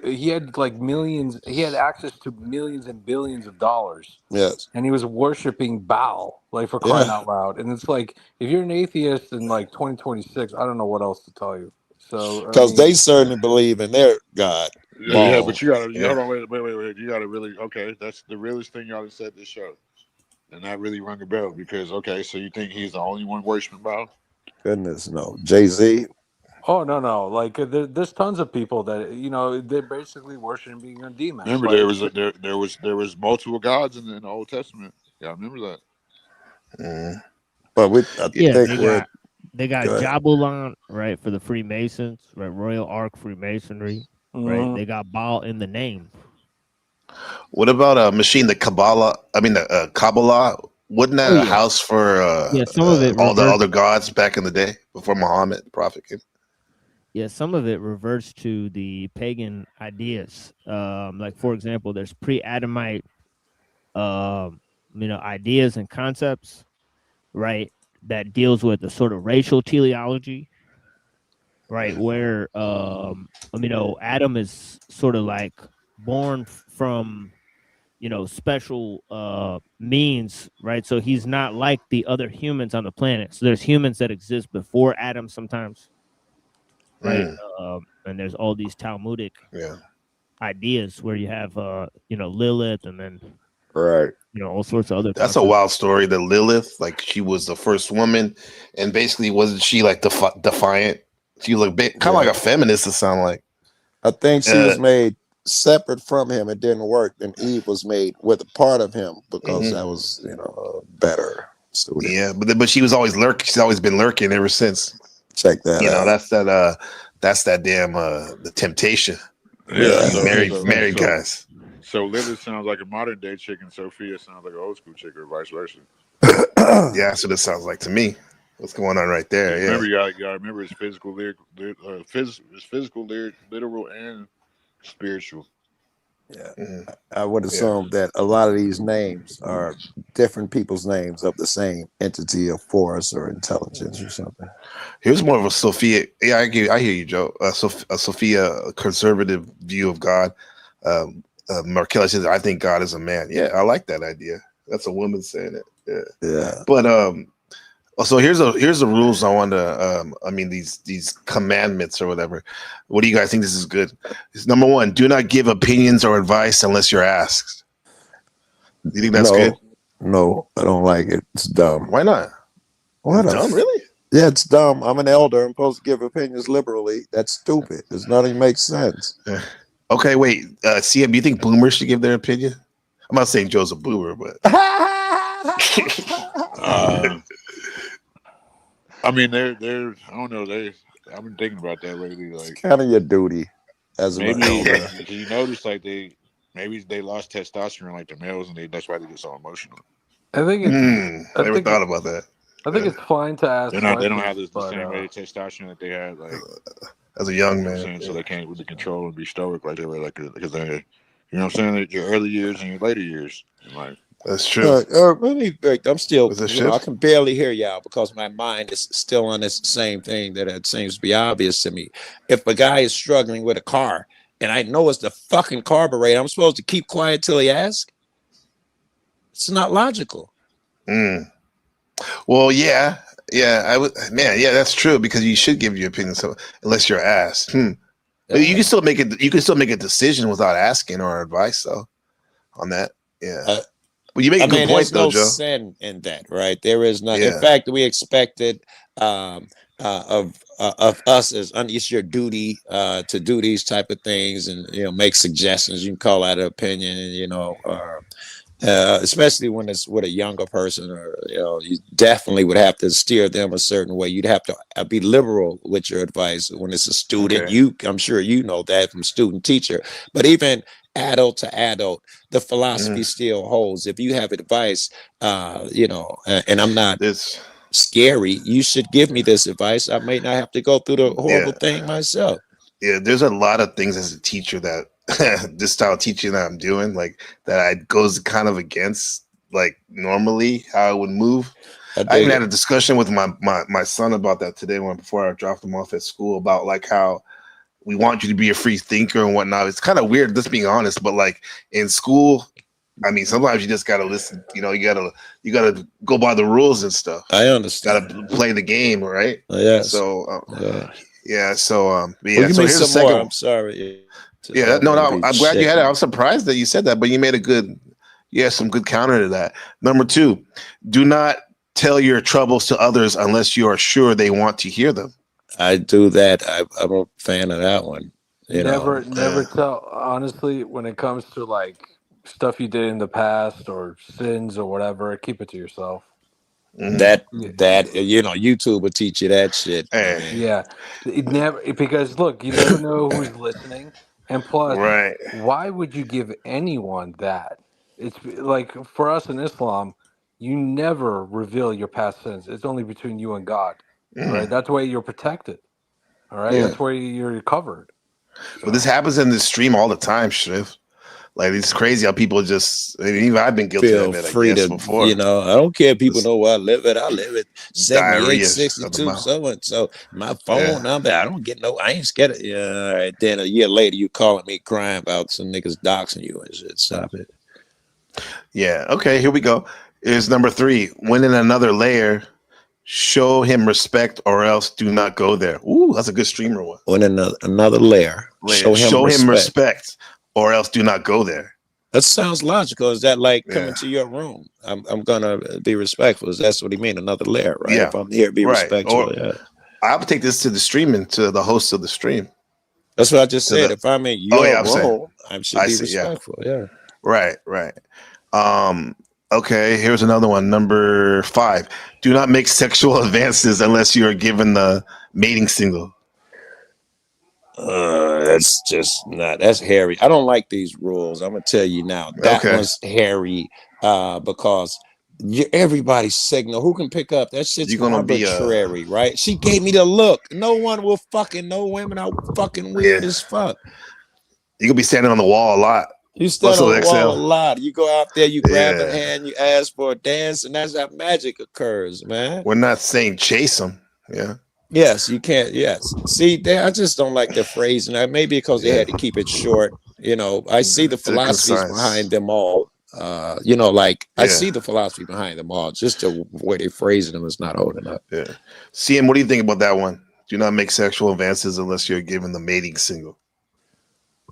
he had like millions. He had access to millions and billions of dollars, Yes. and he was worshiping Baal, like for crying Yeah. out loud. And it's like if you're an atheist in like 2026, I don't know what else to tell you. So I Because mean, they certainly believe in their God. Yeah, but Ball. you gotta Yeah. hold on, wait. You gotta really That's the realest thing y'all have said this show, and that really rung a bell because so you think he's the only one worshiping Baal? Goodness, no. Jay-Z. oh no, like there's tons of people that they're basically worshiping a demon. Remember, Like there was multiple gods in the Old Testament. Yeah, remember that. Mm. But I Yeah, think what they got go ahead. Jabulon, right, for the Freemasons, right, Royal Ark Freemasonry, right. mhm. They got Baal in the name. What about a machine, the Kabbalah? I mean, the Kabbalah. Wasn't that Oh a yeah, house for some of it all the reverts. other gods back in the day before Muhammad, the prophet came? Yeah, some of it reverts to the pagan ideas. Like for example, there's pre-Adamite, ideas and concepts, right? That deals with the sort of racial teleology, right? Where Adam is sort of like born from special means, right? So he's not like the other humans on the planet. So there's humans that exist before Adam sometimes, right? And there's all these Talmudic ideas where you have Lilith, and then Right. all sorts of other That's concepts. a wild story. The Lilith, like she was the first woman, and basically wasn't she like defiant? She was like kind of like a feminist. It sounded like. I think she was made separate from him. It didn't work. And Eve was made with a part of him because that was, better. Student. Yeah, but she was always lurking. She's always been lurking ever since. Check that out. That's that damn the temptation. Yeah, married guys. So Lilith sounds like a modern day chick, and Sophia sounds like an old school chick, or vice versa. Yeah, that's what it sounds like to me. What's going on right there? Yeah. Remember, y'all remember it's physical, literal, and spiritual. Yeah, I would assume that a lot of these names are different people's names of the same entity of force or intelligence or something. Here's more of a Sophia. Yeah, I hear you, Joe. A Sophia conservative view of God. Markella says, "I think God is a man." Yeah, I like that idea. That's a woman saying it. Yeah. But so here's the rules I want to. These commandments or whatever. What do you guys think? This is good. It's number one: do not give opinions or advice unless you're asked. Do you think that's good? No, I don't like it. It's dumb. Why not? What? Dumb, really? Yeah, it's dumb. I'm an elder. I'm supposed to give opinions liberally. That's stupid. There's nothing makes sense. Okay, wait. CM, do you think boomers should give their opinion? I'm not saying Joe's a boomer, but I mean, they're. I don't know. I've been thinking about that lately. Like, it's kind of your duty as maybe an elder. you notice, like they lost testosterone, like the males, and that's why they get so emotional. I think it's. I never thought about that. I think it's fine to ask. They don't have the same rate of testosterone that they had, like as a young man. So they can't really control and be stoic like they were, like because they're, you know what I'm saying, your early years and your later years, like. That's true. I'm still, I can barely hear y'all because my mind is still on this same thing that it seems to be obvious to me. If a guy is struggling with a car and I know it's the fucking carburetor, I'm supposed to keep quiet till he asks? It's not logical. Well, yeah, I would, man. Yeah, that's true because you should give your opinion. So unless you're asked, But you can still make it. You can still make a decision without asking or advice, though. On that, yeah. Well, you make a good point, though, Joe. There's no sin in that, right? There is none. In fact, we expected of us as it's your duty to do these type of things and make suggestions. You can call that an opinion, and especially when it's with a younger person, or you definitely would have to steer them a certain way. You'd have to be liberal with your advice when it's a student. I'm sure you know that from student teacher, but even adult to adult, the philosophy still holds. If you have advice, and I'm not scary, you should give me this advice. I may not have to go through the horrible thing myself. Yeah, there's a lot of things as a teacher that this style of teaching that I'm doing, like that goes kind of against like normally how I would move. I even had a discussion with my son about that today before I dropped him off at school about like how we want you to be a free thinker and whatnot. It's kind of weird, just being honest, but like in school, I mean, sometimes you just gotta listen. You gotta go by the rules and stuff. I understand. Gotta play the game, right? Yes. So Well, give me some more. I'm sorry. Yeah, no, I'm glad you had it. I was surprised that you said that, but you made some good counter to that. Number 2, do not tell your troubles to others unless you are sure they want to hear them. I do that. I'm a fan of that one. Never tell. Honestly, when it comes to like stuff you did in the past or sins or whatever, keep it to yourself. That YouTube will teach you that shit. Yeah, because look, you never know who's listening, and plus, why would you give anyone that? It's like for us in Islam, you never reveal your past sins. It's only between you and God. Right? That's why you're protected. All right. Yeah. That's why you're covered. But this happens in the stream all the time, Shriv. Like, it's crazy how people just, I mean, even I've been guilty Feel of it, I free guess, to, before. you know, I don't care if people know where I live at. I live at 78, Diarrhea of the 62, mouth. so and so. My phone number, I don't get no, I ain't scared of, yeah, all right. Then a year later, you calling me crying about some niggas doxing you and shit. Stop it. Yeah. Okay, here we go. Here's number 3. When in another layer, show him respect or else do not go there. Ooh, that's a good streamer one. When in another layer, show him respect or else do not go there. That sounds logical. Is that like coming to your room? I'm gonna be respectful. That's what he mean? Another layer, right? Yeah. If I'm here, be respectful. Yeah. I would take this to the streaming, to the host of the stream. That's what I just said. If I'm in your role, I should be respectful. Yeah. Right. Okay, here's another one. Number 5. Do not make sexual advances unless you are given the mating signal. That's just not. That's hairy. I don't like these rules. I'm gonna tell you now. That one's hairy because everybody's signal. Who can pick up? That shit's arbitrary, right? She gave me the look. No one will fucking know. Women are fucking weird as fuck. You could be standing on the wall a lot. You stand on the wall a lot. You go out there, you grab a hand, you ask for a dance, and that's how magic occurs, man. We're not saying chase them. Yeah. Yes, you can't. Yes. See, I just don't like the phrasing. Maybe because they had to keep it short. You know, I see the philosophies behind them all. You know, like I see the philosophy behind them all. Just the way they phrasing them is not holding up. Yeah. CM, what do you think about that one? Do not make sexual advances unless you're given the mating signal.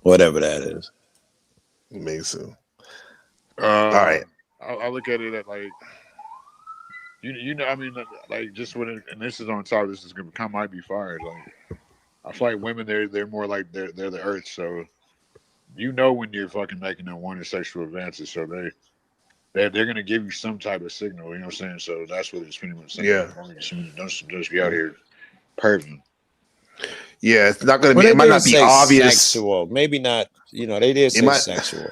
Whatever that is. Amazing. All right. I look at it at like, you know, I mean, like just when and this is on top. This is gonna come might be fired. Like, I feel like women, they're more like they're the earth. So, you know, when you're fucking making them wanted sexual advances, so they're gonna give you some type of signal. You know what I'm saying? So that's what it's pretty much saying. Yeah. Don't just be out here perving. Yeah, it's not gonna be. It might not be obvious. Sexual. Maybe not. You know, they did say sexual.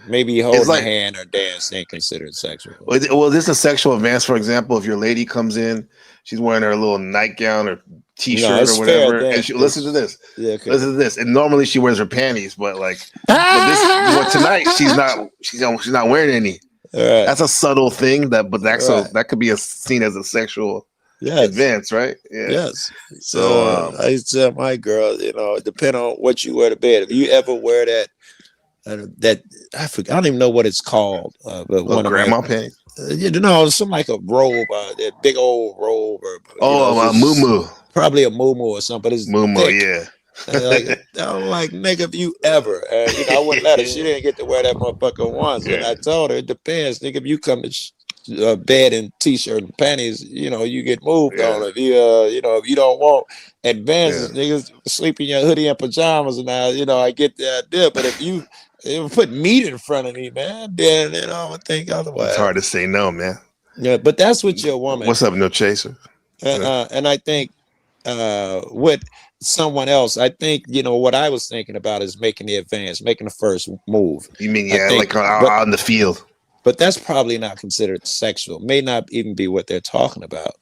Maybe holding a hand or dance ain't considered sexual. Well, this is a sexual advance. For example, if your lady comes in, she's wearing her little nightgown or t-shirt or whatever, and she listen to this. Yeah, okay. Listen to this. And normally she wears her panties, but like, but tonight she's not wearing any. Right. That's a subtle thing that could be seen as a sexual advance, right? Yeah. Yes. So I used to tell my girl, you know, depending on what you wear to bed. If you ever wear that I forget, I don't even know what it's called, but one grandma panties. You know, some like a robe, that big old robe, or a muumuu, probably a muumuu or something. But it's muumuu, yeah. I'm like, nigga, if you ever, you know, I wouldn't let her. She didn't get to wear that motherfucker once, and I told her it depends, nigga. If you come to bed in t-shirt and panties, you know, you get moved on. If you, you know, if you don't want advances, niggas sleep in your hoodie and pajamas, and you know, I get the idea. But if you put meat in front of me, man, then you know, I would think otherwise. It's hard to say no, man. Yeah, but that's what your woman. What's up, no chaser? And I think with someone else, I think, you know, what I was thinking about is making the advance, making the first move. You mean like out in the field? But that's probably not considered sexual. May not even be what they're talking about.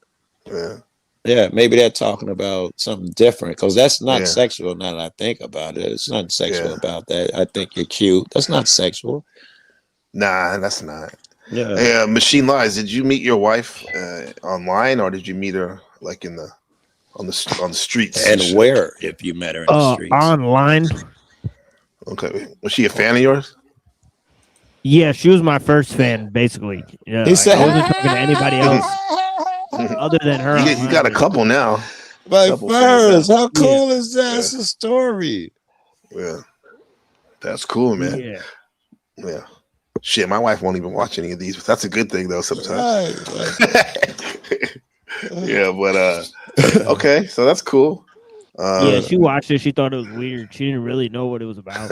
Yeah, maybe they're talking about something different, because that's not sexual. Now that I think about it, it's not sexual about that. I think you're cute. That's not sexual. Nah, that's not. Yeah. Machine Lies. Did you meet your wife online, or did you meet her like on the streets? And where, if you met her in the streets? Online. Okay. Was she a fan of yours? Yeah, she was my first fan, basically. Yeah, he said, I wasn't talking to anybody else other than her. You got a couple now. My first, how cool is that? That's a story. Yeah, that's cool, man. Yeah. Shit, my wife won't even watch any of these. That's a good thing, though. Sometimes. Yeah, but okay, so that's cool. Yeah, she watched it. She thought it was weird. She didn't really know what it was about.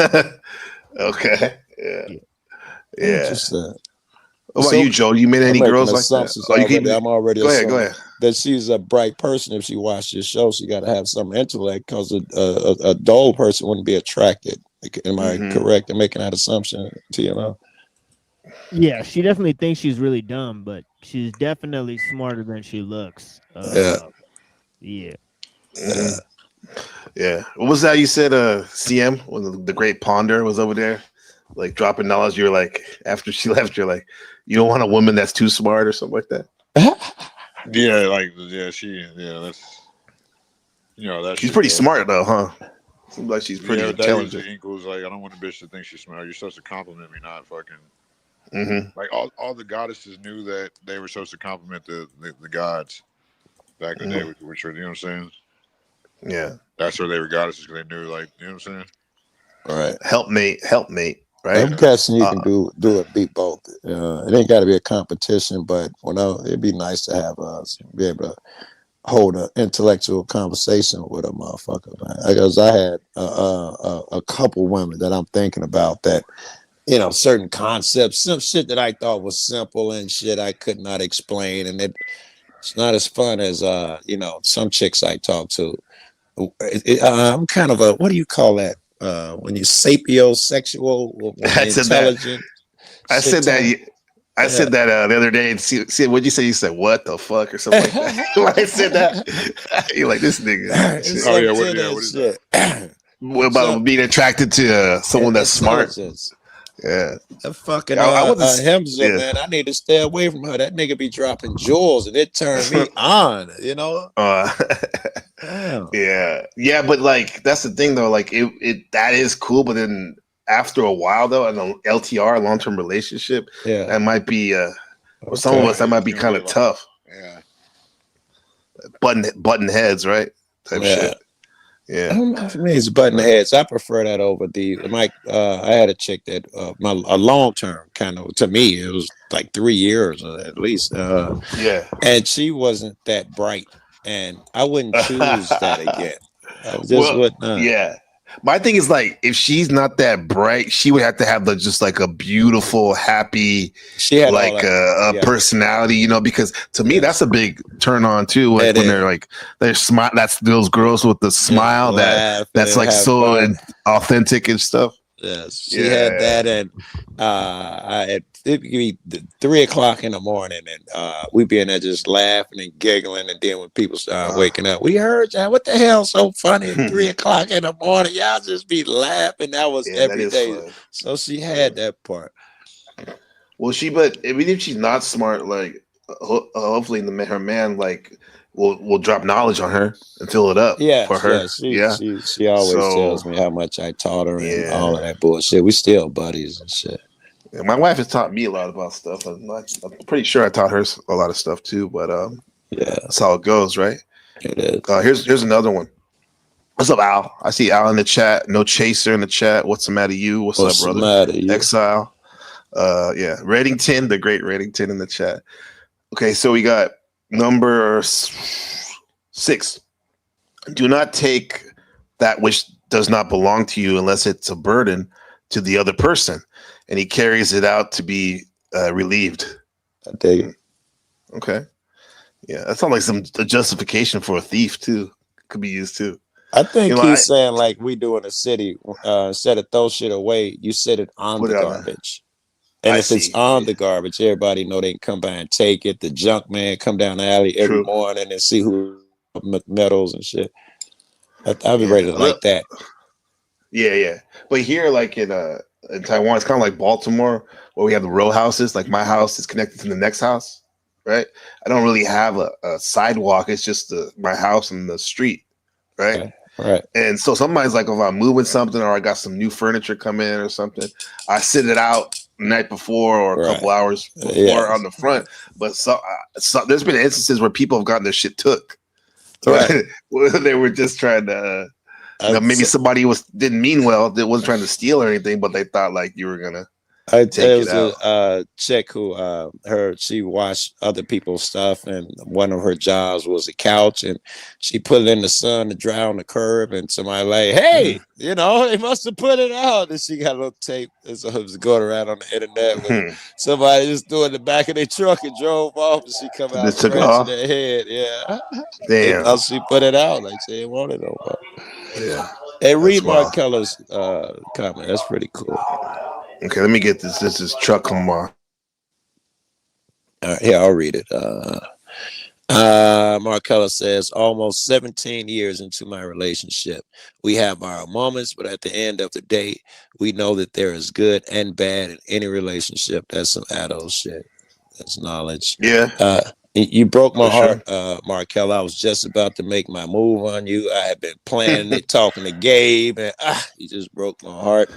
Okay. Yeah. What about So, you, Joe? You met any girls like that? I'm already go ahead. That she's a bright person. If she watched this show, she got to have some intellect, because a dull person wouldn't be attracted. Am I correct in making that assumption, TMO? Yeah, she definitely thinks she's really dumb, but she's definitely smarter than she looks. Yeah. Yeah. Mhm. Yeah. What was that you said? CM when the great ponder was over there, like dropping knowledge. You're like, after she left, you're like, you don't want a woman that's too smart or something like that. Yeah, like that's that She's shit, pretty though. smart though, huh? Seems like she's pretty That intelligent. usually equals like I don't want a bitch to think she's smart. You're supposed to compliment me, not fucking. Mm-hmm. Like all the goddesses knew that they were supposed to compliment the gods back in the day, which were, you know what I'm saying? Yeah. That's where they were goddesses because they knew, like, you know what I'm saying? Right. Helpmate. Right. I'm guessing you can do it, beat both. It ain't got to be a competition, but it'd be nice to have be able to hold an intellectual conversation with a motherfucker, man. Because I had a couple women that I'm thinking about that, certain concepts, some shit that I thought was simple and shit I could not explain, and it's not as fun as some chicks I talk to. I'm kind of what do you call that? When you're sapiosexual, when you're intelligent. I said that. I said that the other day. And see, what'd you say? You said what the fuck or something like that. I said that. You're like this nigga. Oh yeah, what is that? What about being attracted to someone that's smart? Yeah. That fucking Hemza, man. I need to stay away from her. That nigga be dropping jewels and it turned me on, Yeah, but like that's the thing though. Like it that is cool, but then after a while though, in an LTR, long term relationship, that might be for some of us that might be kind of tough. Yeah. Button heads, right? Type shit. Yeah, for me it's button heads. I prefer that over I had a chick that a long term kind of, to me it was like 3 years at least. And she wasn't that bright, and I wouldn't choose that again. I just would not. Yeah. My thing is like, if she's not that bright, she would have to have just like a beautiful, happy, she had like personality, because to me that's a big turn on too. Like when they're smart, that's those girls with the smile that's like so authentic and stuff. Yes, she had that, and it'd be 3 o'clock in the morning, and we'd be in there just laughing and giggling, and then when people start waking up, we heard y'all. What the hell so funny at 3 o'clock in the morning? Y'all just be laughing. That was every day. Fun. So she had that part. Well, but even if she's not smart, like hopefully her man like will drop knowledge on her and fill it up for her. She always tells me how much I taught her and all of that bullshit. We still buddies and shit. Yeah, my wife has taught me a lot about stuff. I'm pretty sure I taught her a lot of stuff too. But that's how it goes, right? It is. Here's another one. What's up, Al? I see Al in the chat. No Chaser in the chat. What's the matter, you? What's up, brother? Matter, you? Exile. Reddington, the great Reddington in the chat. Okay, so we got number 6. Do not take that which does not belong to you unless it's a burden to the other person, and he carries it out to be relieved. I dig it. Okay. Yeah, that sounds like a justification for a thief too. Could be used too. I think he's saying like we do in the city, instead of throw shit away, you set it on the garbage. And if it's on the garbage, everybody know they can come by and take it. The junk man come down the alley every morning and see who metals and shit. I'd be ready to like that. Yeah. But here, like in Taiwan, it's kind of like Baltimore, where we have the row houses. Like my house is connected to the next house, right? I don't really have a sidewalk. It's just my house and the street, right? Right. And so somebody's like, if I'm moving something or I got some new furniture come in or something, I sit it out the night before or a couple hours before on the front. But so there's been instances where people have gotten their shit took. Right. They were just trying to maybe somebody didn't mean well, they wasn't trying to steal or anything, but they thought like you were gonna take it out. A chick who she washed other people's stuff, and one of her jobs was a couch, and she put it in the sun to dry on the curb, and somebody like, hey, they must have put it out, and she got a little tape, and so it was going around on the internet with somebody just threw it in the back of their truck and drove off, and she come out scratching their head. Damn. And she put it out like she didn't want it no more. Yeah. And read Mark Keller's comment. That's pretty cool. Okay, let me get this. This is Chuck Kumar. Here, I'll read it. Markella says, almost 17 years into my relationship, we have our moments, but at the end of the day, we know that there is good and bad in any relationship. That's some adult shit. That's knowledge. Yeah. You broke my For sure. heart, Markella. I was just about to make my move on you. I had been planning it, talking to Gabe, and you just broke my heart.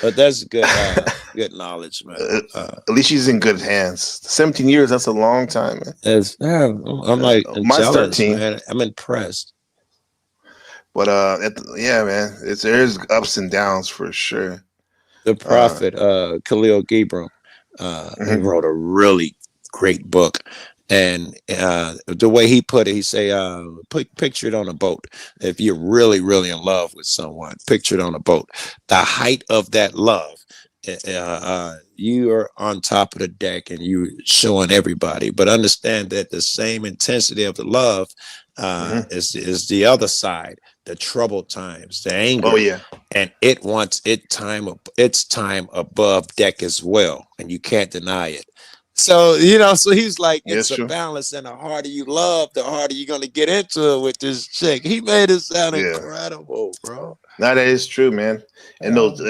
But that's good, good knowledge, man. At least she's in good hands. 17 years, that's a long time, man. I'm like Mine's jealous, 13. man. I'm impressed. But yeah, man, there's ups and downs for sure. The prophet, Khalil Gibran, he wrote a really great book. And the way he put it, he say, picture it on a boat. If you're really, really in love with someone, picture it on a boat. The height of that love, you are on top of the deck and you showing everybody. But understand that the same intensity of the love is the other side, the troubled times, the anger. Oh yeah. And it wants its time above deck as well, and you can't deny it. So so he's like, it's a balance, and the harder you love, the harder you're gonna get into it with this chick. He made it sound incredible, bro. That is true, man. And those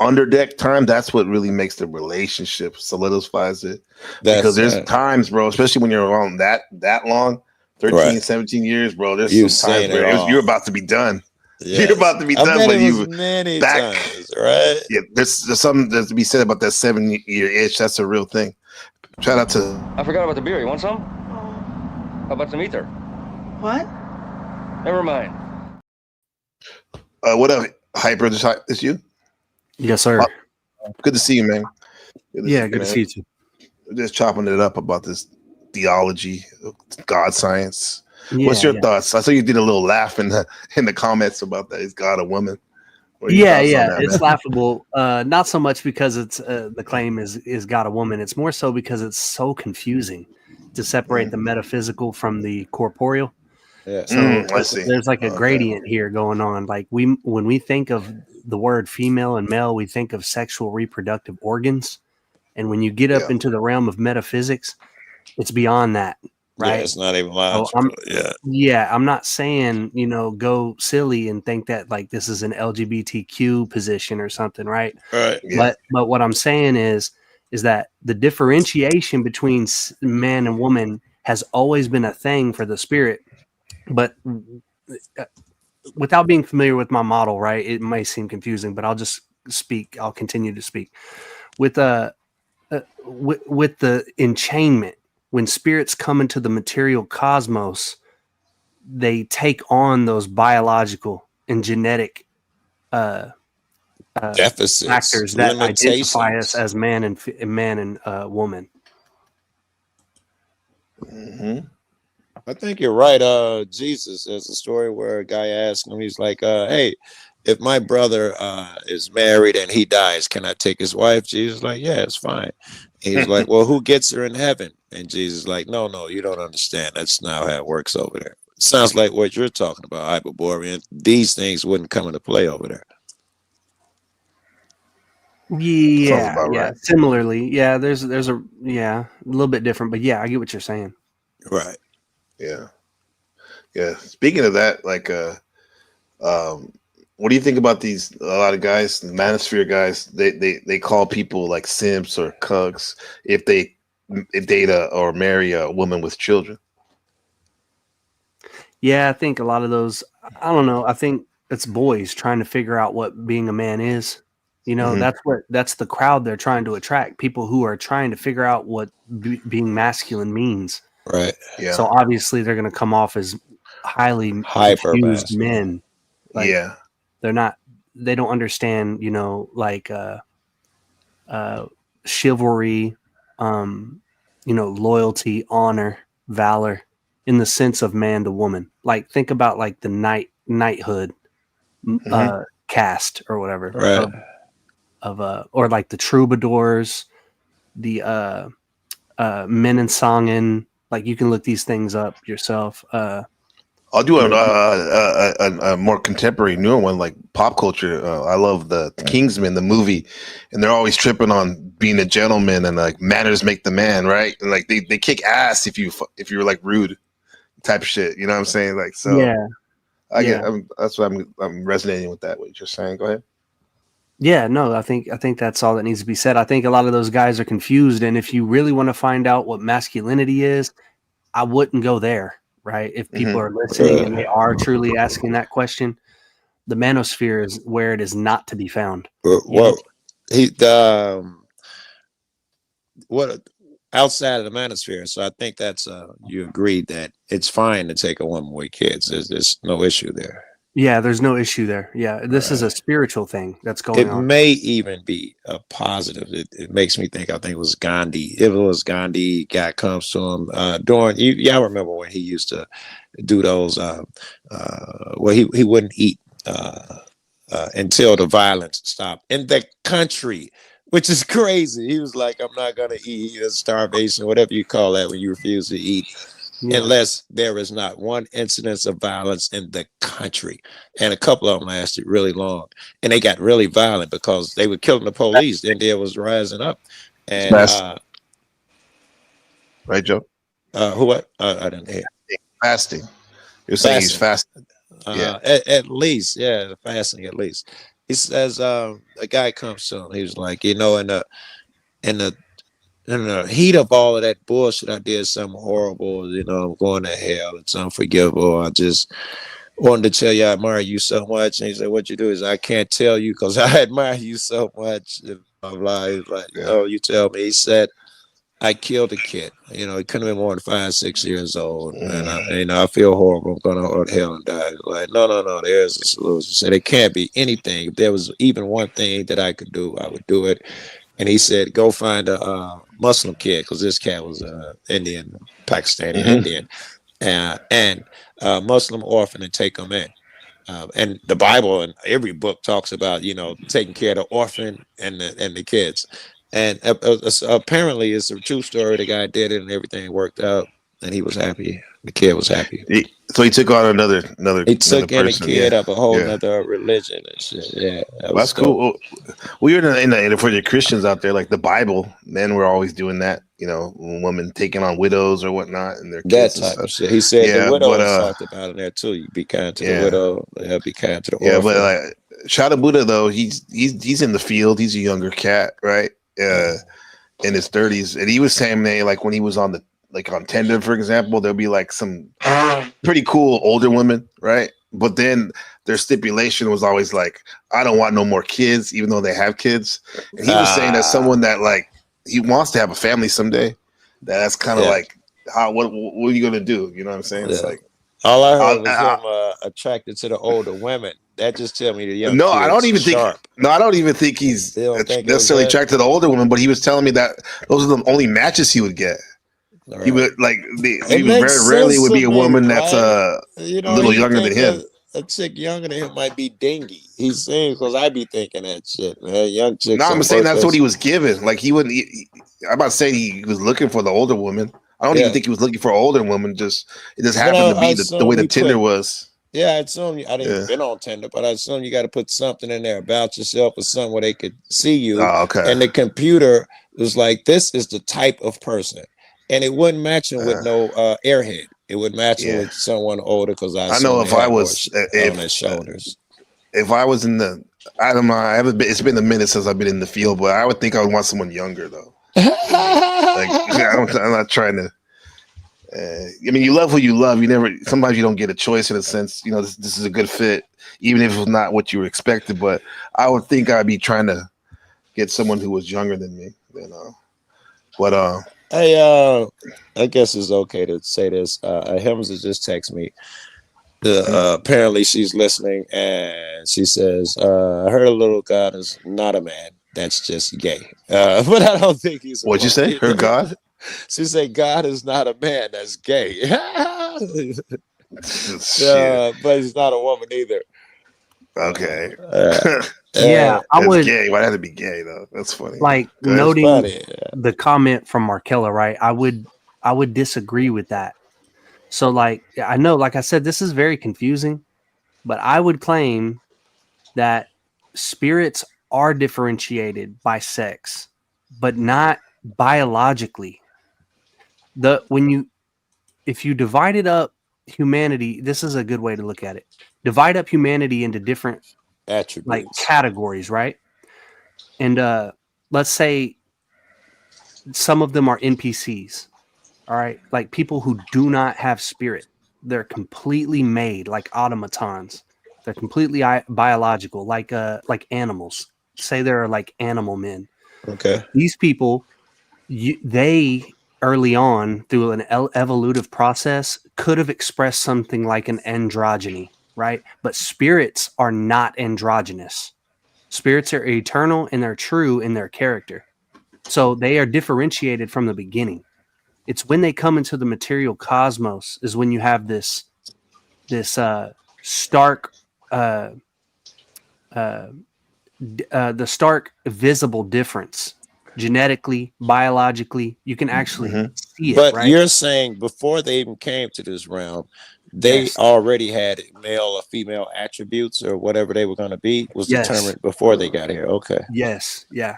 underdeck time, that's what really makes the relationship, solidifies it. Because there's times, bro, especially when you're on that long, 13, 17 years, bro. There's some times where you're about to be done. Yes. You're about to be done, but you many back, times, right? Yeah, there's something to be said about that 7-year itch. That's a real thing. Shout out to. I forgot about the beer. You want some? How about some ether? What? Never mind. What up, Hyper? This you? Yes, sir. Good to see you, man. Good to see you too. Just chopping it up about this theology, God science. What's your thoughts? I saw you did a little laugh in the comments about that. Is God a woman? It's laughable. Not so much because it's the claim is God a woman. It's more so because it's so confusing to separate the metaphysical from the corporeal. Yeah. So I see. There's like a gradient here going on. Like when we think of the word female and male, we think of sexual reproductive organs. And when you get up into the realm of metaphysics, it's beyond that. Right. Yeah, it's not even logical. I'm not saying, go silly and think that like this is an LGBTQ position or something. Right. Right. Yeah. But what I'm saying is that the differentiation between man and woman has always been a thing for the spirit. But without being familiar with my model, right, it may seem confusing, but I'll just speak. I'll continue to speak with the enchainment. When spirits come into the material cosmos, they take on those biological and genetic deficits, factors that identify us as man and woman. I think you're right. Jesus, there's a story where a guy asked him, he's like, hey, if my brother is married and he dies, can I take his wife? Jesus is like, yeah, it's fine. He's like, well, who gets her in heaven? And Jesus is like, no, you don't understand. That's not how it works over there. Sounds like what you're talking about, Hyperborean. These things wouldn't come into play over there. Yeah. Right. Similarly, there's a little bit different, but I get what you're saying. Right. Yeah. Speaking of that, like, what do you think about these? A lot of guys, the manosphere guys, they call people like simps or cucks if they date or marry a woman with children. Yeah, I think a lot of those. I don't know. I think it's boys trying to figure out what being a man is. That's the crowd they're trying to attract. People who are trying to figure out what being masculine means. Right. Yeah. So obviously they're going to come off as highly confused men. Like, they don't understand, like chivalry, loyalty, honor, valor in the sense of man to woman. Like think about like the knighthood caste or whatever. Right. Or like the troubadours, the men and songin. Like you can look these things up yourself. I'll do a more contemporary, newer one, like pop culture. I love the Kingsman, the movie, and they're always tripping on being a gentleman and like manners make the man, right? And like they kick ass if you're like rude, type of shit. You know what I'm saying? Like so. Yeah. That's what I'm resonating with that. What you're saying. Go ahead. Yeah, no, I think that's all that needs to be said. I think a lot of those guys are confused, and if you really want to find out what masculinity is, I wouldn't go there, right? If people are listening and they are truly asking that question, the manosphere is where it is not to be found. Well, what outside of the manosphere? So I think that's you agreed that it's fine to take a woman with kids. There's no issue there. Yeah, there's no issue there. Yeah, this is a spiritual thing that's going on. It may even be a positive. It makes me think. I think it was Gandhi. If it was Gandhi, guy comes to him during. Y'all remember when he used to do those? Where he wouldn't eat until the violence stopped in the country, which is crazy. He was like, "I'm not gonna eat starvation, whatever you call that when you refuse to eat." Yeah. Unless there is not one incidence of violence in the country. And a couple of them lasted really long. And they got really violent because they were killing the police. India was rising up. And right, Joe? What? I didn't hear. Fasting. You're saying he's fasting. Yeah. At least, yeah, fasting at least. He says a guy comes to him. He was like, in the heat of all of that bullshit, I did something horrible. I'm going to hell. It's unforgivable. I just wanted to tell you I admire you so much. And he said, "What you do?" Is I can't tell you because I admire you so much. Blah, blah. He was like, "Oh, you tell me." He said, "I killed a kid. He couldn't have been more than 5, 6 years old. And I feel horrible. I'm going to go to hell and die." Like, no, there's a solution. He said, "It can't be anything. If there was even one thing that I could do, I would do it." And he said, "Go find a Muslim kid," because this cat was Indian, Pakistani Indian, and Muslim orphan, and take them in. And the Bible and every book talks about taking care of the orphan and the kids. And apparently, it's a true story. The guy did it, and everything worked out, and he was happy. The kid was happy. So he took on another. He took in a kid of a whole other religion and shit. Yeah, that's cool. We're for the Christians out there, like the Bible. Men were always doing that. Women taking on widows or whatnot, and their kids. That type of shit. He said the widow was talked about in there too. You be kind to the widow. Be kind to the orphan. But like Shada Buddha though, he's in the field. He's a younger cat, right? In his 30s, and he was saying, like when he was on Tinder, for example, there'll be like some pretty cool older women, right? But then their stipulation was always like, "I don't want no more kids," even though they have kids. And he was saying that someone that like he wants to have a family someday. That's kind of like what are you gonna do? You know what I'm saying? It's like all I heard was him attracted to the older women. That just tell me the young. No, I don't even think he's necessarily attracted to the older women. But he was telling me that those are the only matches he would get. Right. He would he very rarely would be a woman that's a little younger than him. A chick younger than him might be dingy. He's saying because I be thinking that shit, man. Young chicks. No, I'm saying that's what he was given. Like he wouldn't. I'm not saying he was looking for the older woman. I don't even think he was looking for an older woman. It just happened to be the way the Tinder was. Yeah, I assume I didn't been on Tinder, but I assume you got to put something in there about yourself or something where they could see you. Oh, okay. And the computer was like, "This is the type of person," and it wouldn't match him with no airhead. It would match him with someone older because I know if I was on their shoulders. If I was in the, I don't know. It's been a minute since I've been in the field, but I would think I would want someone younger though. I'm not trying to. I mean, you love who you love. Sometimes you don't get a choice in a sense. This is a good fit, even if it's not what you were expected. But I would think I'd be trying to get someone who was younger than me. But hey, I guess it's okay to say this. Helms has just texted me. Apparently, she's listening, and she says, "I heard a little God is not a man. That's just gay." But I don't think he's. What'd you say? Her God? She said, "God is not a man. That's gay." But he's not a woman either. Okay. I would. Gay. Why have to be gay though? That's funny. Like noting the comment from Markella, right? I would disagree with that So, like, I know, like I said, this is very confusing, but I would claim that spirits are differentiated by sex, but not biologically. If you divided up humanity, this is a good way to look at it. Divide up humanity into different attributes, like categories, right? And let's say some of them are NPCs. All right, like people who do not have spirit. They're completely made like automatons. They're completely biological, like animals. Say they're like animal men. Okay. These people, they early on through an evolutive process could have expressed something like an androgyny, right? But spirits are not androgynous. Spirits are eternal and they're true in their character. So they are differentiated from the beginning. It's when they come into the material cosmos is when you have this stark the stark visible difference genetically, biologically. You can actually see it. But right? you're saying before they even came to this realm, they already had male or female attributes or whatever they were going to be was determined before they got here. Okay. Yes. Yeah.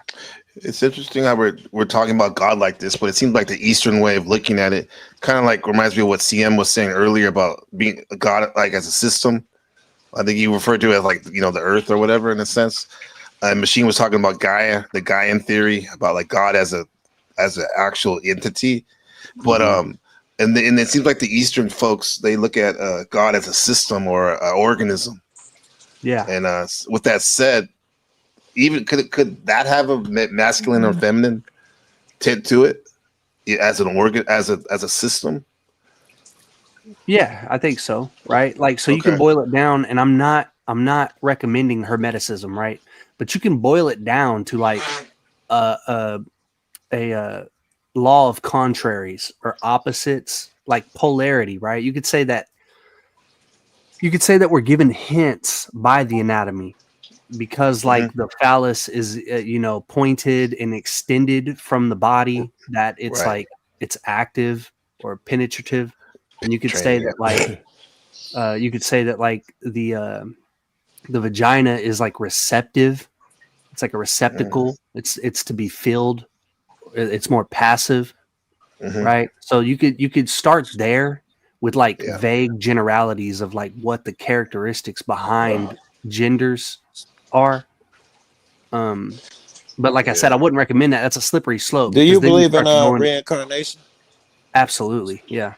It's interesting how we're talking about God like this, but it seems like the Eastern way of looking at it kind of like reminds me of what CM was saying earlier about being a God like as a system. I think you referred to it as like, you know, the earth or whatever in a sense. Machine was talking about Gaia, the Gaian theory about like God as an actual entity. But and it seems like the Eastern folks, they look at God as a system or an organism. Yeah. And with that said, even could that have a masculine or feminine tint to it as an organ, as a system? Yeah, I think so. Right. Like, so you can boil it down, and I'm not recommending hermeticism, right? But you can boil it down to like a law of contraries or opposites, like polarity, right? You could say that we're given hints by the anatomy because like the phallus is pointed and extended from the body, that it's like it's active or penetrative. And you could say that like the vagina is like receptive. It's like a receptacle. It's to be filled. It's more passive, right? So you could start there with like vague generalities of like what the characteristics behind genders are. But like I said, I wouldn't recommend that. That's a slippery slope. Do you believe in reincarnation? Absolutely, yeah.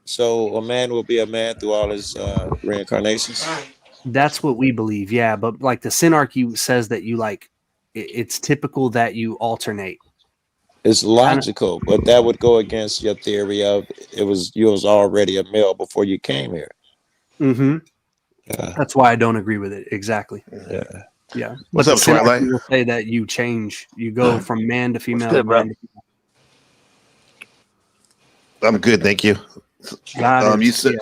So a man will be a man through all his reincarnations? That's what we believe, yeah. But like the Synarchy says that you like, it's typical that you alternate. It's logical, but that would go against your theory of you was already a male before you came here. Mm-hmm. Yeah. That's why I don't agree with it. Exactly. Yeah. Yeah. What's up, Twilight? Will say that you change. You go from man to female. To man to female. I'm good, thank you. You said,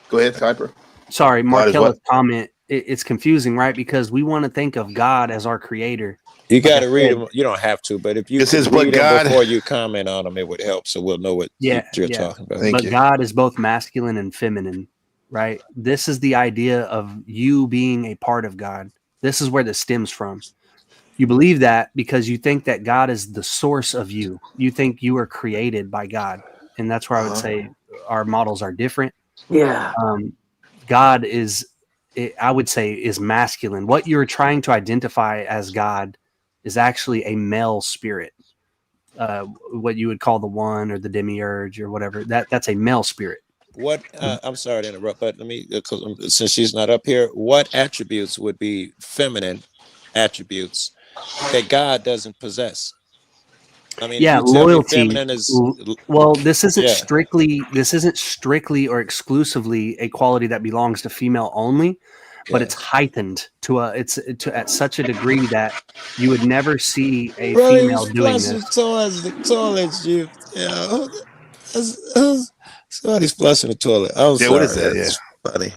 go ahead, Kuiper. Sorry, Markella's comment. It's confusing, right? Because we want to think of God as our creator. You got to read them. You don't have to, but if you read them before you comment on them, it would help, so we'll know what you're talking about. But God is both masculine and feminine, right? This is the idea of you being a part of God. This is where this stems from. You believe that because you think that God is the source of you. You think you are created by God. And that's where I would say our models are different. Yeah. God is, I would say, is masculine. What you're trying to identify as God is actually a male spirit. What you would call the one or the demiurge or whatever. That's a male spirit. What I'm sorry to interrupt, but let me, since she's not up here, what attributes would be feminine attributes that God doesn't possess? I mean, loyalty. Is, well, this isn't strictly or exclusively a quality that belongs to female only, but it's heightened to at such a degree that you would never see a female doing this. Somebody's flushing the toilet. I'm sorry. What is that? That's funny.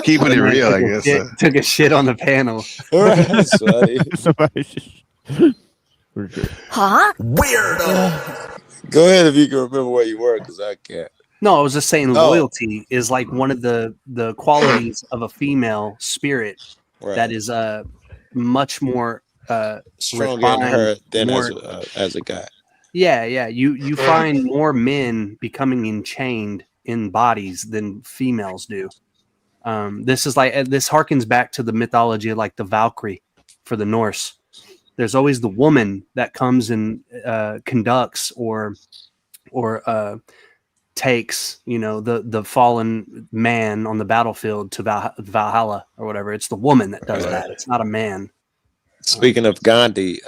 Keeping it real, I guess. Took a shit on the panel. Right. for sure. Huh? Weirdo. Go ahead if you can remember where you were, because I can't. No, I was just saying Oh. loyalty is like one of the qualities of a female spirit that is much more stronger in her than more, as a guy. Yeah. You find more men becoming enchained in bodies than females do. This is like this harkens back to the mythology of like the Valkyrie for the Norse. There's always the woman that comes and conducts or takes, you know, the fallen man on the battlefield to Valhalla or whatever. It's the woman that does that. It's not a man. Speaking of Gandhi,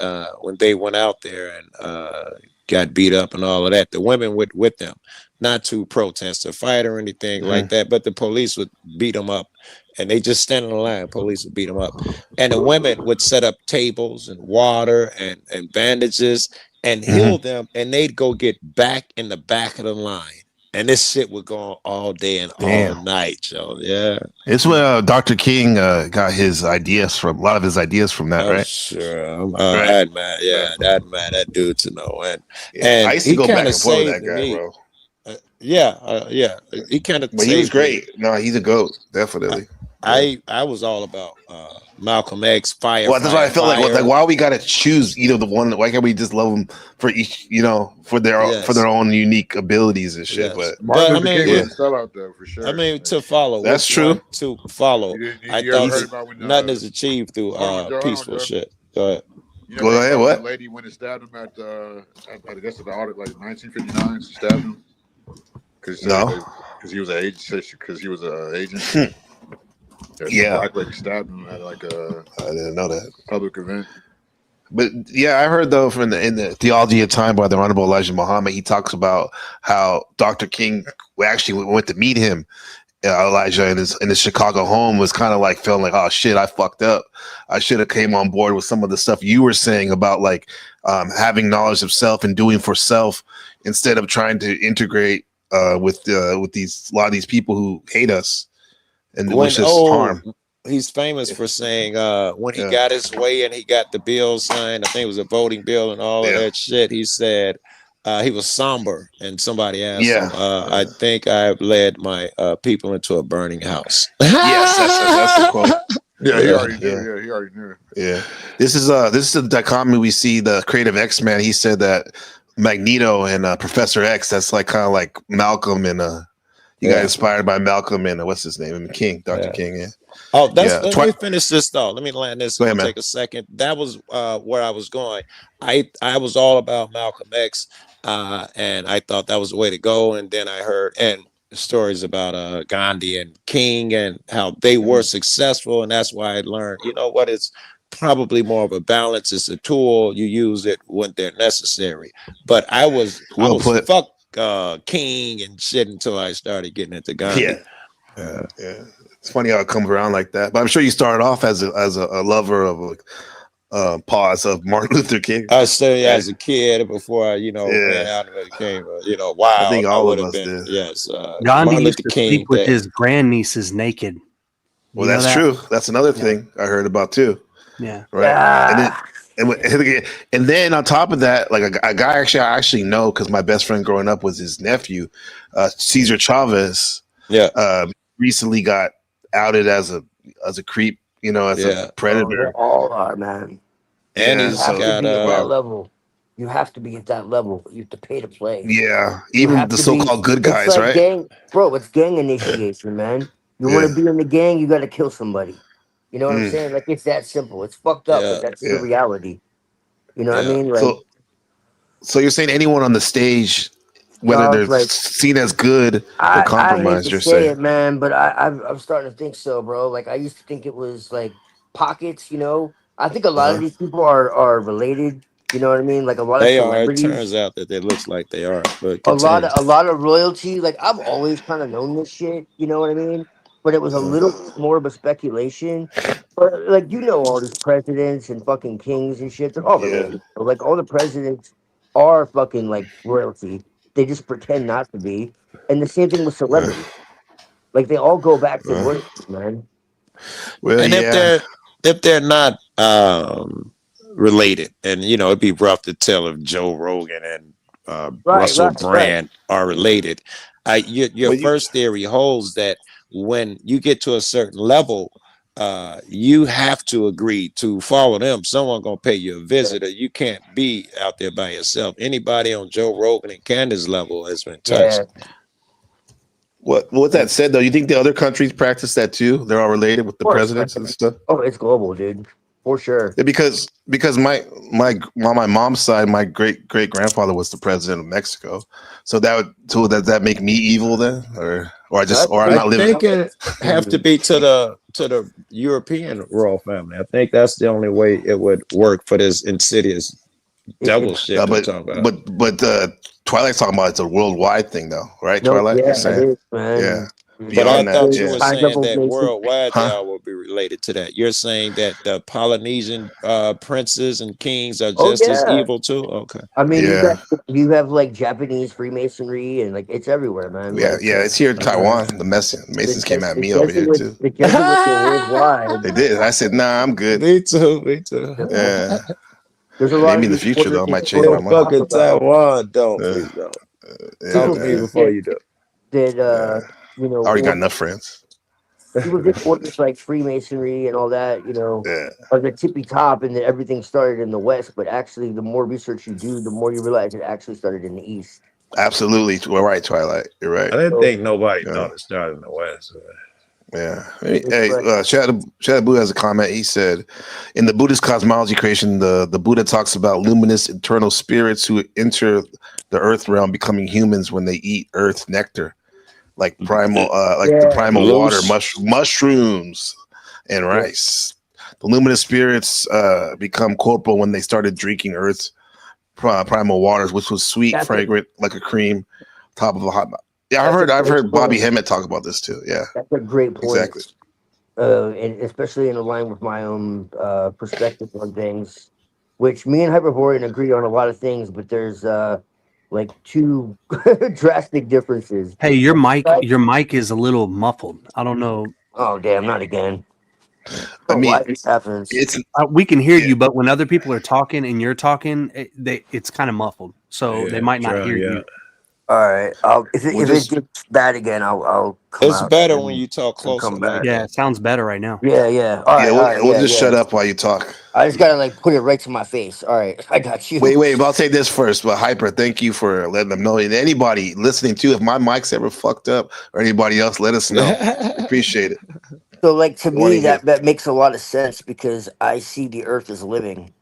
when they went out there and got beat up and all of that, the women went with them, not to protest or fight or anything like that, but the police would beat them up, and they just stand in the line. Police would beat them up, and the women would set up tables and water and bandages and heal them, and they'd go get back in the back of the line. And this shit would go on all day and all night, Joe. Yeah. It's where Dr. King got his ideas from. A lot of his ideas from that, right? Sure. I admire, that dude to know. And I used to go back and forth with that guy, bro. He kind of. But he was great. No, he's a goat, definitely. I was all about Malcolm X, fire. Well, that's why I felt like why we gotta choose either the one. Why can't we just love them for each, you know, for their own unique abilities and shit? But I mean, sell out though for sure. I mean, to follow. That's true. To follow. You thought nothing is achieved through peaceful shit. Go ahead. Go ahead. What? The lady went and stabbed him at I guess at the audit, like 1959. She stabbed him because he was an agent. Because he was an agent. Black lady stabbed him at like a. I didn't know that public event. But yeah, I heard though from in the Theology of Time by the Honorable Elijah Muhammad, he talks about how Dr. King actually went to meet him. Elijah in his Chicago home was kind of like feeling like, oh shit, I fucked up. I should have came on board with some of the stuff you were saying about like having knowledge of self and doing for self instead of trying to integrate with a lot of these people who hate us and wish us harm. He's famous for saying when he got his way and he got the bill signed, I think it was a voting bill and all of that shit, he said he was somber, and somebody asked him, I think I've led my people into a burning house. Yes, that's the quote. He already knew. Yeah, he already knew. Yeah. This is the dichotomy we see, the creative X-Man. He said that Magneto and Professor X, that's like kind of like Malcolm and he got inspired by Malcolm and what's his name? King, Dr. King, let me finish this though. Let me land this. It'll take a second. That was where I was going. I was all about Malcolm X, and I thought that was the way to go. And then I heard stories about Gandhi and King and how they were successful, and that's why I learned. You know what? It's probably more of a balance. It's a tool. You use it when they're necessary. But I was fuck King and shit until I started getting into Gandhi. Yeah. It's funny how it comes around like that. But I'm sure you started off as a lover of of Martin Luther King. I started as a kid before I, ran out and it became, wild. I think all of us did. Yes. Gandhi used to sleep with his grandnieces naked. Well, that's true. That's another thing I heard about too. Yeah. Right. And then on top of that, like a guy I actually know because my best friend growing up was his nephew, Cesar Chavez. Recently got outed as a creep, as a predator. All are, man. And he's got at that level. You have to be at that level. You have to pay to play. Yeah, even the so-called good guys, like right? It's gang initiation, man. You want to be in the gang, you got to kill somebody. You know what I'm saying? Like, it's that simple. It's fucked up, but that's the reality. You know what I mean? Like, so you're saying anyone on the stage, whether they're seen as good or compromised, I hate to say it, man, but I'm starting to think so, bro. Like, I used to think it was like pockets, I think a lot of these people are related. You know what I mean? Like a lot of celebrities. It turns out that it looks like they are. But a lot of royalty. Like, I've always kind of known this shit. You know what I mean? But it was a little more of a speculation. But like, all these presidents and fucking kings and shit, they're all related. So, like, all the presidents are fucking like royalty. They just pretend not to be. And the same thing with celebrities. Like, they all go back to royalty, man. Well, and if they're not related, and it'd be rough to tell if Joe Rogan and Russell Brand are related. Your first theory holds that when you get to a certain level, you have to agree to follow them. Someone gonna pay you a visit, or you can't be out there by yourself. Anybody on Joe Rogan and Candace's level has been touched. With that said, though, you think the other countries practice that too? They're all related with the presidents and stuff. Oh, it's global, dude, for sure. Yeah, because my mom's side, my great grandfather was the president of Mexico. So does that make me evil then, or I'm not living? I think it have to be to the European royal family. I think that's the only way it would work for this insidious devil shit they're talking about. But Twilight's talking about it's a worldwide thing, though, right? No, Twilight, yeah, you're saying? it is, man. Yeah. But I thought you yeah. were saying that worldwide they all would be related to that. You're saying that the Polynesian princes and kings are just as evil too? Okay. I mean, you have like Japanese Freemasonry and like it's everywhere, man. Yeah, like, it's here in Taiwan. The Masons came at me over here too. The Jesuits are worldwide. They did. I said, nah, I'm good. Me too. Yeah. There's a lot Maybe in the future though, I might change my mind. Fucking Taiwan, please don't. Talk to me before you do. That I already got enough friends. People get orders like Freemasonry and all that, are the tippy top, and that everything started in the West. But actually, the more research you do, the more you realize it actually started in the East. Absolutely, we're right, Twilight. You're right. I didn't think nobody thought it started in the West. Yeah. Hey, Shadabu has a comment. He said, in the Buddhist cosmology creation, the Buddha talks about luminous internal spirits who enter the earth realm becoming humans when they eat earth nectar, like primal, the primal water, mushrooms, and rice. The luminous spirits become corporal when they started drinking earth's primal waters, which was sweet, fragrant, like a cream, top of a hot. Yeah, I've heard Bobby Hemmett talk about this too. Yeah, that's a great point. Exactly. And especially in line with my own perspective on things, which me and Hyperborean agree on a lot of things, but there's like two drastic differences. Hey, your mic is a little muffled. I don't know. Oh damn! Not again. I mean, why this happens. We can hear you, but when other people are talking and you're talking, it's kind of muffled, so they might not hear you. All right. If it gets bad again, I'll come It's out better and when you talk closer. come back. Yeah, it sounds better right now. Yeah. All right. We'll just shut up while you talk. I just gotta like put it right to my face. All right, I got you. Wait, but I'll say this first. But Hyper, thank you for letting them know. And anybody listening too, if my mic's ever fucked up or anybody else, let us know. Appreciate it. So, like to me, that makes a lot of sense because I see the earth as living,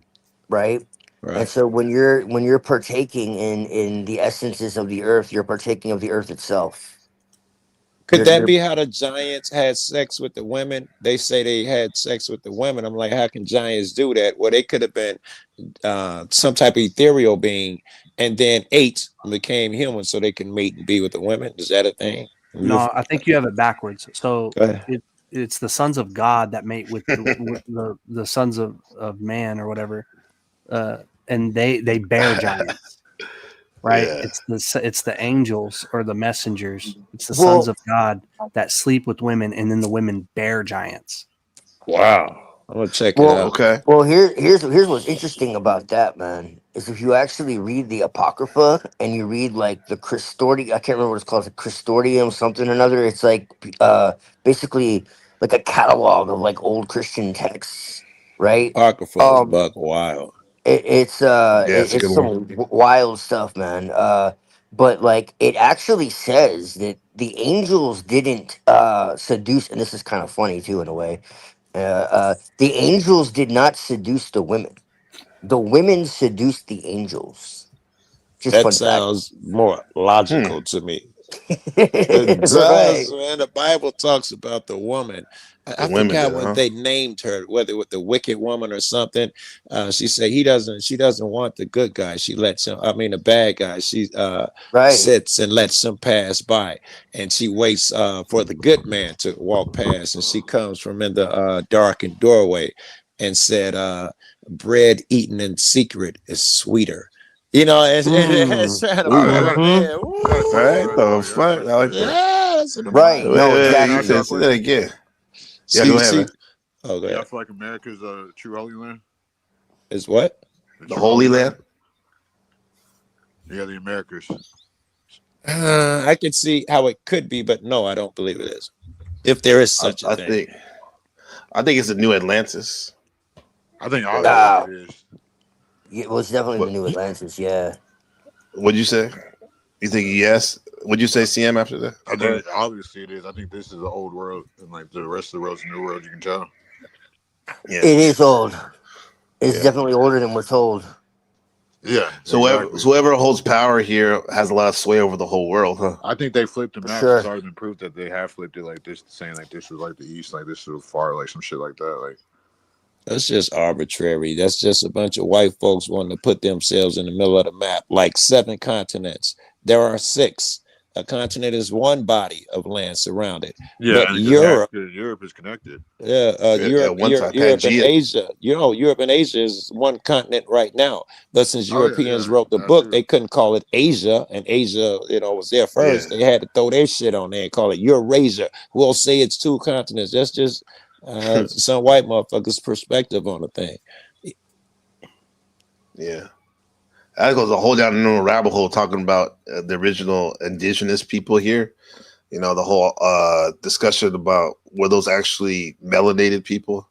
right? And so when you're partaking in the essences of the earth, you're partaking of the earth itself. Could that be how the giants had sex with the women? They say they had sex with the women. I'm like, how can giants do that? Well, they could have been some type of ethereal being and then ate and became human so they can mate and be with the women. Is that a thing? No, I think you have it backwards. So it's the sons of God that mate with the sons of man or whatever. And they bear giants, right? Yeah. It's the angels or the messengers. It's the sons of God that sleep with women, and then the women bear giants. Wow, I'm gonna check it out. Okay. Well, here's what's interesting about that, man, is if you actually read the Apocrypha and you read like the Christordium, I can't remember what it's called, the Christordium something or another. It's like basically like a catalog of like old Christian texts, right? Apocrypha is buck wild. It's some wild stuff, man. But like it actually says that the angels didn't seduce, and this is kind of funny too in a way. The angels did not seduce the women. The women seduced the angels. That sounds more logical to me. It does, man. The Bible talks about the woman. I forgot what they named her, whether with the wicked woman or something. She said she doesn't want the good guy. She lets him, the bad guy. She sits and lets him pass by. And she waits for the good man to walk past. And she comes from in the darkened doorway and said, bread eaten in secret is sweeter. You know, it's right. The fuck? I like that. Yeah, that's what right. No, exactly. Say that again. Yeah, go ahead. Y'all feel like America's a true Holy Land? Is what? The Holy Land? Yeah, the Americas. I can see how it could be, but no, I don't believe it is. If there is such a thing. I think it's the New Atlantis. I think obviously it is. Yeah, well, it's definitely the New Atlantis. Yeah. What'd you say? You think yes? Would you say CM after that? I think obviously it is. I think this is the old world, and like the rest of the world's the new world. You can tell. Yeah. It is old. It's definitely older than we're told. Yeah. So whoever holds power here has a lot of sway over the whole world, huh? I think they flipped the map. Sure. It's already been proved that they have flipped it like this, saying like this is like the East, like this is far, like some shit like that. Like That's just arbitrary. That's just a bunch of white folks wanting to put themselves in the middle of the map, like 7 continents. There are 6. A continent is one body of land surrounded. yeah, But and Europe, Europe is connected. Europe and Asia. Europe and Asia is one continent right now. But since Europeans wrote the book, they couldn't call it Asia, and Asia, was there first. They had to throw their shit on there and call it Eurasia. We'll say it's 2 continents. That's just some white motherfuckers' perspective on the thing. Yeah. That goes a whole down a new rabbit hole talking about the original indigenous people here. The whole discussion about were those actually melanated people?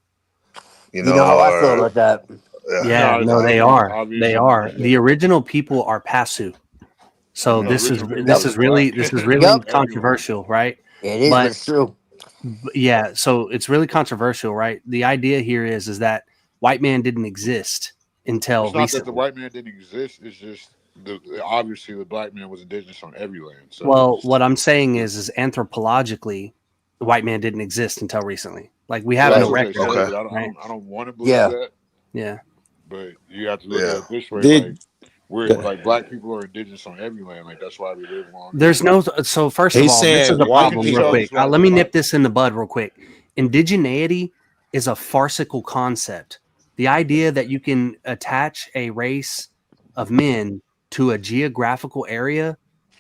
You know how I feel about that. Yeah, no, they are. They are. The original people are Pasu. So this is really controversial, right? It is, but it's true. Yeah, so it's really controversial, right? The idea here is that white man didn't exist until It's not recently. that the white man didn't exist. It's just obviously the black man was indigenous on every land. So Well, what I'm saying is anthropologically, the white man didn't exist until recently. Like we have no record. But Right? I don't want to believe that. Yeah. But you have to look at it this way. We're like black people are indigenous on every land. Like that's why we live long. There's no. So first of all, this is a problem. Real quick, let me nip this in the bud real quick. Indigeneity is a farcical concept. The idea that you can attach a race of men to a geographical area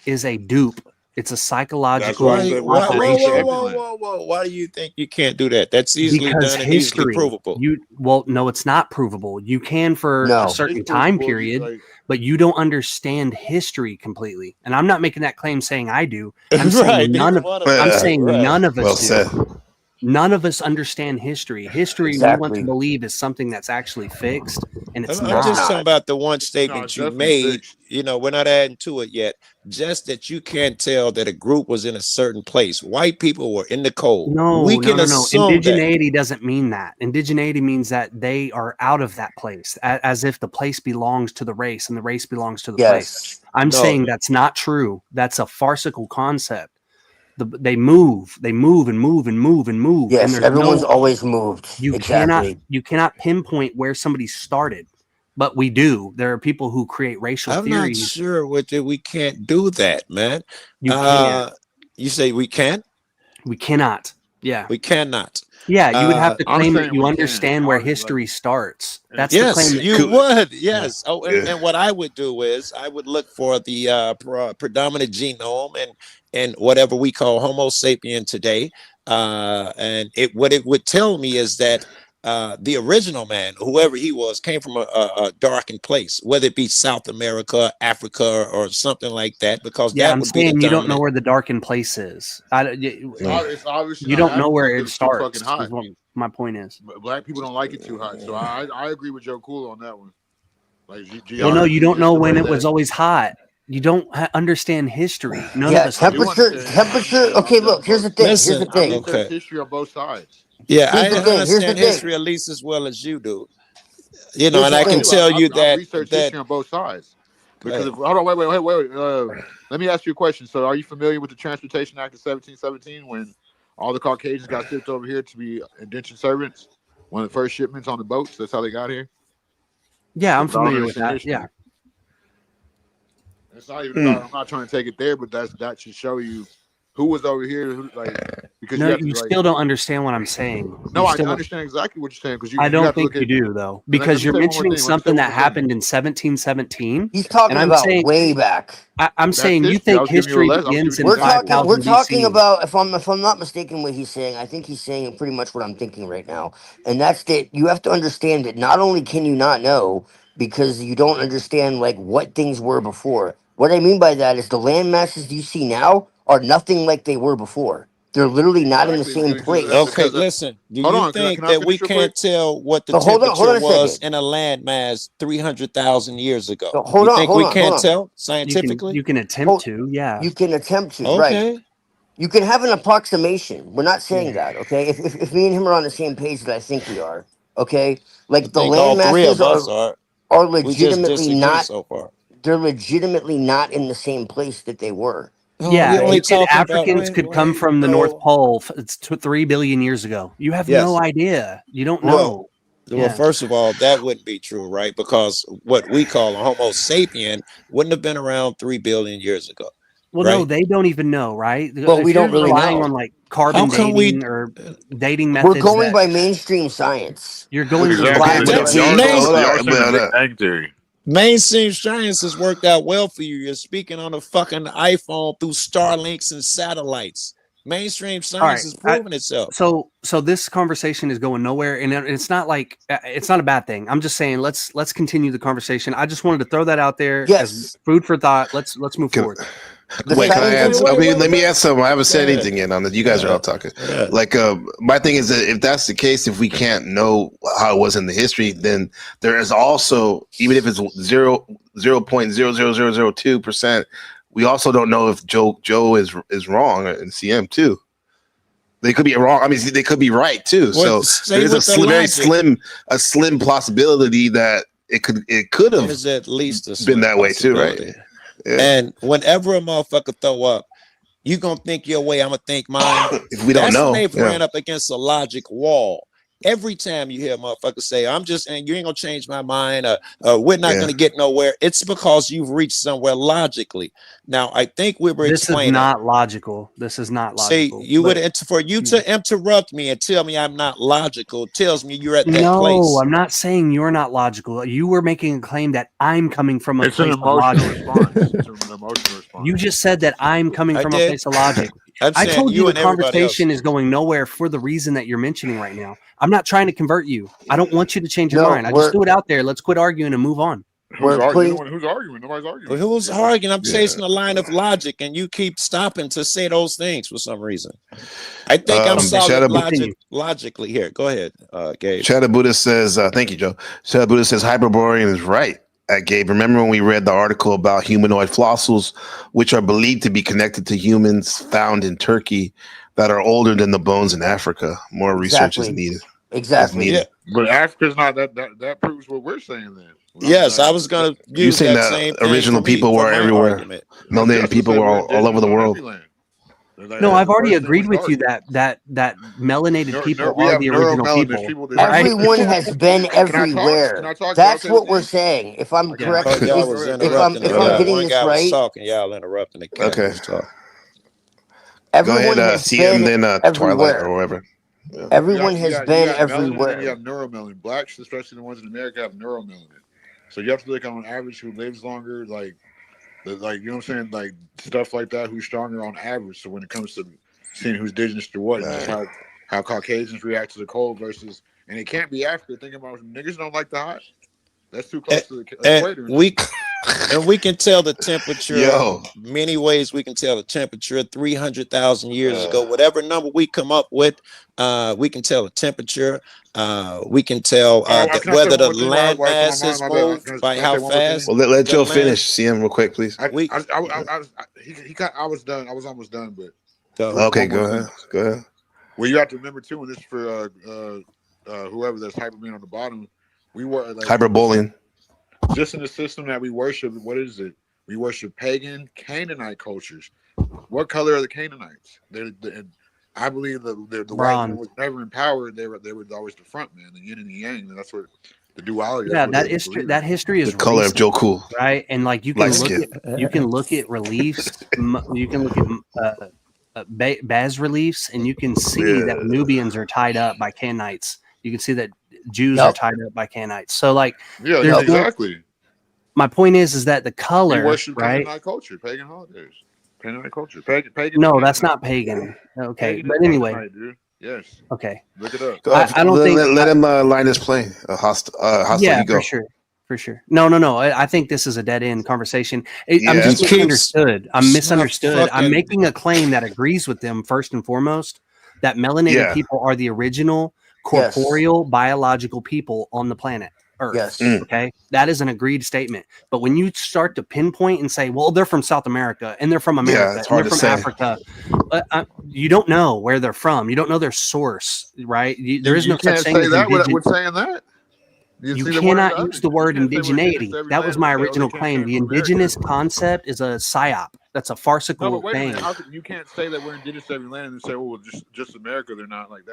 is a dupe. It's a psychological operation. Whoa. Why do you think you can't do that? That's easily done and easily provable. No, it's not provable. You can for a certain time period, but you don't understand history completely. And I'm not making that claim saying I do. I'm saying none of us do. None of us understand history. History we want to believe is something that's actually fixed, and it's not. I'm just talking about the one statement you made. We're not adding to it yet. Just that you can't tell that a group was in a certain place. White people were in the cold. No. Assume Indigeneity doesn't mean that. Indigeneity means that they are out of that place, as if the place belongs to the race and the race belongs to the place. I'm saying that's not true. That's a farcical concept. They move and move. Yes, and everyone's always moved. You cannot pinpoint where somebody started, but we do. There are people who create racial theories. I'm not sure we can't do that, man. You can't. You say we can? We cannot. Yeah, we cannot. Yeah, you would have to claim that you understand where history starts. That's the claim. You would. Yes. Yeah. And what I would do is I would look for the predominant genome and whatever we call Homo sapien today. And what it would tell me is that the original man, whoever he was, came from a darkened place, whether it be South America, Africa, or something like that. Because I'm saying you don't know where the darkened place is. It's obviously you don't know where it starts. Is what my point is. Black people don't like it too hot, so I agree with Joe Cool on that one. Like, no, you don't know when it was always hot. You don't understand history. Temperature. Okay, look. Here's the thing. Here's the thing. There's history on both sides. Yeah, I understand history at least as well as you do. And I can tell you that I've researched history on both sides. Because hold on, wait. Let me ask you a question. So, are you familiar with the Transportation Act of 1717 when all the Caucasians got shipped over here to be indentured servants? One of the first shipments on the boats. That's how they got here. Yeah, I'm familiar with that. Yeah. It's not even about, I'm not trying to take it there, but that should show you who was over here, who, like, because No, you have to you like. still don't understand what I'm saying. No, You I still, understand exactly what you're saying because I you don't have to think look at. you do though, Let because me you're say one more mentioning thing. Let me say something one that more thing. happened in 1717. He's talking And I'm about saying, way back. I'm That's saying you history. I think was giving you a history lesson. I was begins giving you in an example. We're 5000 talking BC. about if I'm not mistaken what he's saying, I think he's saying pretty much what I'm thinking right now. And that's that you have to understand that not only can you not know because you don't understand like what things were before. What I mean by that is the land masses you see now are nothing like they were before. They're literally not in the Exactly. same place. Okay, listen. Do Hold you on. think Can I that we finish real quick? can't tell what the But hold temperature on a was second. in a landmass 300,000 years ago? So hold You on, think hold we on, hold can't on. tell scientifically? You can attempt Hold, to, yeah. you can attempt to, right? Okay. You can have an approximation. We're not saying Yeah. that, okay? If me and him are on the same page, that I think we are, okay? I Like the think land all three masses of us are. are We just legitimately disagree not. so far. They're legitimately not in the same place that they were. Oh, we Yeah, only it could, talking about Africans could come from the North bro. Pole. It's 3 billion years ago. You have no Yes. idea. You don't Well, know. well, Yeah. first of all, that wouldn't be true, right? Because what we call a Homo sapien wouldn't have been around 3 billion years ago, Well, no, right? they don't even know, right? But we If you're don't really relying on know. like How carbon come we? dating or dating We're methods going that by mainstream science. you're Which going is Exactly. why Okay, we but don't see, Y'all are understand. going. Hold Y'all are on, saying the but Big Bang theory. mainstream science has worked out well for you. You're speaking on a fucking iPhone through Starlinks and satellites. Mainstream all science right. has proven itself. So this conversation is going nowhere, and it's not like it's not a bad thing. I'm just saying let's continue the conversation. I just wanted to throw that out there as Yes, food for thought. Let's move can, forward. the wait, can I scientific. answer? I mean, let me Wait. ask something. I haven't Go said ahead. anything yet on this. You guys are all talking. Yeah. Like, my thing is that if that's the case, if we can't know how it was in the history, then there is also, even if it's 0.00002%, we also don't know if Joe is wrong and CM too. They could be wrong. I mean, they could be right too. What? So Stay there's with the very logic. slim possibility that it could have There's at least a been slim that way too, right? possibility. Yeah. And whenever a motherfucker throw up, you gonna think your way, I'm gonna think mine. If we don't That's when know, they've yeah. ran up against a logic wall. Every time you hear a motherfucker say, I'm just, and you ain't gonna change my mind, we're not Yeah. gonna get nowhere, it's because you've reached somewhere logically. Now, I think we were This is explaining. not logical. This is not See, logical. you But would, for you to interrupt me and tell me I'm not logical tells me you're at that no, place. I'm not saying you're not logical. You were making a claim that I'm coming from a It's an place of emotional logic. response. It's an emotional response. You just said that I'm coming I from a did. place of logic. I'm I saying told you you the and everybody else. conversation is going nowhere for the reason that you're mentioning right now. I'm not trying to convert you. I don't want you to change your No, mind. I just threw it out there. Let's quit arguing and move on. Who's we're arguing? putting. Who's arguing? Nobody's arguing. Who's arguing? I'm Yeah. chasing a line of logic, and you keep stopping to say those things for some reason. I think I'm solid logically here. Go ahead, Gabe. Shadow Buddha says, thank you, Joe. Shadow Buddha says Hyperborean is right. Gabe, remember when we read the article about humanoid fossils, which are believed to be connected to humans found in Turkey that are older than the bones in Africa? More research is needed. Exactly. Yeah. But Africa's not that proves what we're saying then. Yes, I was going to use saying that that same thing original for me, people for were my everywhere. argument. No, native people were all over the world. No, I've already agreed with you that melanated people we are have the original neuromelanish people. Everyone has been everywhere. Can I talk? That's what we're saying. If I'm I correct, thought y'all was interrupting if I'm getting one this guy was right, talking, y'all interrupting the cat. Okay. everyone Go ahead, has CM, been then Twilight everywhere. or whatever. Yeah. Everyone has been melanin, everywhere. and you have neuromelanin. Blacks, especially the ones in America, have neuromelanin. So you have to look on average who lives longer, like you know what I'm saying, like stuff like that. Who's stronger on average? So when it comes to seeing who's indigenous to what, and just how Caucasians react to the cold versus, and it can't be Africa. Think about it, niggas don't like the hot. That's too close to the equator. And we can tell the temperature Yo. many ways. We can tell the temperature 300,000 years ago. Whatever number we come up with, we can tell the temperature. We can tell whether the land mass has moved by how fast. Well, let Joe land- finish. CM real quick, please. I was done. I was almost done, but okay, go ahead. Go ahead. Well, you have to remember too, and this is for whoever that's hyper being on the bottom. We were like Hyperbolian. Just in the system that we worship. What is it? We worship pagan Canaanite cultures. What color are the Canaanites? I believe the white man was never in power. They were always the front man, the yin and the yang. And that's what the duality. Yeah, that history is the color recent, of Joe Cool, right? And like you can look at reliefs. You can look at bas reliefs, and you can see that Nubians are tied up by Canaanites. You can see that Jews are tied up by Canaanites. So like, yeah, exactly. My point is that the color, we worship right? Canaanite culture, pagan holidays, Canaanite culture, pagan. No, that's not pagan. Okay, Pagan but is anyway, Canaanite, dude. Yes. Okay, Look it up. I don't think let him line his plane. Hostile, yeah, you go. for sure. No. I think this is a dead end conversation. I'm Yeah, just it keeps- misunderstood. I'm it's not misunderstood. I'm fucking- making a claim that agrees with them first and foremost. That melanated Yeah. people are the original corporeal biological people on the planet Earth. Yes. Okay, that is an agreed statement. But when you start to pinpoint and say, "Well, they're from South America and they're from America it's and they're hard from to say. Africa," you don't know where they're from. You don't know their source, right? There is You no such can't thing say as that indigenous. with saying that. You see the cannot word use the word You can't say we're indigenous indigeneity. to every That land was and my say, oh, they original can't claim. come The from America. indigenous concept is a psyop. That's a No, farcical but wait a thing. minute. How can, you can't say that we're indigenous to every land and say, "Oh, well, just America." They're not. Like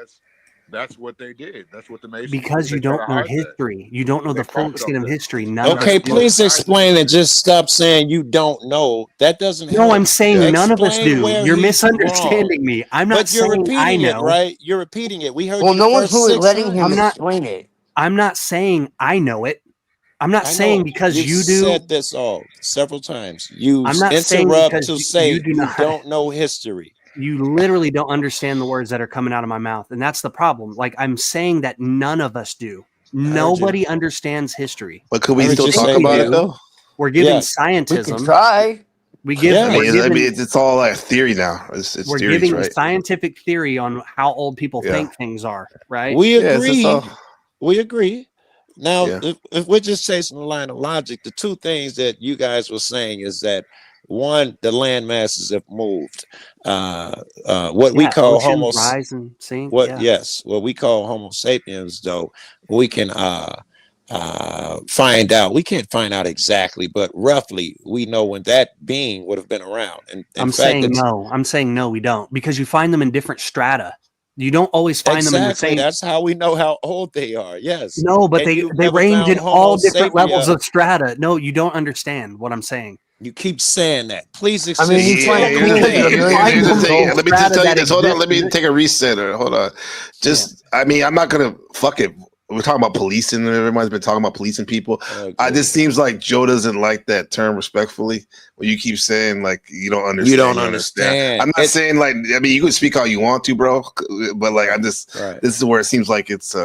that's what they did. That's what the Masons Because did. you They try don't to know hide that. history. You don't know They the full profit extent off of that. history. None of Okay, us do. please explain and just stop saying you don't know. That doesn't help. No, I'm saying none of us Explain do. where You're he's misunderstanding wrong. me. I'm not But you're saying I repeating it, know. right? You're repeating it. We heard Well, you no the one's first really 6 letting him times. explain it. I'm not saying I know it. I'm not I saying know because you've you do. said this all several times. You I'm not saying interrupt because to you say do you not. don't know history. You literally don't understand the words that are coming out of my mouth, and that's the problem. Like I'm saying that none of us do. Nobody understands history. But could we I heard still you talk say about you it though? We're giving Yes. scientism. We can try. We give. Yeah. We're giving, it's all like theory now. It's we're theories, giving right? scientific theory on how old people Yeah. think things are. Right. We Yeah, it's agree. all. We agree. Now, Yeah. if we're just chasing the line of logic, the two things that you guys were saying is that one, the land masses have moved. What we call oceans rise and sink. what we call Homo sapiens, though, we can find out. We can't find out exactly, but roughly we know when that being would have been around. And in I'm fact, saying no. I'm saying no. We don't, because you find them in different strata. You don't always find them in the same. That's how we know how old they are. Yes. No, but And they you've never range found in Homo all different levels sapien. of strata. No, you don't understand what I'm saying. You keep saying that. Please I mean, he's trying to prove it a million Here's the times thing. over. Let me just tell you that this. Hold on. exists Let me take a reset. Hold on. I mean, I'm not gonna fuck it. We're talking about policing, and everybody's been talking about policing people. This seems like Joe doesn't like that term respectfully. When you keep saying like you don't understand. You don't understand. I'm not saying like, I mean, you can speak how you want to, bro. But like, this is where it seems like it's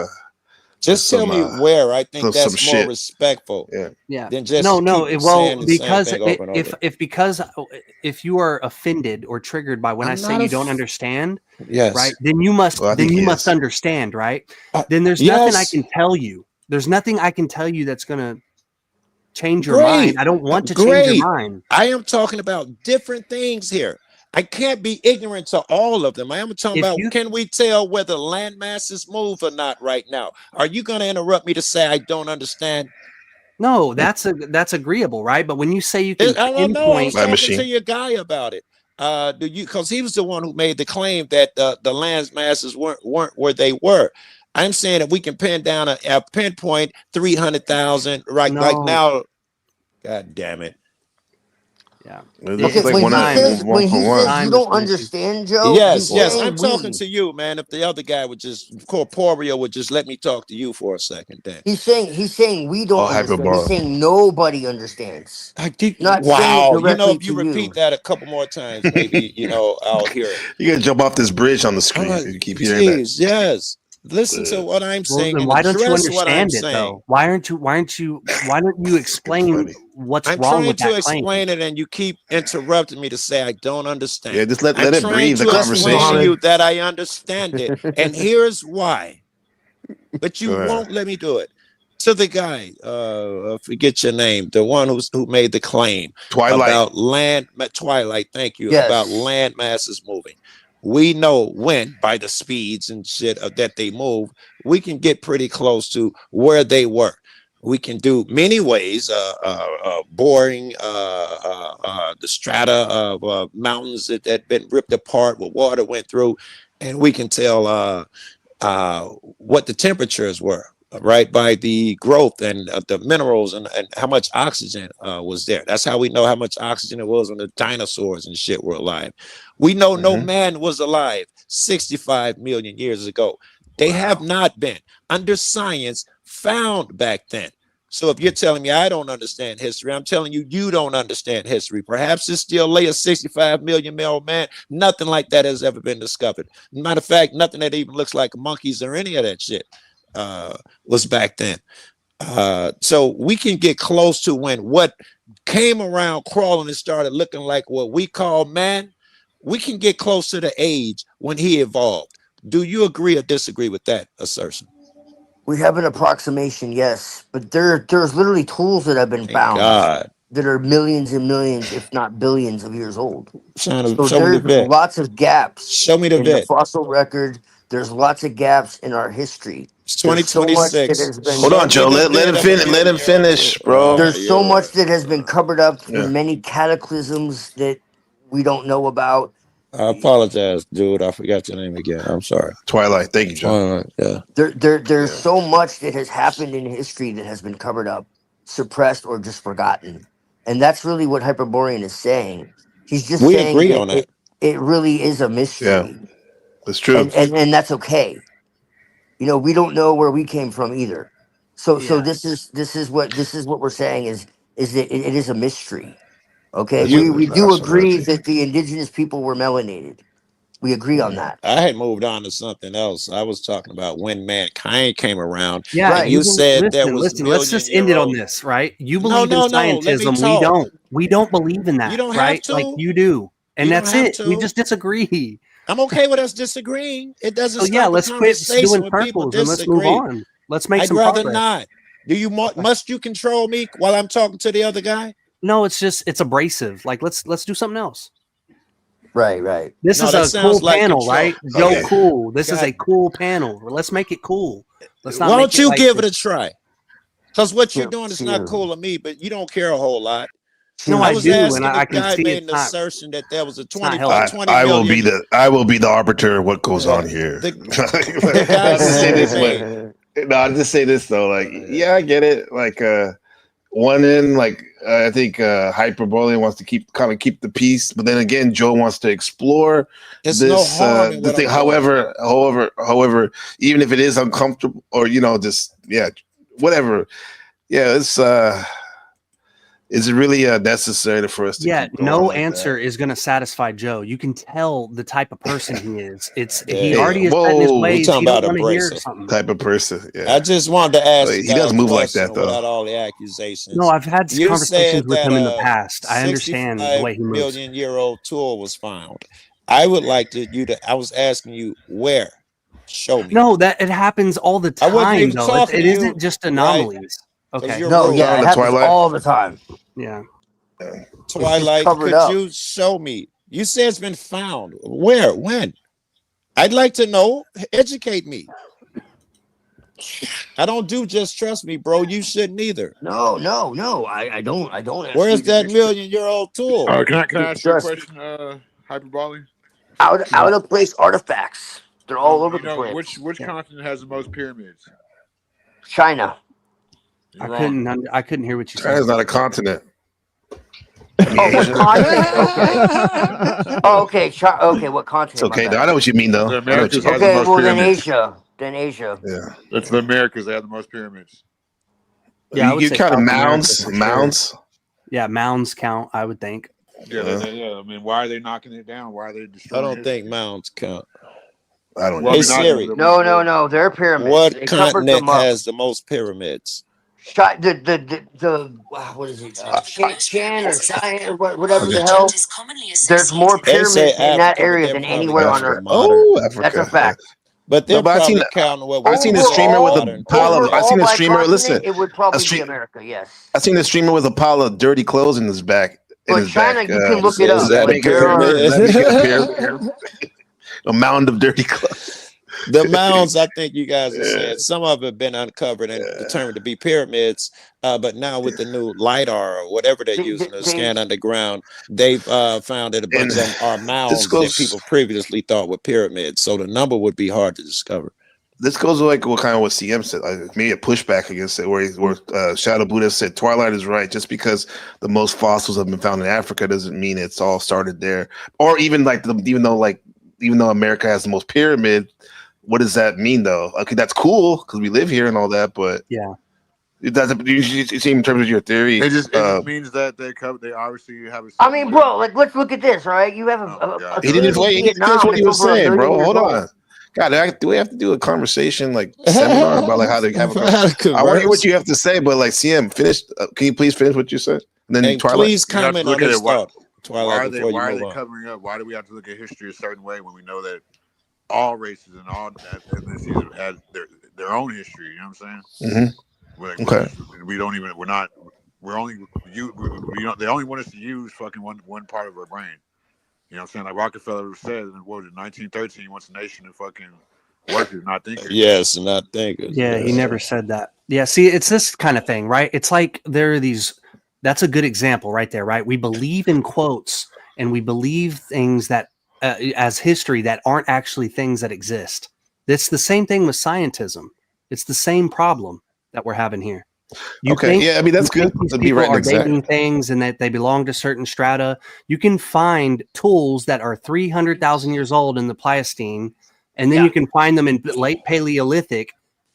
just tell me where. I think that's more shit. respectful. Yeah. Than just No. keep Well, saying the same because thing over and over. if you are offended or triggered by when I say you don't understand, yes, right? Then you must understand, right? Then there's nothing I can tell you. There's nothing I can tell you that's gonna change your mind. I don't want to change your mind. I am talking about different things here. I can't be ignorant to all of them. I am talking about, can we tell whether land masses move or not right now? Are you going to interrupt me to say I don't understand? No, that's agreeable, right? But when you say you can I pinpoint, know, I was talking to your guy about it. Because he was the one who made the claim that the land masses weren't where they were. I'm saying if we can pin down a pinpoint 300,000 like now. God damn it. Yeah. Okay, when he says you don't understand, Joe. Yes, I'm talking to you, man. If the other guy would just corporeal would just let me talk to you for a second, then he's saying we don't understand. He's saying nobody understands. Not wow. saying it directly If you to repeat that a couple more times, maybe I'll hear it. You gotta jump off this bridge on the screen. If you keep hearing that. Yes. Listen to what I'm saying. Then and why don't you address what I'm understand it saying. though? Why don't you explain what's I'm wrong trying with to that explain claim? it, and you keep interrupting me to say I don't understand. Yeah, just let I'm it trying breathe the to explain conversation. to you that I understand it, and here's why. But you won't let me do it. To the guy, forget your name, the one who made the claim about Twilight. Thank you. About land masses moving. We know when, by the speeds and shit that they move, we can get pretty close to where they were. We can do many ways, boring the strata of mountains that had been ripped apart where water went through, and we can tell what the temperatures were. right, by the growth and the minerals and how much oxygen was there. That's how we know how much oxygen it was when the dinosaurs and shit were alive. We know no man was alive 65 million years ago. They have not been under science found back then. So if you're telling me I don't understand history, I'm telling you, you don't understand history. Perhaps it's still lay a 65 million year old man. Nothing like that has ever been discovered. Matter of fact, nothing that even looks like monkeys or any of that shit was back then. So we can get close to when what came around crawling and started looking like what we call man. We can get close to the age when he evolved. Do you agree or disagree with that assertion? We have an approximation, yes, but there's literally tools that have been found that are millions and millions, if not billions, of years old. So there's lots of gaps in the fossil record. There's lots of gaps in our history. It's 2026. Hold on, Joe. Let him finish. Let him finish, bro. There's so much that has been covered up in many cataclysms that we don't know about. I apologize, dude. I forgot your name again. I'm sorry. Twilight. Thank you, Joe. Yeah. There's so much that has happened in history that has been covered up, suppressed, or just forgotten. And that's really what Hyperborean is saying. He's just saying agree on that. It really is a mystery. Yeah, that's true. And that's okay. You know, we don't know where we came from either. So this is what we're saying is that it is a mystery. Okay, we do agree that the indigenous people were melanated. We agree on that. I had moved on to something else. I was talking about when mankind came around. Yeah, and you said there was. Listen, let's just end it on this, right? You believe in scientism. We don't. We don't believe in that. You don't right? have to. Like you do, and You that's don't have it. We to. just disagree. I'm okay with us disagreeing. It doesn't. So yeah, stop let's a quit conversation doing when people circles and let's move disagree. on. Let's make I'd some rather progress. not. Do you must you control me while I'm talking to the other guy? No, it's abrasive. Like let's do something else. Right. This is a cool panel, right? Joe, cool. This is a cool panel. Let's make it cool. Let's not. Why don't you give it a try? Because what you're doing is not cool to me, but you don't care a whole lot. No, I was do, asking and I the can guy see made it's an not. assertion that there was a It's not 20 helpful. I will be the arbiter of what goes on here. I'll just say this way. No, I'll just say this though. Like, yeah, I get it. Like, one end, like I think Hyperbole wants to keep the peace, but then again, Joe wants to explore There's this no harm in the what thing. I'm doing. However, even if it is uncomfortable, or just whatever. Yeah, is it really necessary for us to keep going no like answer that? is going to satisfy Joe. You can tell the type of person he is. It's Yeah. he already is set in his ways. talking He don't about want to hear abrasive something. Type of person. Yeah. I just wanted to ask He the guy doesn't a move like question that, though. without all the accusations. No, I've had You conversations said with that him in the past. I understand the 65 way he moves. million year old tool was found. I would like I was asking you where. Show me. No, that it happens all the I wasn't time, even though. talking It to you, isn't just right? anomalies. 'Cause Okay. you're No, rude. yeah, it happens all the time. Yeah. Twilight, covered could up. you show me? You said it's been found. Where? When? I'd like to know. Educate me. I don't do just trust me, bro. You shouldn't either. No. I don't. Ask Where's you to that just million-year-old tool? Can I ask you a trust. question, Hyperbole? Out of place artifacts. They're all over You the know, place. which continent has the most pyramids? China. You're I wrong. couldn't hear what you said. China's not a continent. Oh, what continent? Okay. Oh, okay. Okay, what continent? It's okay. My bad. I know what you mean, though. The I know what Americas you has the Okay, most well then pyramids. Asia. Then Asia. Yeah. It's the Americas that have the most pyramids. Yeah, I would you say kind of South America mounds, for sure. mounds. Yeah, mounds count, I would think. Yeah, I mean, why are they knocking it down? Why are they I destroying don't it? think mounds count. I don't Well, know. Hey Siri, No. They're pyramids. what They covered continent them up. has the most pyramids? The what is it? Chan or Cheyenne, whatever the hell. There's more They say pyramids in that Africa, but area they're than probably anywhere on counting the Earth. modern. Oh, Africa. That's a fact. But they're No, but probably counting what we I've seen a consider streamer with a modern pile of. I pyramids. seen a by streamer. continent, Listen, it would probably be America. Yes. I seen a streamer with a pile of dirty clothes in his back. But China, you can look it Is up. that a Like, there are. pyramid? A mound of dirty clothes. The mounds, I think you guys have said, some of it have been uncovered and determined to be pyramids. But now with the new LiDAR or whatever they're using to scan underground, they've found that a bunch of them are mounds that people previously thought were pyramids. So the number would be hard to discover. this goes like what CM said, like maybe a pushback against it, where Shadow Buddha said Twilight is right. Just because the most fossils have been found in Africa doesn't mean it's all started there. Or even even though America has the most pyramid, what does that mean though? Okay, that's cool because we live here and all that, but yeah. It doesn't. You see, in terms of your theory, it just means that they obviously have. I mean, bro, like let's look at this, right? You have a he didn't plane in finish Vietnam what he that's was over 1 saying, billion bro. years Hold old. on. God, do we have to do a conversation seminar about how to have a conversation? I want to hear what you have to say, but CM, finish. Can you please finish what you said? And then Twilight. Please comment on this thought. Twilight, why are they covering up? Why do we have to look at history a certain way when we know that all races and all ethnicities have had their own history? You know what I'm saying? Mm-hmm. Okay. We're only they only want us to use fucking one part of our brain. You know what I'm saying? Like Rockefeller said in 1913, he wants a nation of fucking workers, not thinkers. Yes, not thinkers. Yeah, he never said that. Yeah, see, it's this kind of thing, right? It's like there are these. That's a good example right there, right? We believe in quotes and we believe things that as history that aren't actually things that exist. It's the same thing with scientism. It's the same problem that we're having here. I mean, that's good. These people are dating things and that they belong to certain strata. You can find tools that are 300,000 years old in the Pleistocene, and then you can find them in late Paleolithic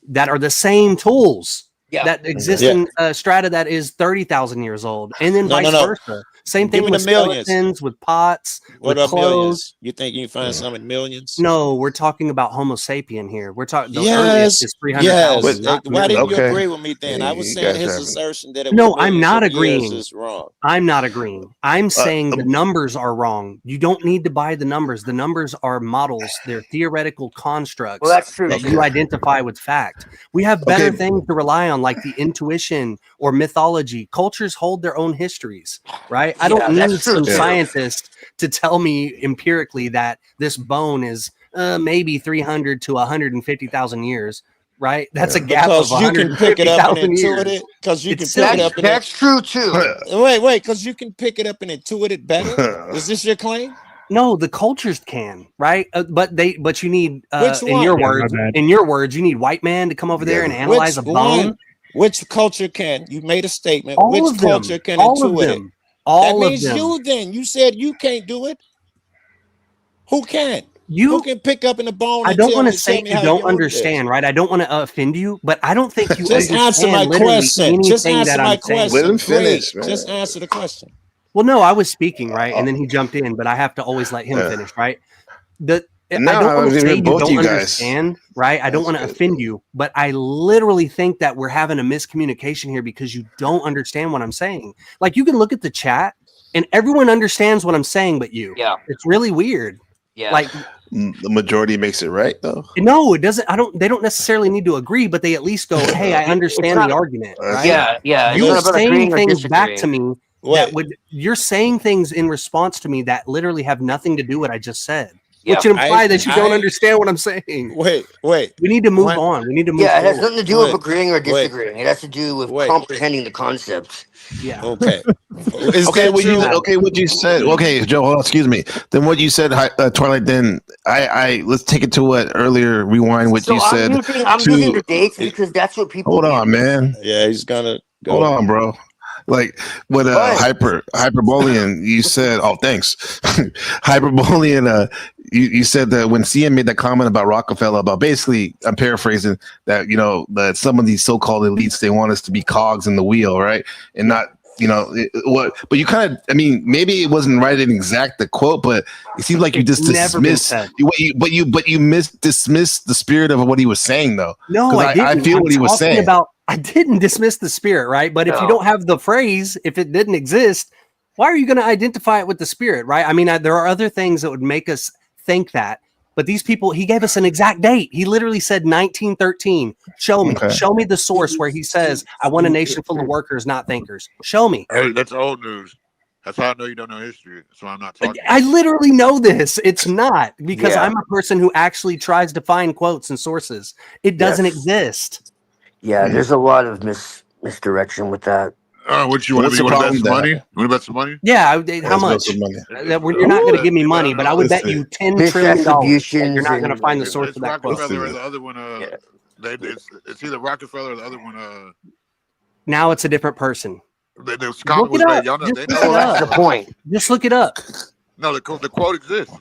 that are the same tools that exist in strata that is 30,000 years old, and then vice versa. Same thing with skeletons, with pots, what with about clothes. Millions? You think you can find some in millions? No, we're talking about Homo sapien here. We're talking. The earliest is 300,000. Why didn't you agree with me then? I was saying his assertion that I'm not agreeing. Is wrong. I'm not agreeing. I'm saying the numbers are wrong. You don't need to buy the numbers. The numbers are models. They're theoretical constructs. Well, that's true. That you identify with fact. We have better things to rely on, like the intuition or mythology. Cultures hold their own histories, right? I don't need some scientist to tell me empirically that this bone is maybe 300 to 150,000 years. Right, that's a gap because of you can pick it up and intuit it. Because you can pick it up. That's true too. Wait, because you can pick it up and intuit it better. Is this your claim? No, the cultures can, right? But you need Which one? In your words, you need white man to come over there and analyze a bone. Which culture can? You made a statement. All Which of them. culture can All intuit of them. it? All that of means them. you. Then you said you can't do it. Who can? Who can pick up in the bone? I don't want to say you don't understand, right? I don't want to offend you, but I don't think you just answer my question. Just answer my question. Let him finish. Just answer the question. Well, no, I was speaking, right, and then he jumped in, but I have to always let him finish, right? I don't want to say you don't understand, right? I don't want to offend you, but I literally think that we're having a miscommunication here because you don't understand what I'm saying. Like, you can look at the chat, and everyone understands what I'm saying, but you. Yeah, it's really weird. Yeah, like. The majority makes it right, though. No, it doesn't. They don't necessarily need to agree, but they at least go, "Hey, I understand the argument." Right? Yeah. You're saying things back to me you're saying things in response to me that literally have nothing to do with what I just said, which imply that you don't understand what I'm saying. Wait. We need to move on. We need to move. Yeah, it has nothing to do with agreeing or disagreeing. It has to do with comprehending the concepts. Yeah. Okay. What you said. Okay, Joe. Hold on, excuse me. Then what you said, Twilight. Then I let's take it to what earlier. Rewind what you said. I'm using the dates because that's what people. Hold on, man. Yeah, he's gonna go. Hold on, bro. Like with Hyperbolian, you said, "Oh, thanks." Hyperbolian, you said that when CM made that comment about Rockefeller, about basically, I'm paraphrasing that that some of these so-called elites, they want us to be cogs in the wheel, right, and not but you kind of, I mean, maybe it wasn't right in exact the quote, but it seems like you just dismissed dismissed the spirit of what he was saying, though. No, I didn't. I feel what he was saying. I didn't dismiss the spirit, right? But if you don't have the phrase, if it didn't exist, why are you going to identify it with the spirit, right? I mean, there are other things that would make us think that. But these people, he gave us an exact date. He literally said 1913. Show me. Okay. Show me the source where he says, I want a nation full of workers, not thinkers. Show me. Hey, that's old news. That's how I know you don't know history. So I'm not talking. I literally know this. It's not because I'm a person who actually tries to find quotes and sources. It doesn't exist. Yeah, there's a lot of misdirection with that. What you want to bet some money? You want to bet some money? Yeah, how much? You're not going to give me money, but I would bet you $10 trillion that you're not going to find the source of that quote. Rockefeller or the other one. It's either Rockefeller or the other one. Now it's a different person. The comment was made. Y'all know, they know that's the point. Just look it up. No, the quote exists.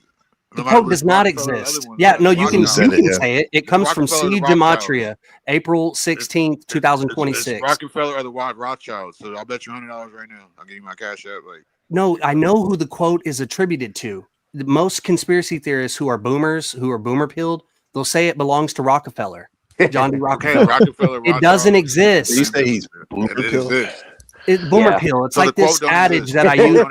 The quote does not exist. Yeah, no, you can say it. It comes from C. Gematria, April 16th, 2026. It's Rockefeller or the Rothschild. So I'll bet you $100 right now. I'll give you my cash app. No, I know who the quote is attributed to. The most conspiracy theorists who are boomers, who are boomer pilled, they'll say it belongs to Rockefeller. John D. Rockefeller. Rockefeller it doesn't exist. You say he's boomer pilled? Boomer pill. It's so like this adage that I use.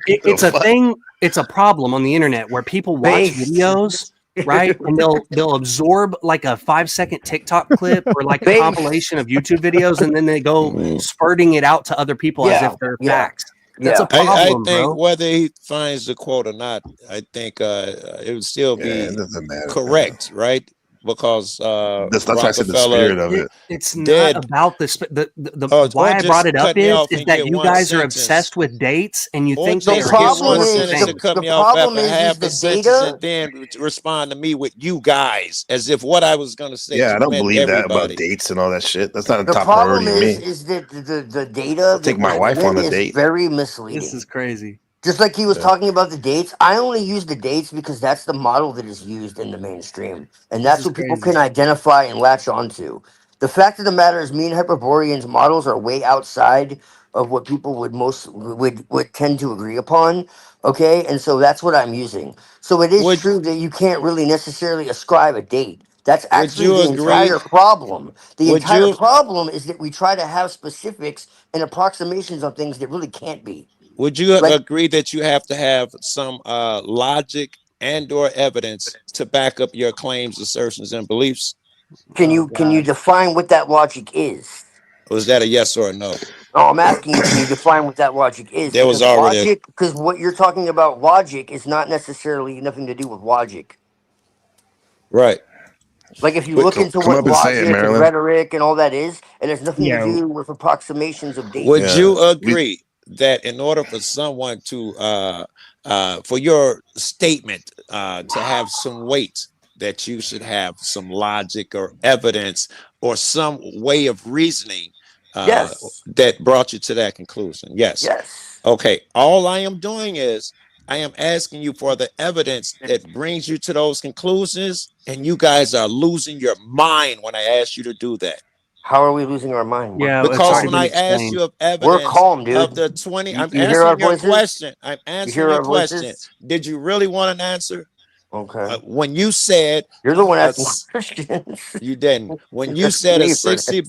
It's a thing. It's a problem on the internet where people watch videos, right? And they'll absorb like a 5-second TikTok clip or like a compilation of YouTube videos, and then they go spurting it out to other people as if they're facts. That's a problem, I think bro. whether he finds the quote or not, I think it would still be correct, right? Because that's why I said the spirit of it. It's not about the why I brought it up is that you guys are obsessed with dates and you think the problem is the problem is the data, and then respond to me with you guys as if what I was going to say. Yeah, I don't believe that about dates and all that shit. That's not a top priority to me. Is that the data? Take my wife on a date. Very misleading. This is crazy. Just like he was talking about the dates, I only use the dates because that's the model that is used in the mainstream. And that's what people can identify and latch onto. The fact of the matter is me and Hyperborean's models are way outside of what people would tend to agree upon. Okay. And so that's what I'm using. So it is true that you can't really necessarily ascribe a date. That's actually the entire problem. The entire problem is that we try to have specifics and approximations of things that really can't be. Would you agree that you have to have some logic and or evidence to back up your claims, assertions, and beliefs? Can you define what that logic is? Was that a yes or a no? Oh, I'm asking you, can you define what that logic is? There was already because what you're talking about, logic, is not necessarily nothing to do with logic. Right. Like if you look into what logic and rhetoric and all that is, it has nothing to do with approximations of data. Would you agree that in order for someone to for your statement to have some weight, that you should have some logic or evidence or some way of reasoning that brought you to that conclusion? Yes. Okay. All I am doing is I am asking you for the evidence that brings you to those conclusions, and you guys are losing your mind when I ask you to do that. How are we losing our mind? Yeah, because when I ask you of evidence, we're calm, dude. Of the 20, I'm answering your question. I'm answering your question. Did you really want an answer? Okay. When you said you're the one asking questions, you didn't. When you said a 60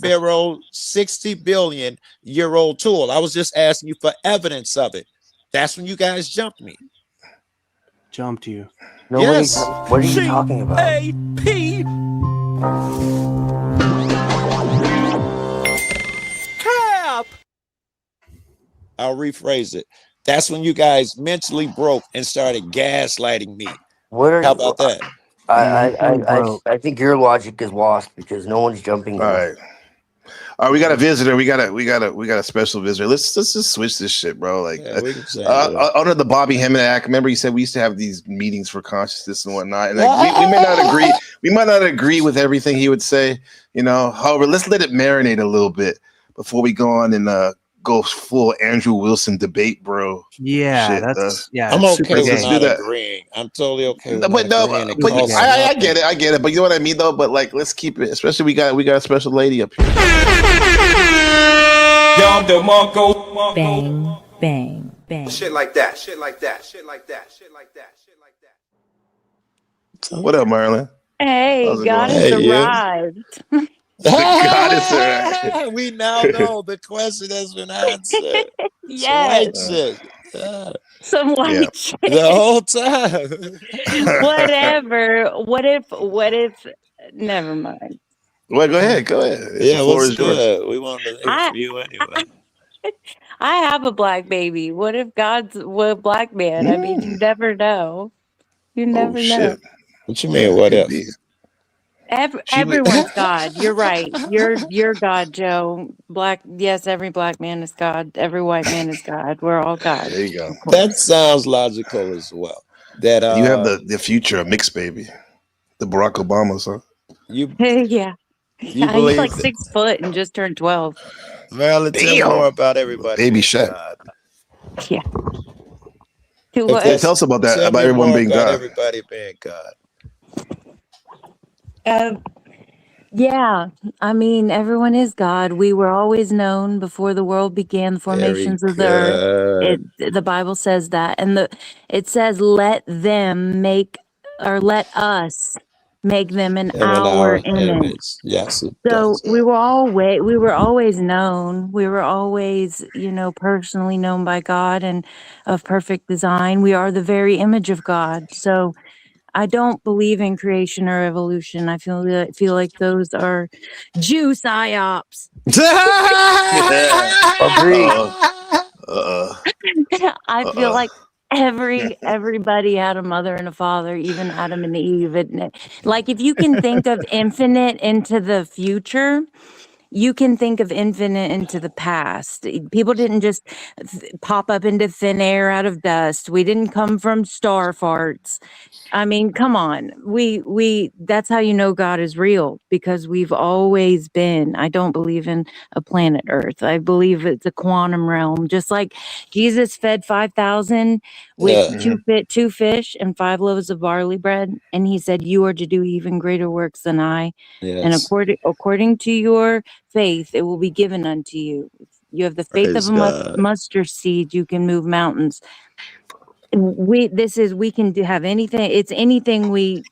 billion year old tool, I was just asking you for evidence of it. That's when you guys jumped me. Jumped you? Yes. What are you talking about? AP. Cap. I'll rephrase it. That's when you guys mentally broke and started gaslighting me. How about that? I think your logic is lost because no one's jumping. All right. We got a visitor. We got a special visitor. Let's just switch this shit, bro. Like, under the Bobby Hemming Act. Remember, he said we used to have these meetings for consciousness and whatnot. And like, we may not agree. We might not agree with everything he would say. You know, however, let's let it marinate a little bit before we go on and go full Andrew Wilson debate, bro. Yeah, I'm okay with not agreeing. I'm totally okay with I get it. But you know what I mean, though. But like, let's keep it. Especially we got a special lady up here. Bang, bang, bang. Shit like that. What up, Marlon? Hey, goddess arrived. The goddess arrived. We now know the question has been answered. Yes. Some white shit. The whole time. Whatever. What if never mind. Well, go ahead. Yeah, what's good? We want to hear you anyway. I have a black baby. What if God's a black man? I mean, you never know. You never know. What you mean, what if? Everyone's God. You're right. You're God, Joe. Yes, every black man is God. Every white man is God. We're all God. There you go. That sounds logical as well. That You have the future of mixed baby, the Barack Obamas, huh? you Yeah. you Yeah, he's like believe 6 foot and just turned 12. Marilyn, tell me more about everybody Baby being Shaq. God. Yeah. To If what? Yeah, tell us about that. Tell About me everyone more being about God. everybody being God. Yeah. I mean, everyone is God. We were always known before the world began, the Very formations of the earth. good. The Bible says that. And it says, let us make them in And in our our image. image. Yes, it So does. we were always known. We were always, personally known by God and of perfect design. We are the very image of God. So I don't believe in creation or evolution. I feel like those are Jew psyops. Agreed. I feel like everybody had a mother and a father, even Adam and Eve. Like if you can think of infinite into the future, you can think of infinite into the past. People didn't just pop up into thin air out of dust. We didn't come from star farts. I mean, come on. That's how you know God is real, because we've always been. I don't believe in a planet Earth. I believe it's a quantum realm. Just like Jesus fed 5,000 with Yeah. two fish and 5 loaves of barley bread, and he said, "You are to do even greater works than I." And Yes. according to your faith, it will be given unto you. If you have the faith of Praise a God. mustard seed, you can move mountains. We can have anything. It's anything we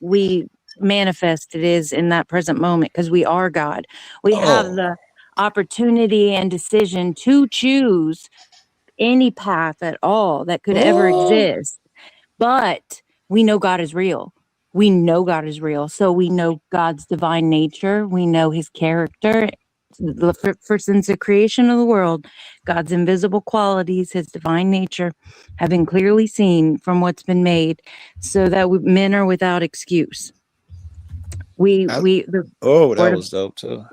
manifest. It is in that present moment, because we are God. We have Oh. the opportunity and decision to choose any path at all that could ever exist. But we know God is real. We know God is real. So we know God's divine nature. We know his character. For since the creation of the world, God's invisible qualities, his divine nature, have been clearly seen from what's been made, so that men are without excuse. that was dope too.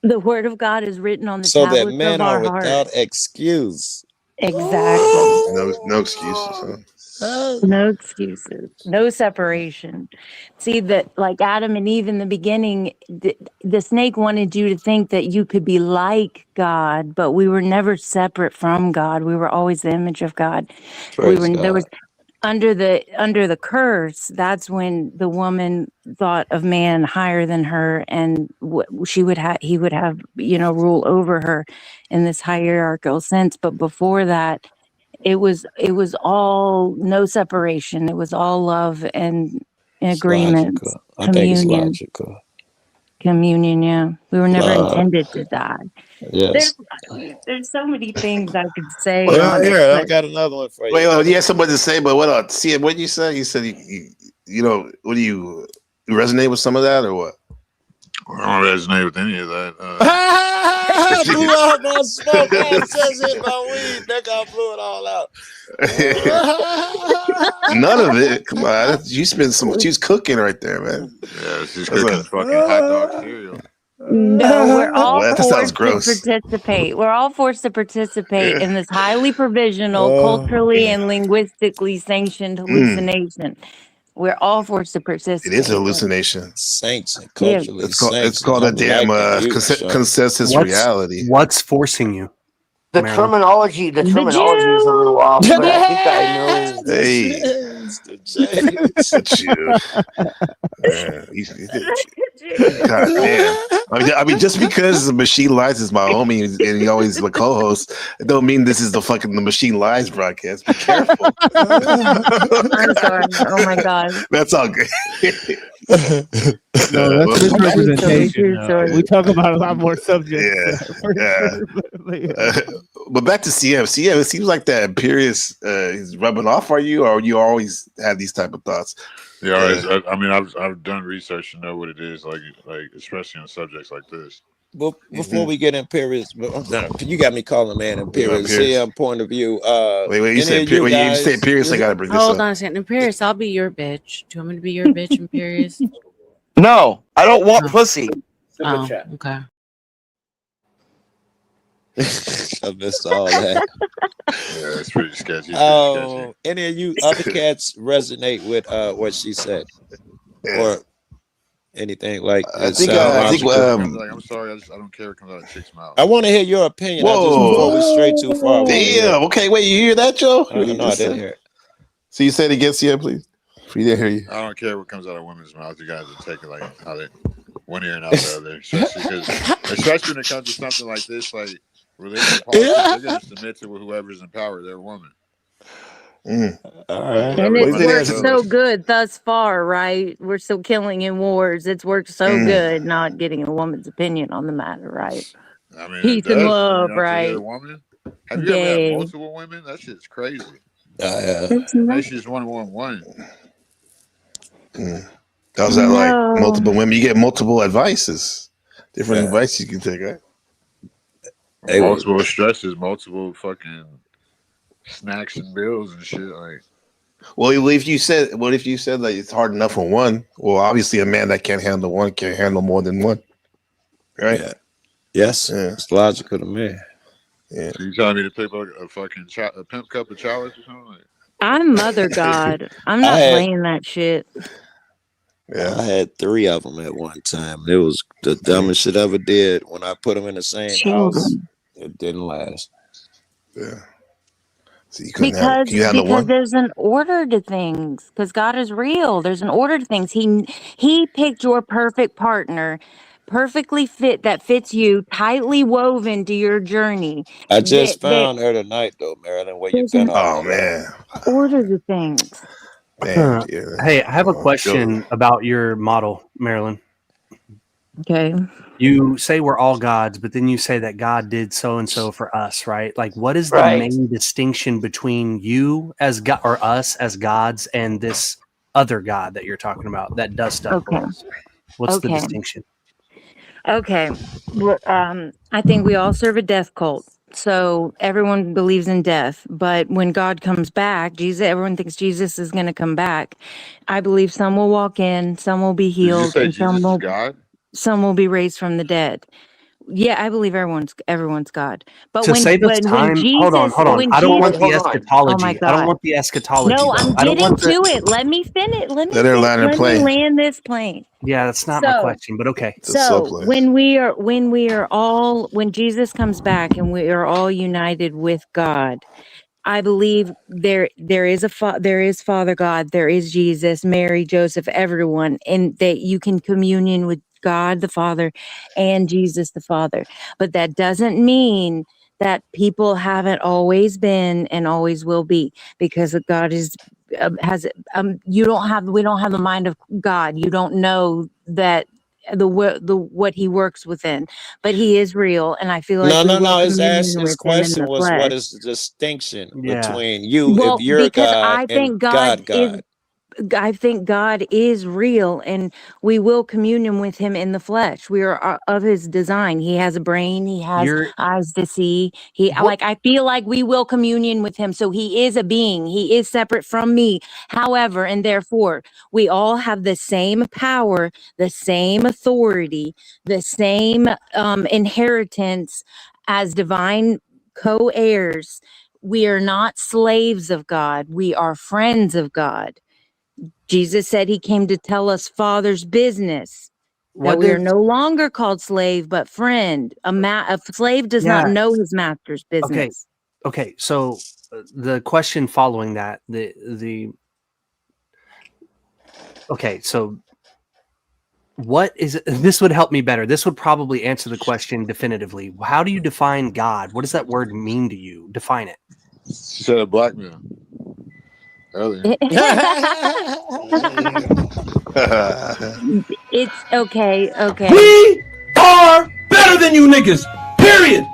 The word of God is written on the So that tablets of men are our heart. without excuse. Exactly. No excuses. Huh? No excuses, no separation. See that, like Adam and Eve in the beginning, the snake wanted you to think that you could be like God, but we were never separate from God. We were always the image of God. Praise There was God. under the curse. That's when the woman thought of man higher than her, and he would have rule over her in this hierarchical sense. But before that, it was all no separation. It was all love and It's agreement, logical. I think it's communion. logical. Yeah, we were never Love. intended to die. Yes. There's so many things I could say Well, on it, Here, I but got another one for wait, you. well, you had something to say, but what else? See, what did you say? You said what do you resonate with some of that or what? I don't resonate with any of that. Blew out my smoke. I just hit my weed. Nigga, I blew it all out. None of it. Come on, you spent some. She's cooking right there, man. Yeah, she's cooking fucking hot dog cereal. no, we're all What? That sounds forced to gross. participate. We're all forced to participate in this highly provisional, Oh, culturally and linguistically sanctioned hallucination. We're all forced to It is a participate. hallucination. saints and Yeah. culturally It's saints. called a I'm damn liking you, son. consensus reality. What's forcing you? The Marilyn? terminology is a little off, but I think I know. Hey, The James. that's you. God damn. I mean, just because Machine Lies is my homie and he always the co-host, it don't mean this is the Machine Lies broadcast. Be careful. I'm sorry. Oh my God. That's all good. No, that's misrepresentation. Sorry. We talk about a lot more subjects. Yeah. But back to CM. CM, it seems like that Imperious is rubbing off on you, or you always have these type of thoughts. Yeah, I mean, I've done research to know what it is, like especially on subjects like this. Well, before we get Imperious, you got me calling man Imperious. CM point of view. Wait, you say Imperious, I gotta bring this Hold up. on a second. Imperious, I'll be your bitch. Do you want me to be your bitch, Imperious? No, I don't want pussy. Oh, okay. I missed all that. Yeah, it's pretty sketchy. Oh, any of you other cats resonate with what she said, or anything like I it think sound logical? like, I'm sorry, I don't care what comes out of a chick's mouth. I want to hear your opinion. Whoa. I just before we stray too far. I want to hear. Damn. Okay, wait. You hear that, Joe? No, I didn't hear it. So you said against you, please. We didn't hear you. I don't care what comes out of women's mouth. You guys will take it like how they one ear and out the other. Especially when it comes to something like this, like religion politics, they're gonna submit to whoever's in power. They're a woman. All right. And it's worked so good thus far, right? We're still killing in wars. It's worked so good not getting a woman's opinion on the matter, right? I mean, Peace and love, right? A woman. Have you ever had multiple women? That shit's crazy. Makes you just one. How's that like? Multiple women. You get multiple advices. Different advice you can take, right? Multiple stresses, multiple fucking snacks and bills and shit. Like, well, if you said that it's hard enough for one, well, obviously a man that can't handle one can't handle more than one, right? Yeah. Yes, it's logical to me. Yeah. So you telling me to pick up a fucking a pimp cup of chalice or something? Like, I'm Mother God. I'm not playing that shit. Yeah, I had 3 of them at one time. It was the dumbest shit I ever did. When I put them in the same house, it didn't last. Yeah. So you Because one? there's an order to things. Because God is real. There's an order to things. He picked your perfect partner, perfectly fit that fits you, tightly woven to your journey. I just found her tonight, though, Marilyn. Where you been? Oh man, order to things. Damn, Hey, I have a question about your model, Marilyn. Okay. You say we're all gods, but then you say that God did so and so for us, right? Like, what is the main distinction between you as God or us as gods and this other God that you're talking about that does stuff for us? What's the distinction? Okay. Well, I think we all serve a death cult. So everyone believes in death. But when God comes back, everyone thinks Jesus is going to come back. I believe some will walk in, some will be healed, did you and say Jesus is God? Some will be raised from the dead. Yeah, I believe everyone's God. But To save us time, hold on. I don't want the eschatology. Oh my God. I don't want the eschatology. No, though. I'm I don't getting want to it. Let me finish. Let Let her land her me plane. land this plane. Yeah, that's not my question, but okay. So when Jesus comes back and we are all united with God, I believe there is Father God, there is Jesus, Mary, Joseph, everyone, and that you can communion with God the Father and Jesus the Father. But that doesn't mean that people haven't always been and always will be, because God is we don't have the mind of God. You don't know that the what he works within, but he is real, and I feel like No. communion His with him in question the was, flesh. what is the distinction between you, Well, if you're because God, I and think God God? I think God is real, and we will communion with him in the flesh. We are of his design. He has a brain. He has eyes to see. I feel like we will communion with him. So he is a being. He is separate from me. However, and therefore, we all have the same power, the same authority, the same inheritance as divine co-heirs. We are not slaves of God. We are friends of God. Jesus said he came to tell us Father's business. That we are no longer called slave, but friend. A slave does not know his master's business. Okay. So the question following that, so what is this would help me better. This would probably answer the question definitively. How do you define God? What does that word mean to you? Define it. She said a black man earlier. It's okay. We are better than you niggas. Period.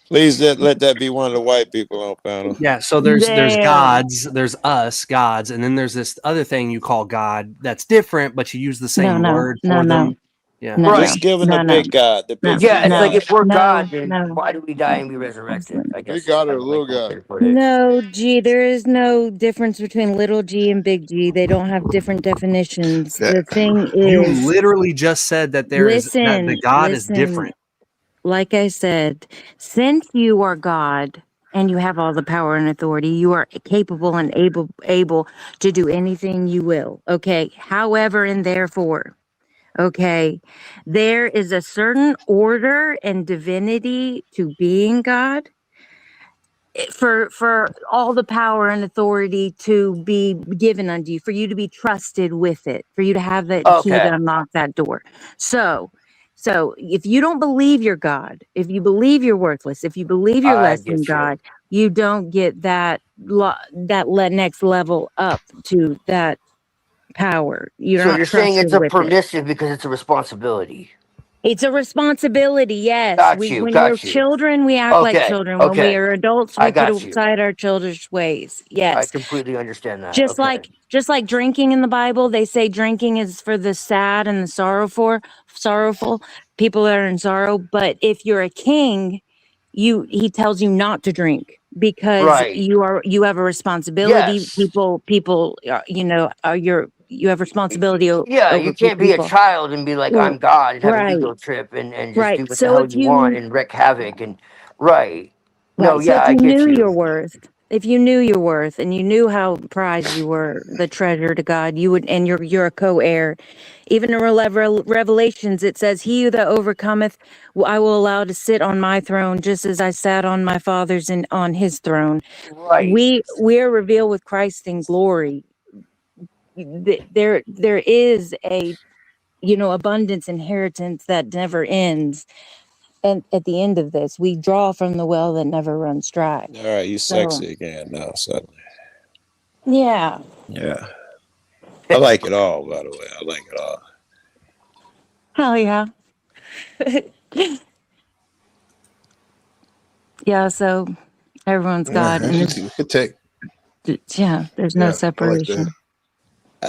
Please let that be one of the white people on panel. Yeah, so there's gods, there's us, gods, and then there's this other thing you call God that's different, but you use the same word for them. Yeah. No, Just give him the big God, the big Yeah, it's like God. if we're God, no, then no. why do we die and be resurrected? I guess Big is God kind or of like little one way God? to put it. No, G, there is no difference between little G and big G. They don't have different definitions. The thing You is, literally just said that that the God is listen, different. like I said, since you are God and you have all the power and authority, you are capable and able to do anything you will. Okay. However, and therefore, okay, there is a certain order and divinity to being God for all the power and authority to be given unto you, for you to be trusted with it, for you to have that key to Okay. unlock that door. So if you don't believe you're God, if you believe you're worthless, if you believe you're I less than get you. God, you don't get that next level up to that power. You're So not you're saying trusted it's a with it. permissive because it's a responsibility. It's a responsibility, yes. Got you. When we're Got you. children, we act like Okay. children. When we Okay. are adults, I we put got you. aside our childish ways. I Yes. completely understand that. Just Okay. like drinking in the Bible, they say drinking is for the sad and the sorrowful people that are in sorrow. But if you're a king, he tells you not to drink because Right. you have a responsibility. Yes. People, you have responsibility Yeah, over you can't be a people. child and be like, Well, I'm God and have an right, ego trip and just right. do what the So hell if you want you and wreak havoc and right. No, Right. So yeah, if I you get knew your you. worth, if you knew your worth and you knew how prized you were, the treasure to God, you would, and you're a co-heir. Even in Revelations, it says, "He that overcometh, I will allow to sit on my throne, just as I sat on my father's and on his throne." Right. We are revealed with Christ in glory. There is a abundance inheritance that never ends. And at the end of this, we draw from the well that never runs dry. All right, you So, sexy again now, suddenly. yeah. Yeah. I like it all, by the way. I like it all. Hell yeah. Yeah, so everyone's God. Yeah, And we could take. there's no Yeah, I like that. separation.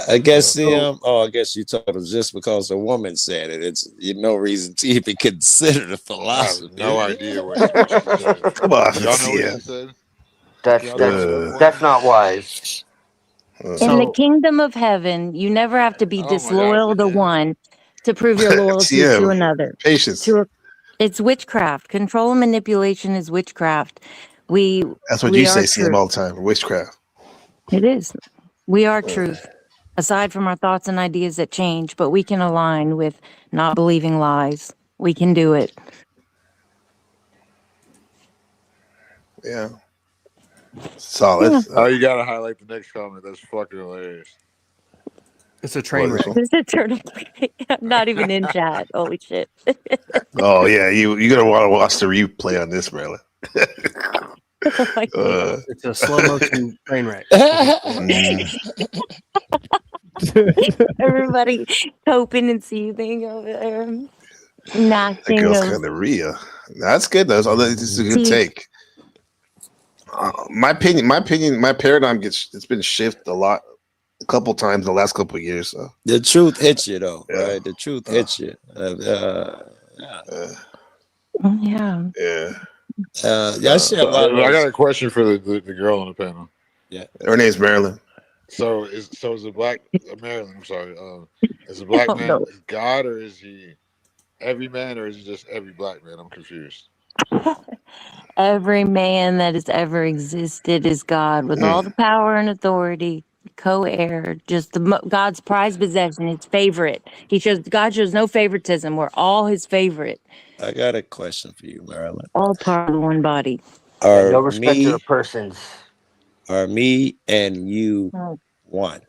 I guess I guess you told us just because a woman said it, it's no reason to even consider the I have philosophy. no idea what she said. Come on, Y'all know what yeah. she said? That's not wise. In the So kingdom of heaven, you never have to be Oh my gosh, disloyal to yeah. one to prove your loyalty to CM, another. patience. It's witchcraft. Control and manipulation is witchcraft. We That's what we you are say, CM, truth. all the time. Witchcraft. It is. We are truth. Aside from our thoughts and ideas that change, but we can align with not believing lies. We can do it. Yeah. Solid. Yeah. Oh, you gotta highlight the next comment. That's fucking hilarious. it's a train wreck. This is turtle. I'm not even in chat. Holy shit. Oh yeah, you're gonna want to watch the replay on this, Marilyn. Oh my God. It's a slow motion train wreck. Everybody coping and seething over there. That Gnashing girl's of kind of real. That's good though. This is a good teeth. take. My paradigm it's been shifted a couple times in the last couple of years. So The truth hits you though, yeah. right? The truth hits you. Yeah. I see a lot of I got those. a question for the girl on the panel. Yeah. Her name's Marilyn. So is a black Marilyn? I'm sorry. Is a black man no. God or is he every man or is he just every black man? I'm confused. Every man that has ever existed is God with all the power and authority, co-heir, just God's prized possession, his favorite. God shows no favoritism. We're all his favorite. I got a question for you, Marilyn. All part of one body. Are No respect to the persons. Are me and you one?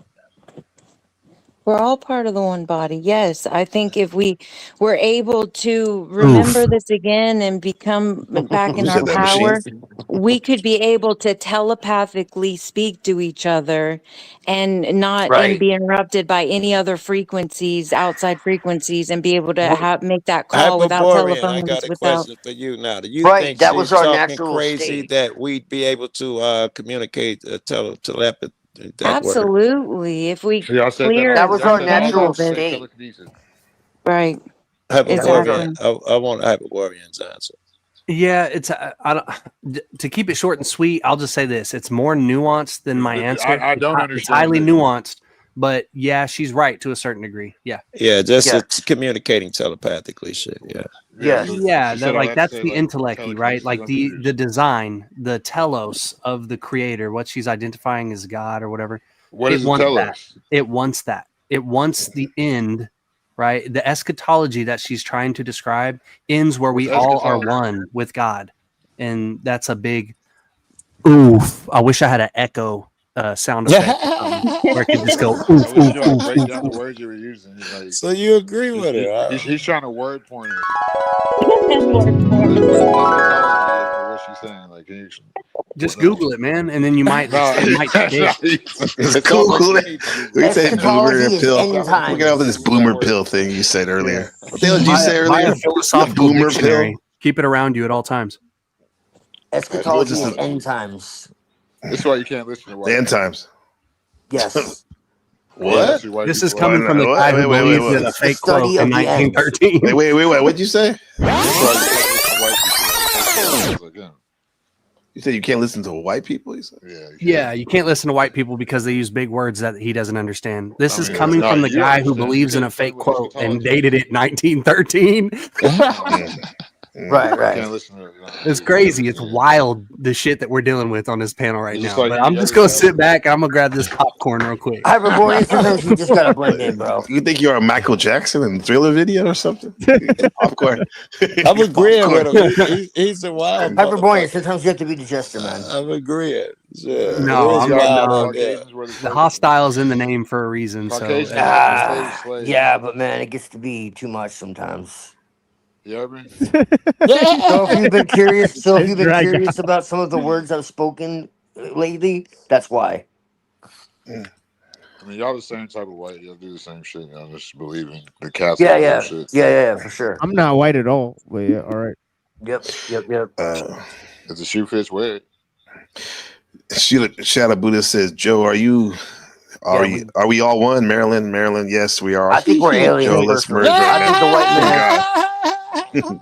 We're all part of the one body. Yes. I think if we were able to remember this again and become back in Who our said that, power, machine? we could be able to telepathically speak to each other and not be interrupted by any other frequencies, outside frequencies, and be able to make that call without Hyperborean, I got telephones, a without. question for you now. Do you Right, think that was she's our talking natural crazy state. that we'd be able to communicate telepathy? That word? Absolutely. If we So y'all said that clear That was our y'all said all natural that to say state. telekinesis. right. Hyperborean. I want a Hyperborean's answer. Yeah, it's I don't, to keep it short and sweet. I'll just say this: it's more nuanced than my answer. I don't It's highly nuanced, but yeah, she's right to a certain degree. Yeah, It's communicating telepathically. Shit. Yeah. Yeah, She that said all like that to that's say, the like, intellect-y, right? telekinesis, Like I'm the design, the telos of the creator, what she's identifying as God or whatever. What It does it wants tell that. us? It wants that. It wants the end, right? The eschatology that she's trying to describe ends where What's we all are eschatology? one with God, and that's a big oof. I wish I had an echo sound effect or something where I could just go oof, I wish oof, you knew how to oof, break oof, down the oof. words you were using. Like, So you agree with her? he's trying to word point us. What is eschatology is what she's saying? Like, can you? Just Google it, man, and then you might No, it might stick. It's Google it. We said boomer pill. We're getting off of this boomer pill thing you said earlier. What the hell did you say Buy earlier? a philosophical Boomer dictionary. pill. Keep it around you at all times. Eschatology is end times. That's why you can't listen to white The end people. times. Yes. What? This is coming from the guy who believed in a fake quote in 1913. Wait. What'd you say? You said you can't listen to white people? You said? Yeah, you can't listen to white people because they use big words that he doesn't understand. This is mean, coming no, from the you guy who understand. believes You in can't a fake explain what quote and dated it in 1913. Right. I can't listen to it. It's crazy. It's wild the shit that we're dealing with on this panel right It's just now. like But I'm just gonna sit back and I'm gonna grab this popcorn real quick. Hyperborean, sometimes you just gotta blend in, bro. You think you're a Michael Jackson in Thriller video or something? Popcorn. I'm agreeing with him. He's a wild Hyperborean, motherfucker. sometimes you have to be the jester, man. I'm agreeing. Yeah, it No, is I'm wild. no. Yeah. The hostile is in the name for a reason. So Yeah, but man, it gets to be too much sometimes. You know what I mean? So if you've been curious, Drag about some of the words I've spoken lately, that's why. I mean, y'all the same type of white. Y'all do the same shit. Y'all just believe in the castle Yeah, shit. yeah, for sure. I'm not white at all, but yeah, all right. Yep. If the shoe fits, wear it. Shadow Buddha says, Joe, are we all one? Maryland, yes, we are. I think we're aliens. Joe, let's merge I right think now. the white man. God.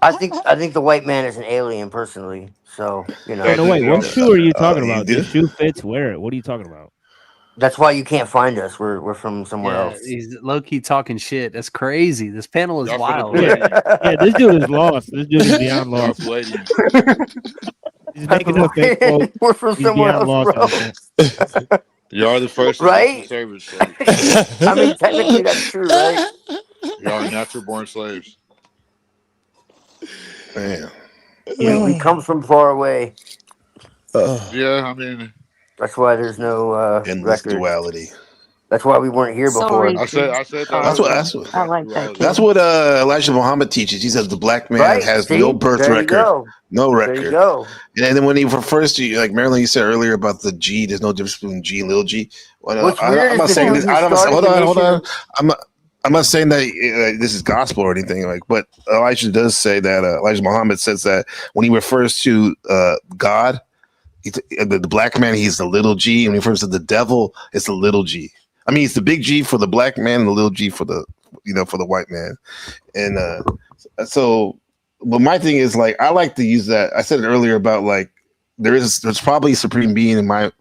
I think the white man is an alien personally. So No, wait. What shoe are you talking about? do? The shoe fits. Wear it. What are you talking about? That's why you can't find us. We're from somewhere else. He's low key talking shit. That's crazy. This panel is wild. Yeah, this dude is lost. This dude is beyond lost. He's making a fake quote. We're from He's somewhere beyond else, lost bro. in this shit. You are the first Right? service slaves. I mean, technically that's true, right? You are natural born slaves. Man. We come from far away. Yeah, I mean, that's why there's no endless record. duality. That's why we weren't here before. I said that. I like that. That's what Elijah Muhammad teaches. He says the black man Right, has see? no birth There you record, go. no record. There you go. And then when he refers to, like Marilyn, you said earlier about the G, there's no difference between G and little G. Well, What's weird I'm not is the saying dude this. who Hold started on. the I'm not saying that this is gospel or anything like. But Elijah does say that Elijah Muhammad says that when he refers to God, the black man, he's the little G, and when he refers to the devil, it's the little G. I mean, it's the big G for the black man and the little G for the for the white man. And so, but my thing is like I like to use that. I said it earlier about like there's probably a supreme being in my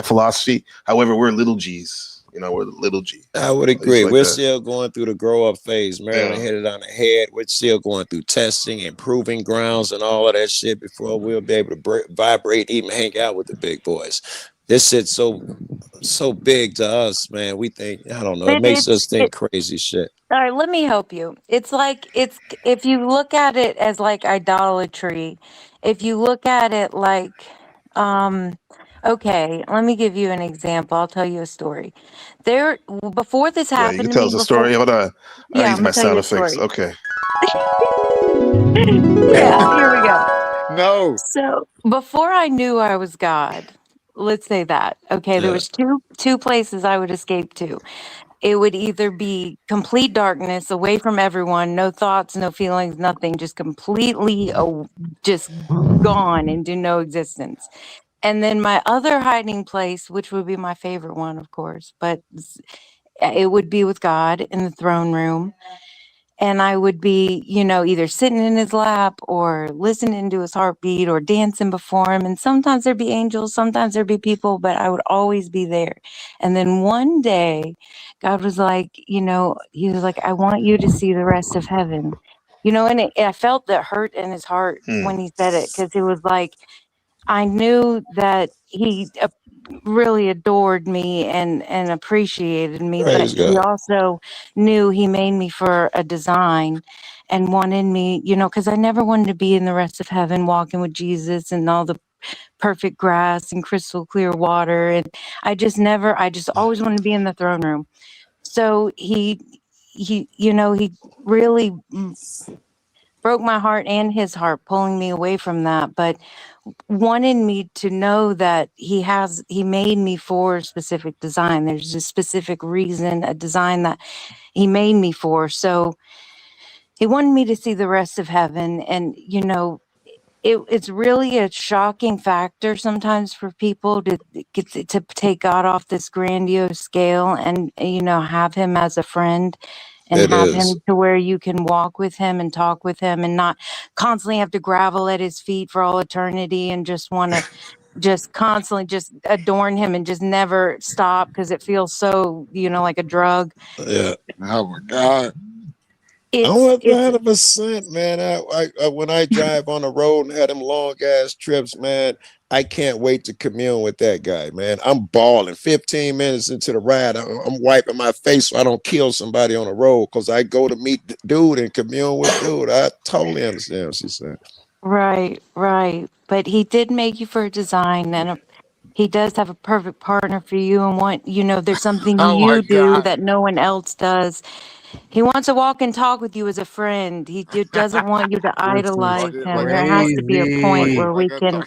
philosophy. However, we're little G's. We're the little G. I would agree. Like We're that. still going through the grow up phase. Marilyn hit it on the head. We're still going through testing and proving grounds and all of that shit before we'll be able to vibrate, even hang out with the big boys. This shit's so big to us, man. We think, I don't know, it makes us think crazy shit. All right, let me help you. It's like if you look at it as like idolatry, if you look at it like okay, let me give you an example. I'll tell you a story. Before this Yeah, happened you can to tell me us a before. story. Hold on. Yeah, I I'm use gonna my tell you sound a effects. story. Okay. Yeah, here we go. No. So before I knew I was God, let's say that. Okay, there was two places I would escape to. It would either be complete darkness, away from everyone, no thoughts, no feelings, nothing, just completely just gone into no existence. And then my other hiding place, which would be my favorite one, of course, but it would be with God in the throne room. and I would be, either sitting in his lap or listening to his heartbeat or dancing before him. And sometimes there'd be angels, sometimes there'd be people, but I would always be there. And then one day, God was like, he was like, I want you to see the rest of heaven. And I felt the hurt in his heart when he said it, because it was like, I knew that he really adored me and appreciated me, Praise but he God. also knew he made me for a design and wanted me, because I never wanted to be in the rest of heaven walking with Jesus and all the perfect grass and crystal clear water. And I just always wanted to be in the throne room. So he really broke my heart and his heart, pulling me away from that, but wanted me to know that he made me for a specific design. There's a specific reason, a design that he made me for. So he wanted me to see the rest of heaven. And, it's really a shocking factor sometimes for people to take God off this grandiose scale and, have him as a friend. And It have is. him to where you can walk with him and talk with him and not constantly have to grovel at his feet for all eternity and just want to just constantly just adorn him and just never stop because it feels so, like a drug. Yeah. Oh my God. I'm 100%, man. I when I drive on the road and had them long ass trips, man, I can't wait to commune with that guy, man. I'm balling. 15 minutes into the ride, I'm wiping my face so I don't kill somebody on the road because I go to meet dude and commune with dude. I totally understand what she's saying. Right. But he did make you for a design, and he does have a perfect partner for you. And there's something Oh my you do God. that no one else does. He wants to walk and talk with you as a friend. He doesn't want you to This is idolize him. There has to be a point crazy. where we can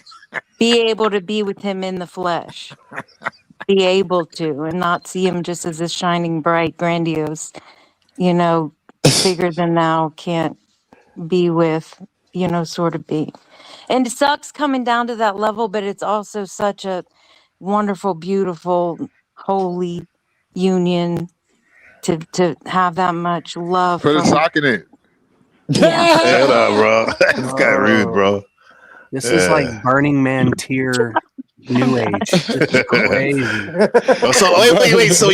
be able to be with him in the flesh, be able to, and not see him just as this shining, bright, grandiose, bigger than thou can't be with, sort of be. And it sucks coming down to that level, but it's also such a wonderful, beautiful, holy union to have that much love Put a from. sock in it. Yeah. Hey, hold up, bro. This guy rude, bro. This is like Burning Man tier new age. This is crazy. So wait. So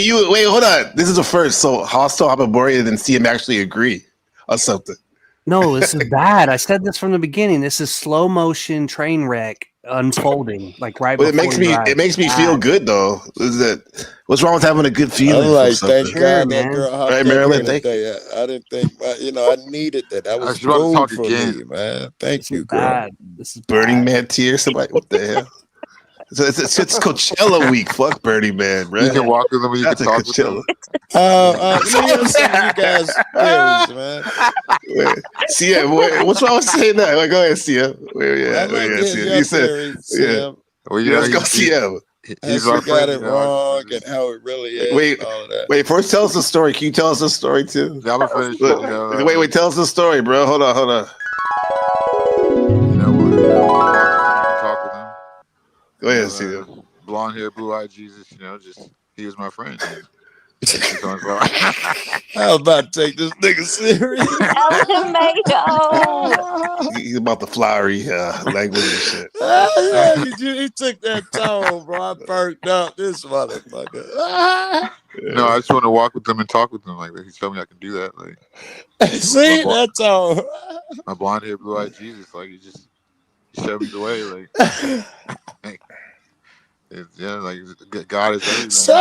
hold on. This is the first. So hostile Hyperborea didn't see him actually agree or something. No, this is bad. I said this from the beginning. This is slow motion train wreck unfolding, like right But before it makes me feel good though. Is that what's wrong with having a good feeling? I'm like, for thank something? God that girl hopped Right, up Marilyn. here Thank you. today. I didn't think, I needed that. That was She's about to food talk for again. me, man. Thank This you, is girl. bad. This is Burning bad. Man tier. Somebody, what the hell? So it's Coachella week. Fuck Burning Man, bro. You can walk with them and you can That's a talk with Coachella. them. Let me hear some of you guys' theories, man. Wait, Sia, what's wrong with saying that? Like, go ahead, Sia. I'd like to hear Sia. your You said, theories, yeah. Sim. Well, Let's go, Sia. How she got it wrong and how it really is. Wait, and all of that. wait. First, tell us the story. Can you tell us the story too? Yeah, I'm gonna finish it. Wait. Tell us the story, bro. Hold on. When you walk with them, you can talk with them. Go ahead, Sia. Blonde hair, blue eyed Jesus. He was my friend. I was about to take this nigga serious. Tomato. He's about the flowery language and shit. He took that tone, bro. I perked up this motherfucker. No, I just want to walk with them and talk with them like that. He told me I can do that. Like, see that tone. My blonde hair, blue eyed Jesus. Like he showed me the way. Like, God is everything.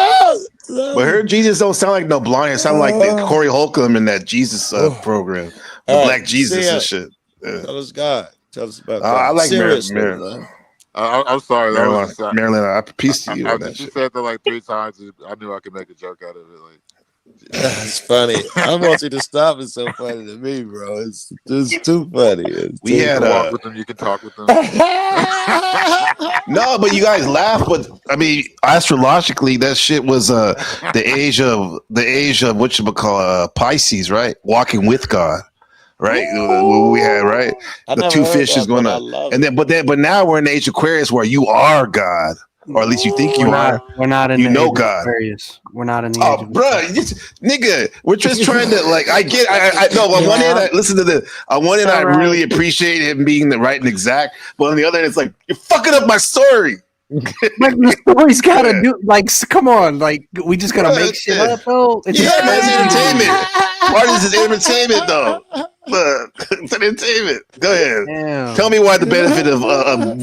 But her Jesus don't sound like no blonde. It sound like the Corey Holcomb in that Jesus program, the Black Jesus and shit. Yeah. Tell us God. Tell us about I God. like Seriously, Marilyn. I'm sorry. Marilyn, I peace to you on that She shit. said that like 3 times. I knew I could make a joke out of it. Like, that's funny. I want you to stop. It's so funny to me, bro. It's too funny. We had walk with them. You can talk with them. No, but you guys laugh. But I mean, astrologically, that shit was the age of whatchamacallit, Pisces, right? Walking with God, right? What we had, right? I The never two heard fishes that, going but I up, love and it. but now we're in the age of Aquarius where you are God. or at least you think We're you not. are. We're not in You the know age of God. Aquarius. We're not in the age Oh, of bro, Aquarius. nigga, we're just trying to like. I get. I know. On one hand, I listen to the. On one hand, So I really appreciate him being the right and exact. But on the other hand, it's like you're fucking up my story. Like the story's gotta do. Like, come on. Like, we just gotta make shit up though. It's Yeah, man, it's crazy. entertainment. Parties is entertainment, though. Look, it's entertainment. Go ahead. Damn. Tell me why the benefit of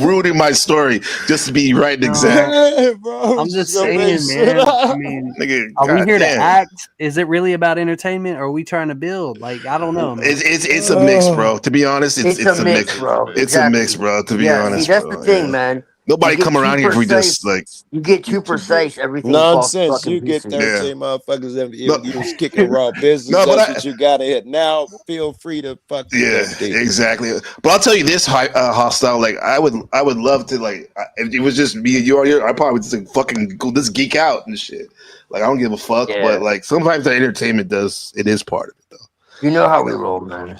rooting my story just to be right and exact. Bro, I'm just saying, man. I mean, Nigga, are we here to goddamn. act? Is it really about entertainment, or are we trying to build? Like, I don't know, man. It's a mix, bro. To be honest, it's a mix, bro. It's a mix, bro. To be See, honest, that's bro. the thing, Yeah. man. Nobody You get come too around here if we just precise- like. You get too precise, everything falls to Nonsense. fucking You get pieces. 13 motherfuckers if you was kicking raw business. No, but That's what you gotta hit. Now feel free to fuck with Yeah, them deep. exactly. But I'll tell you this, hostile. Like I would love to like if it was just me and you here, I probably would just like, fucking go just geek out and shit. Like I don't give a fuck. Yeah. But like sometimes the entertainment is part of it though. You know how we roll, man.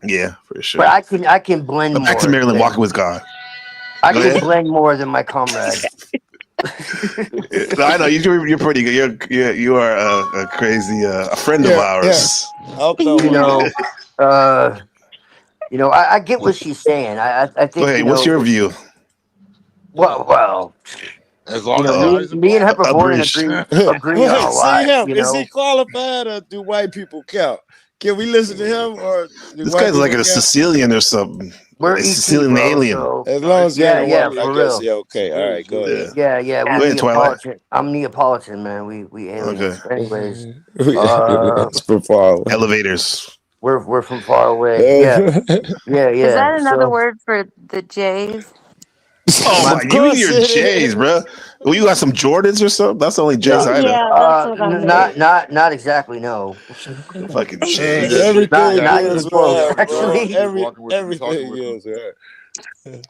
Yeah, for sure. But I can blend But back to more Maryland, than- walking with God. I Go can ahead. blend more than my comrade. No, I know you're pretty good. You are a crazy a friend of ours. I'll throw you one know, out. I get what she's saying. I think. Go ahead. You What's know, your view? Well. As You long know, as me and Hyperborean Abrish. agree on a See lot. him. You Is know, he qualified or do white people count? Can we listen to him or do This white guy's like people a count? Sicilian or something. we're A ET, Sicilian bro, alien. so- As long as Yeah, you're yeah, white, I for guess real. yeah, okay. All right, go ahead. Yeah, Go we ahead, Twilight. Neapolitan. I'm Neapolitan, man. We aliens. Okay. Anyways, It's from far away. Elevators. we're from far away. Yeah. Is that another So, word for the Jays? Oh, Of you and course your it J's, is. bro. Well, you got some Jordans or something? That's the only J's I know. Yeah, that's what I'm not exactly. No. Fucking You J's. just Everything Not is even close. right, bro. Actually, just walking with them, you talking Everything with them. is right.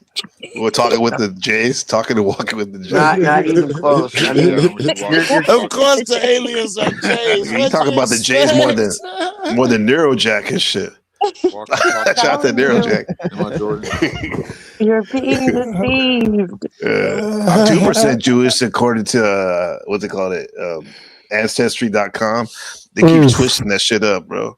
We're talking with the J's, talking and walking with the J's. not even close. I mean, Of course the aliens are Jays. You What talk you about the J's more than expect? Neurojack and shit. Shout out to Neurojack. You're being deceived. 2% Jewish according to what's it called Ancestry.com. They keep twisting that shit up, bro.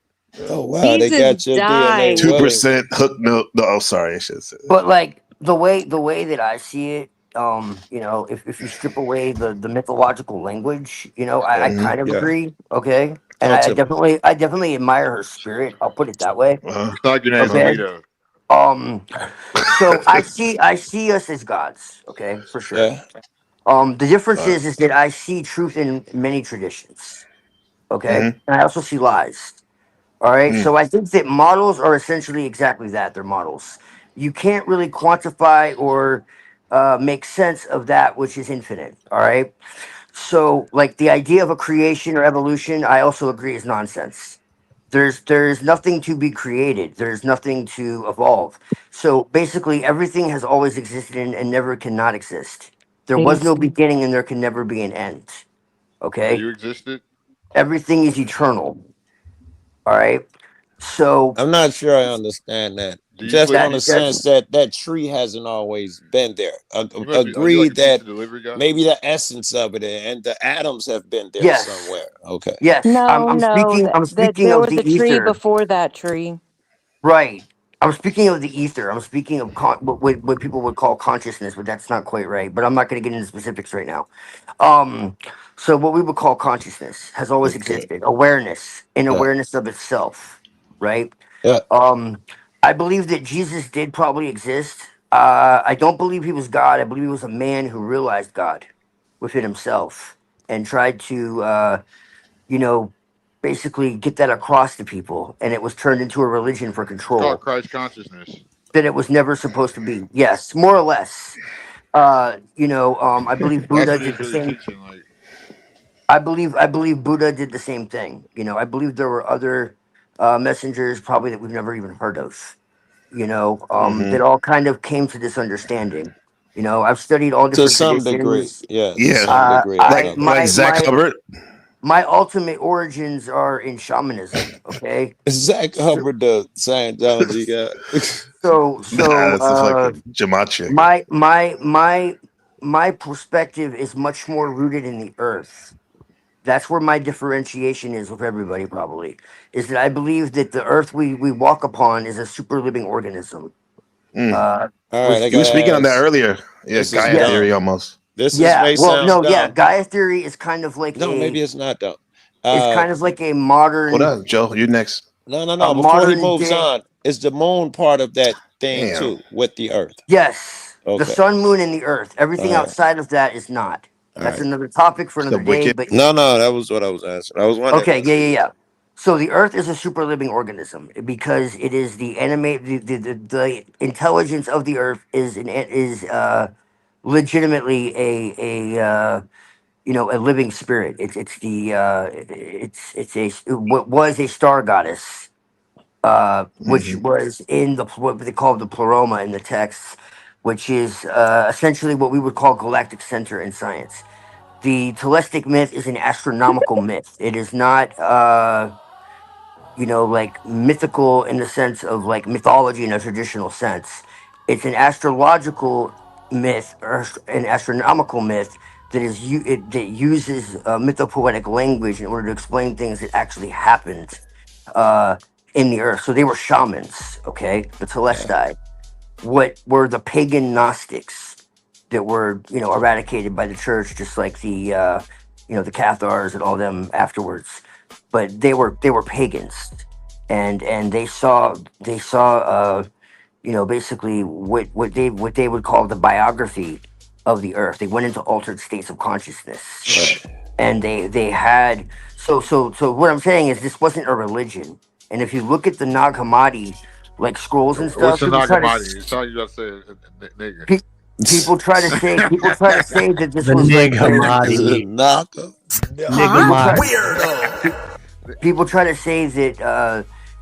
Oh wow, they got your DNA. 2% hook no. Oh, sorry, I should say. but like the way that I see it, you know, if you strip away the mythological language, you know, I kind of agree. Okay. And I definitely admire her spirit. I'll put it that way. It's like your name's Okay. Alito. So I see us as gods. Okay, for sure. Yeah. The difference is that I see truth in many traditions. Okay, and I also see lies. All right, so I think that models are essentially exactly that. They're models. You can't really quantify or make sense of that which is infinite. All right. So, like the idea of a creation or evolution, I also agree is nonsense. There's nothing to be created. There's nothing to evolve. So basically, everything has always existed and never cannot exist. There was no beginning and there can never be an end. Okay. You existed. Everything is eternal. All right. So I'm not sure I understand that. Do you Just play- on the sense that that tree hasn't always been there. must be- Agree are you like a that pizza delivery guy? maybe the essence of it and the atoms have been there Yes. somewhere. Okay. yes, No, I'm speaking. I'm speaking there of was the a tree ether. before that tree. Right. I'm speaking of the ether. I'm speaking of what people would call consciousness, but that's not quite right. But I'm not going to get into specifics right now. So what we would call consciousness has always existed. Awareness, an awareness of itself, right? Yeah. I believe that Jesus did probably exist. I don't believe he was God. I believe he was a man who realized God within himself and tried to, you know, basically get that across to people, and it was turned into a religion for It's control called Christ consciousness. that it was never supposed to be. Yes, more or less. You know, I believe That's Buddha what did it's the really same. teaching. Like, I believe Buddha did the same thing. You know, I believe there were other messengers probably that we've never even heard of. You know, that all kind of came to this understanding. You know, I've studied all To different some degree. traditions. Yeah. To some degree. Like Zach Hubbard. My ultimate origins are in shamanism. Okay. Zach Hubbard, the Scientology guy. So Nah, that's a fucking Gematria. my my perspective is much more rooted in the earth. That's where my differentiation is with everybody. Probably is that I believe that the earth we walk upon is a super living organism. All right, I You were gotta speaking on that ask. earlier. Yeah, This is Gaia theory dumb. almost. This is Yeah, may well, sound no, yeah, dumb. Gaia theory is kind of like No, maybe it's not dumb. it's kind of like a modern. Hold on, Joe. You next. No. Before he Modern moves day. on, is the moon part of that thing Damn. too with the Earth? Yes, the Okay. sun, moon, and the earth. Everything All right. outside of that is not. All That's right. another topic for another day. wicked. But No, that was what I was asking. I was wondering. okay, yeah. So the earth is a super living organism because it is the the intelligence of the earth is legitimately a a living spirit. It's what was a star goddess, which was in what they call the pleroma in the texts, which is essentially what we would call galactic center in science. The Telestic myth is an astronomical myth. It is not like mythical in the sense of like mythology in a traditional sense. It's an astrological myth or an astronomical myth that that uses mythopoetic language in order to explain things that actually happened uh, in the earth. So they were shamans, okay? The Telestai. What were the pagan Gnostics that were eradicated by the church, just like the Cathars and all them afterwards. But they were pagans, and they saw basically what they would call the biography of the earth. They went into altered states of consciousness, and they had so what I'm saying is this wasn't a religion. And if you look at the Nag Hammadi like scrolls and stuff, What's the people try to Nagamati? It's all you gotta say, nigga. people try to say that this The was like Nighamati. people try to say that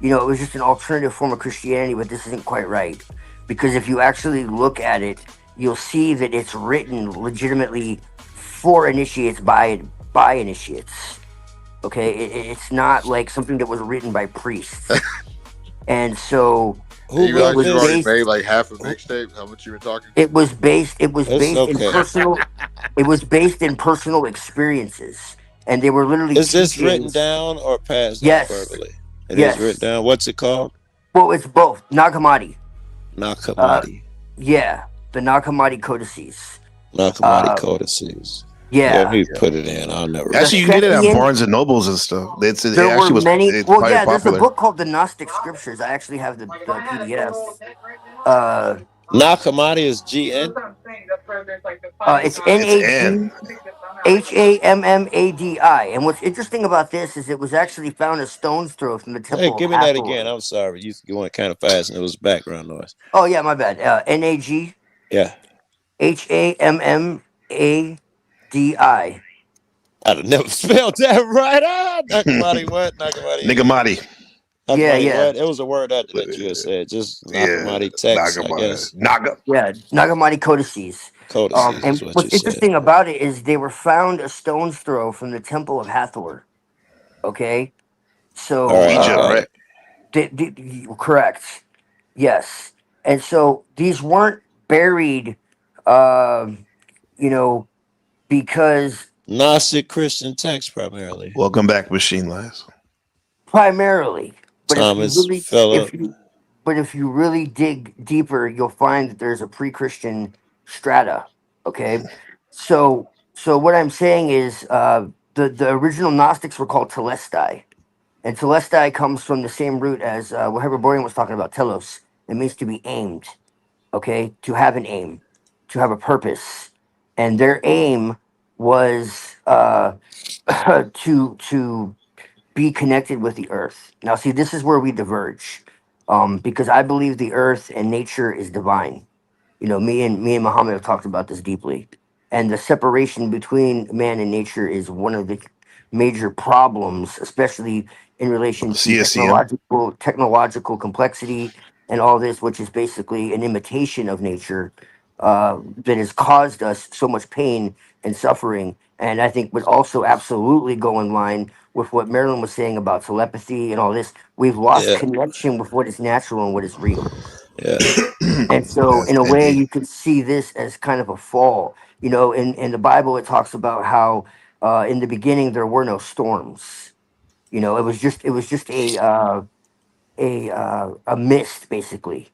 it was just an alternative form of Christianity, but this isn't quite right, because if you actually look at it, you'll see that it's written legitimately for initiates by initiates. Okay, it's not like something that was written by priests. And so You already made like half a mixtape. How much you were talking? it was based in okay. personal it was based in personal experiences, and they were literally Is this written teachings. down or passed Yes. down verbally? It Yes. is written down. What's it called? Well, it's both. Nag Hammadi. Nag Hammadi. Yeah, the Nag Hammadi codices. Nag Hammadi codices. Yeah. Let me put it in. I'll never. Actually, you can get it at Sethian- Barnes and Nobles and stuff. It There actually were was many. it's Well, quite yeah, there's a popular. book called the Gnostic Scriptures. I actually have the PDF. Nag Hammadi is GN. It's NAGHAMMADI. And what's interesting about this is it was actually found a stone's throw from the temple. Hey, give me of that Hathor. again. I'm sorry. You went kind of fast and it was background noise. Oh yeah, my bad. NAG Yeah. HAMMADI. I'd have never spelled that right. Nag Hammadi what? Nag Hammadi. Niggamati. Nag Yeah, Hammadi yeah. what? It was a word that you had said. Just Nag Hammadi text, I guess. Naga. Yeah, Nag Hammadi codices. Codices And is what what's you said. interesting about it is they were found a stone's throw from the temple of Hathor. Okay, so All right, Egypt, right? correct. Yes, and so these weren't buried, because Gnostic Christian text primarily. Welcome back, Machine Lies. primarily. But Thomas if you really dig deeper, you'll find that there's a pre-Christian strata. Okay, so what I'm saying is the original Gnostics were called Telestai, and Telestai comes from the same root as what Herbert was talking about, telos. It means to be aimed. Okay, to have an aim, to have a purpose, and their aim was to be connected with the earth. Now, see, this is where we diverge, because I believe the earth and nature is divine. Me and Muhammad have talked about this deeply, and the separation between man and nature is one of the major problems, especially in relation to CSCM. technological complexity and all this, which is basically an imitation of nature that has caused us so much pain and suffering. And I think would also absolutely go in line with what Marilyn was saying about telepathy and all this. We've lost connection with what is natural and what is real. Yeah. And so, in a way, you could see this as kind of a fall. You know, in the Bible, it talks about how in the beginning there were no storms. You know, it was just a mist basically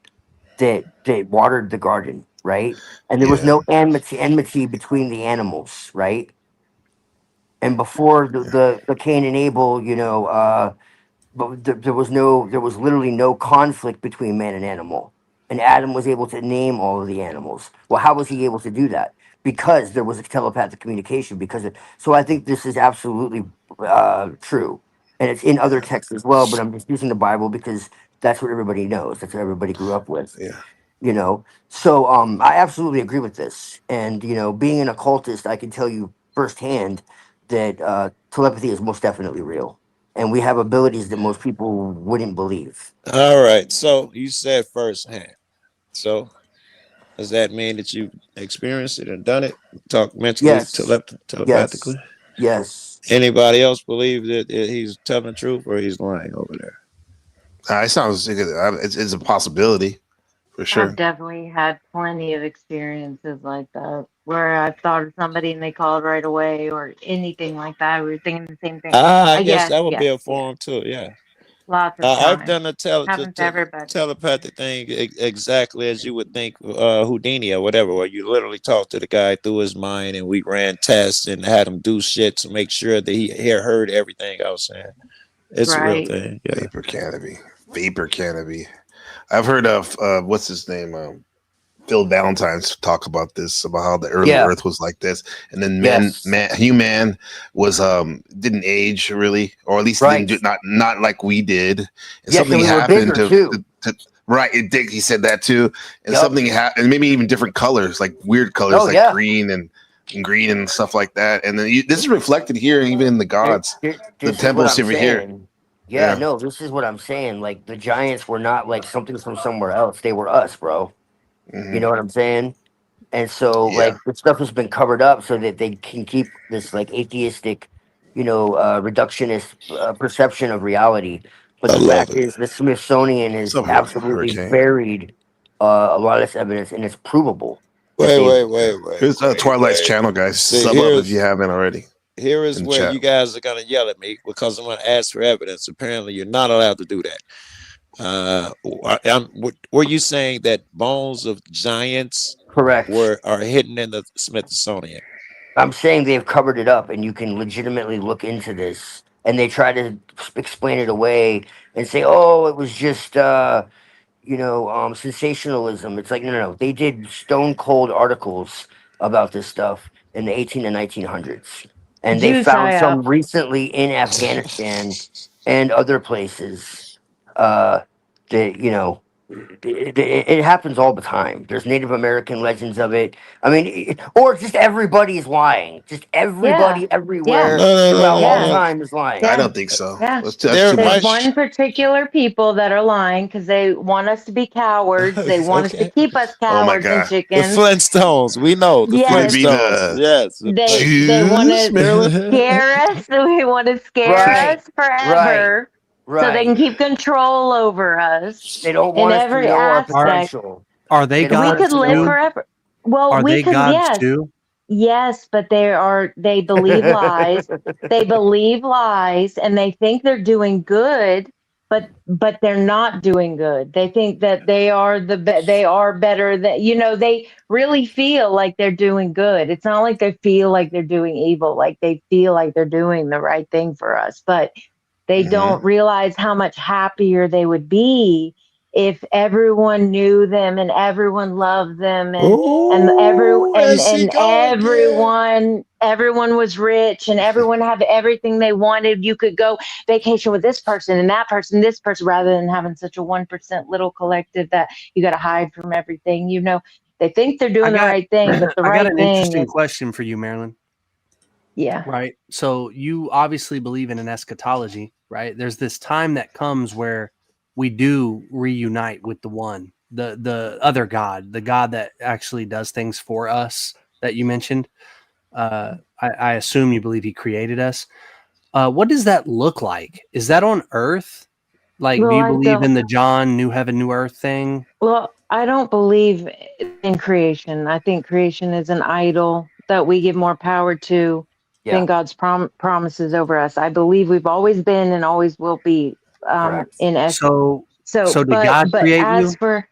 that watered the garden, right? And there was no enmity between the animals, right? And before the Cain and Abel, you know, but there was literally no conflict between man and animal, and Adam was able to name all of the animals. Well, how was he able to do that? Because there was a telepathic communication. So I think this is absolutely true, and it's in other texts as well. But I'm just using the Bible because that's what everybody knows. That's what everybody grew up with. Yeah. You know, so I absolutely agree with this. And you know, being an occultist, I can tell you firsthand that telepathy is most definitely real, and we have abilities that most people wouldn't believe. All right. So you said firsthand. So does that mean that you experienced it and done it? Talk mentally, Yes, yes, telepathically? yes. Anybody else believe that he's telling the truth or he's lying over there? It sounds it's a possibility for sure. I've definitely had plenty of experiences like that where I've thought of somebody and they called right away or anything like that. We were thinking the same thing. I guess Yes, that would be yes, a form too. Yeah. lots of I've times. done the Happens to everybody. telepathic thing exactly as you would think Houdini or whatever, where you literally talk to the guy through his mind, and we ran tests and had him do shit to make sure that he heard everything I was saying. It's a real Right. thing. Yeah. Vapor canopy. I've heard of what's his name, Phil Valentine's talk about this, about how the early Earth was like this, and then human was didn't age really, or at least didn't do, not like we did. And something happened to right. It did. He said that too, and something happened, and maybe even different colors, like weird colors, green and stuff like that. And then this is reflected here, even in the gods, the temples over here. Yeah, no, this is what I'm saying. Like the giants were not like something from somewhere else. They were us, bro. You know what I'm saying? And so like the stuff has been covered up so that they can keep this like atheistic, you know, reductionist perception of reality. But the fact is, the Smithsonian has absolutely buried a lot of this evidence, and it's provable. Wait. Here's Twilight's channel, guys. Sub up if you haven't already. Here is where you guys are gonna yell at me because I'm gonna ask for evidence. Apparently, you're not allowed to do that. Were you saying that bones of giants are hidden in the Smithsonian? I'm saying they've covered it up, and you can legitimately look into this. And they try to explain it away and say, "Oh, it was just sensationalism." It's like no. They did stone cold articles about this stuff in the 18 and 1900s, and they found some recently in Afghanistan and other places. That it happens all the time. There's Native American legends of it. I mean, or just everybody's lying. Just everybody everywhere throughout all time is lying. I don't think so. Yeah. That's There's one particular people that are lying because they want us to be cowards. They want us to keep us cowards and The chickens. Flintstones. We know the Yes. Flintstones. Yes. They want to scare us. They want to scare us forever. So they can keep control over us. They don't want in us every to know our aspect. potential. Are they We gods could live too? forever. Well, Are we they could. gods Yes. too? Yes, but they believe lies. They believe lies and they think they're doing good, but they're not doing good. They think that they are they are better than they really feel like they're doing good. It's not like they feel like they're doing evil, like they feel like they're doing the right thing for us, but they don't realize how much happier they would be if everyone knew them and everyone loved them and everyone was rich and everyone had everything they wanted. You could go vacation with this person and that person, this person, rather than having such a 1% little collective that you got to hide from everything. They think they're doing the right thing, but the I right got an thing interesting is, question for you, Marilyn. yeah. Right. So you obviously believe in an eschatology, right? There's this time that comes where we do reunite with the one, the other God, the God that actually does things for us that you mentioned. I assume you believe he created us. What does that look like? Is that on Earth? Like, do you believe in the John New Heaven, New Earth thing? Well, I don't believe in creation. I think creation is an idol that we give more power to than God's promises over us. I believe we've always been and always will be in essence. So did God But create as you? for,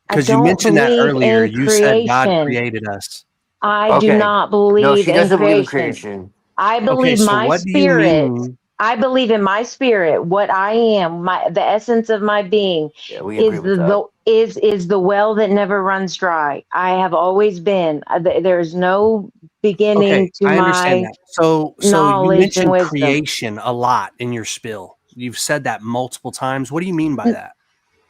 I Because you don't mentioned that believe earlier. in You said God creation. created us. I do not believe in creation. I Okay, believe so my what do you spirit. mean? I believe in my spirit. What I am, the essence of my being, is the well that never runs dry. I have always been. There's no beginning Okay, to I understand my that. So you knowledge and mentioned wisdom. creation a lot in your spill. You've said that multiple times. What do you mean by that?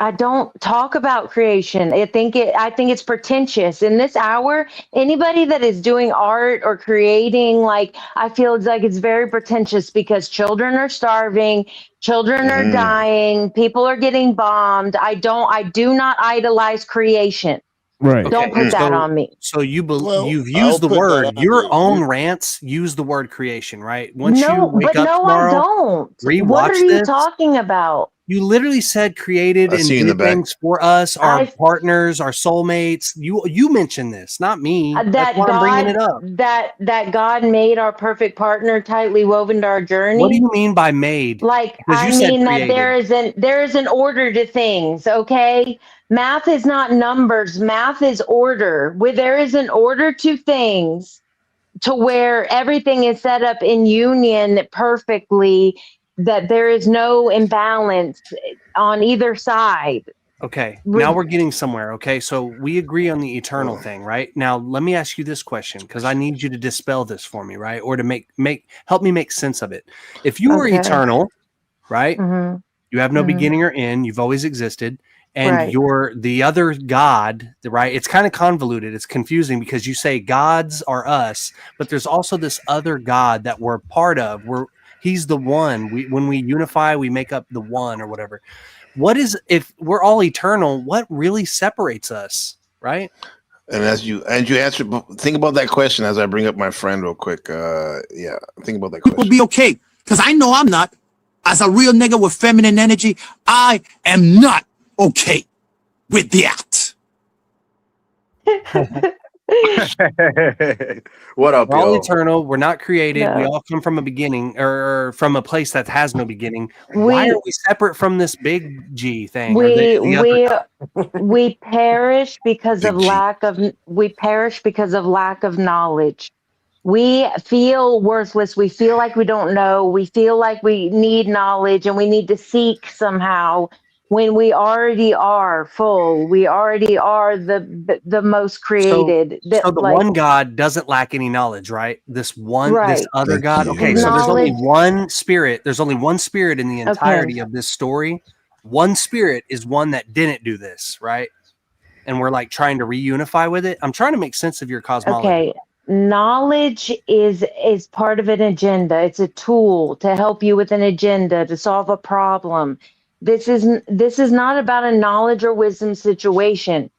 I don't talk about creation. I think it's pretentious. In this hour, anybody that is doing art or creating, like, I feel like it's very pretentious because children are starving, children are dying, people are getting bombed. I do not idolize creation. Right. Don't put that on me. So you've I'll used the put that word, on your you. own rants use the word creation, right? Once you No, wake but up no, I tomorrow, don't. What are rewatch you this. talking about? You literally said created I and see you in the did back. things for us, our partners, our soulmates. You mentioned this, not me. That's why I'm bringing it up. That God made our perfect partner tightly woven to our journey. What do you mean by made? Like, Because you I said mean that created. there is an order to things, okay? Math is not numbers, math is order. Where there is an order to things, to where everything is set up in union perfectly, that there is no imbalance on either side. Okay, now we're getting somewhere. Okay, so we agree on the eternal thing, right? Now let me ask you this question, because I need you to dispel this for me, right? Or to help me make sense of it. If you are eternal, right? Mhm. You have no Mhm. beginning or end. You've always existed, and Right. you're the other God, right? It's kind of convoluted. It's confusing because you say gods are us, but there's also this other God that we're part of. He's the one. When we unify, we make up the one or whatever. What is, if we're all eternal, what really separates us, right? And you answer, think about that question as I bring up my friend real quick. Think about that question. Will be okay, because I know I'm not. As a real nigga with feminine energy, I am not okay with that. What up, We're all y'all? eternal. We're not created. We No. all come from a beginning, or from a place that has no beginning. Why are we separate from this big G thing, or the other? We perish because Big of G. lack of knowledge. We feel worthless. We feel like we don't know. We feel like we need knowledge and we need to seek somehow, when we already are full. We already are the most created. So the one God doesn't lack any knowledge, right? This other Thank God. you. Okay, so there's only Knowledge. one spirit. There's only one spirit in the Okay. entirety of this story. One spirit is one that didn't do this, right? And we're like trying to reunify with it. I'm trying to make sense of your cosmology. Okay. Knowledge is part of an agenda. It's a tool to help you with an agenda, to solve a problem. This is not about a knowledge or wisdom situation.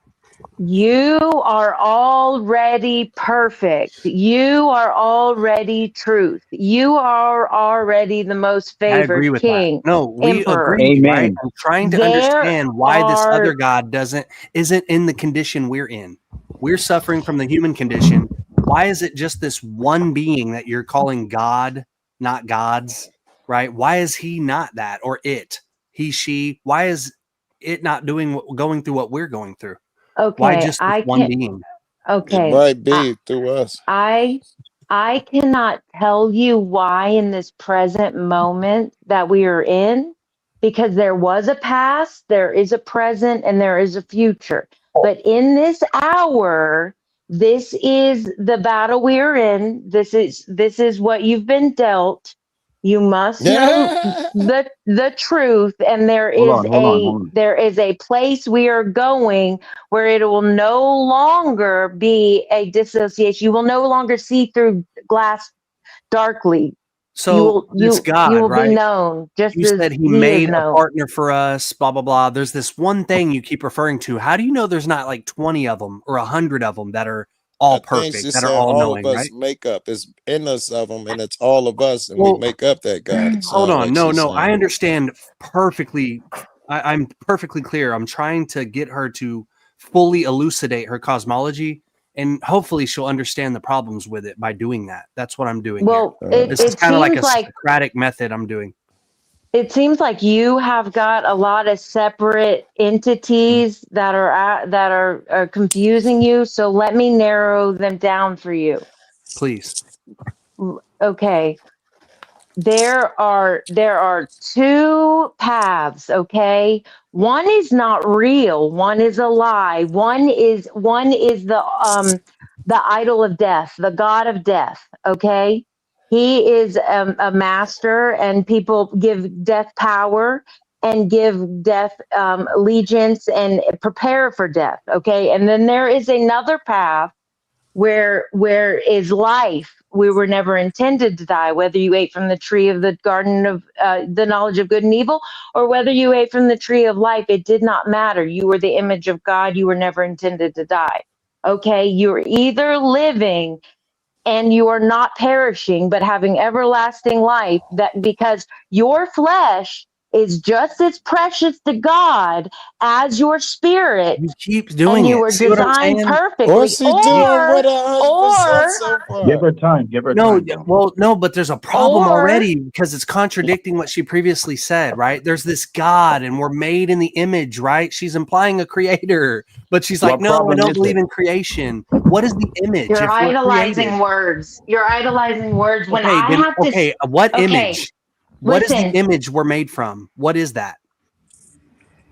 You are already perfect. You are already truth. You are already the most I agree favored with king, that. No, we emperor. agree, right? I'm trying to understand why this are- other God isn't in the condition we're in. We're suffering from the human condition. Why is it just this one being that you're calling God, not gods, right? Why is he not that, or it, he, she? Why is it not going through what we're going through? Why Okay, just this one being? It Okay, might be through us. I cannot tell you why in this present moment that we are in, because there was a past, there is a present, and there is a future. But in this hour, this is the battle we're in. This is what you've been dealt. You must know the truth, and there Hold is on. a place we are going where it will no longer be a dissociation. You will no longer see through glass darkly. So this God, you will right? be known just You as said he he is made a known. partner for us, blah, blah, blah. There's this one thing you keep referring to. How do you know there's not like 20 of them or 100 of them that are all I think she perfect, that are said all all of knowing, us right? make up. It's in us of them, and it's all of us, and we Well, make up that God. It hold sounds on. like No, she's no. I saying. understand perfectly. I'm perfectly clear. I'm trying to get her to fully elucidate her cosmology, and hopefully she'll understand the problems with it by doing that. That's what I'm doing Well, here. This is kind of like a seems like Socratic method I'm doing. it seems like you have got a lot of separate entities that are confusing you. So let me narrow them down for you. Please. Okay. There are two paths, okay? One is not real, one is a lie. One is the idol of death, the god of death, okay? He is a master, and people give death power and give death allegiance and prepare for death, okay? And then there is another path where is life. We were never intended to die, whether you ate from the tree of the garden of the knowledge of good and evil, or whether you ate from the tree of life. It did not matter. You were the image of God. You were never intended to die. Okay, you're either living and you are not perishing, but having everlasting life, that because your flesh is just as precious to God as your spirit. You keep doing and you it. were See what I'm designed saying? perfectly. What's he doing with 100% so far? Give her time. Give her No, time. Bro. well, no, but there's a problem Or- already because it's contradicting what she previously said, right? There's this God and we're made in the image, right? She's implying a creator, but she's like, What no, I problem don't is believe it? in creation. What is the image? You're if we're idolizing created? words. You're idolizing words. When Okay, I then, have to. okay, what Okay, image? What is the listen. image we're made from? What is that?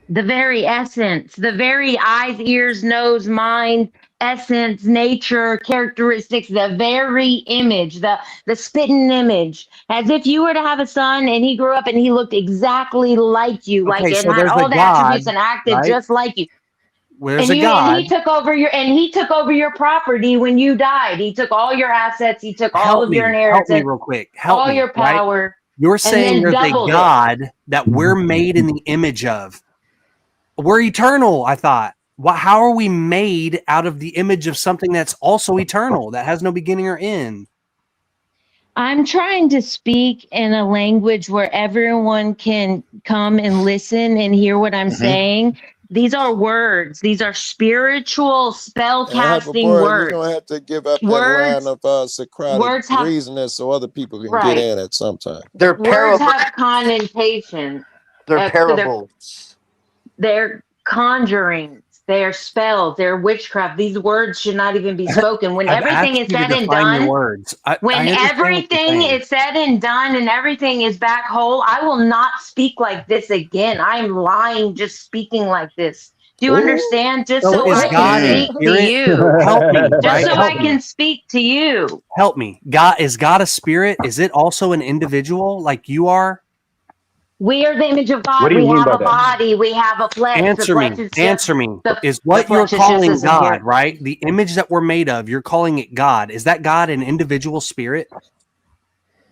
The very essence, the very eyes, ears, nose, mind, essence, nature, characteristics, the very image, the spitting image. As if you were to have a son and he grew up and he looked exactly like you, like Okay, and so had there's all a the God, attributes and acted right? just like you. There's And a you and God. he took over your property when you died. He took all your assets, he took all Help of your me inheritance, real quick. Help all me, your right? power, You're and saying then there's a doubled it. God that we're made in the image of. We're eternal, I thought. How are we made out of the image of something that's also eternal, that has no beginning or end? I'm trying to speak in a language where everyone can come and listen and hear what I'm saying. These are words. These are spiritual spell casting Hyperborean, you're words. gonna have to give up that Words, line of Socratic words have reasoning so other people can right. get in at some time. They're Words parable. have connotation. They're So parables. they're conjurings. They're spells. They're witchcraft. These words should not even be spoken. When I've everything asked is you to said and define your done, words. when I understand what you're everything saying. is said and done and everything is back whole, I will not speak like this again. I'm lying just speaking like this. Do you understand? Just So so is I God can a speak to spirit? you. Help me, Just right? so Help I me. can speak to you. Help me. Is God a spirit? Is it also an individual like you are? We are the image of What God. do you We mean have by a that? body. We have a flesh. The Answer flesh me. is just Answer me. Is the what you're flesh is just calling as God, inherent. right? The image that we're made of, you're calling it God. Is that God an individual spirit?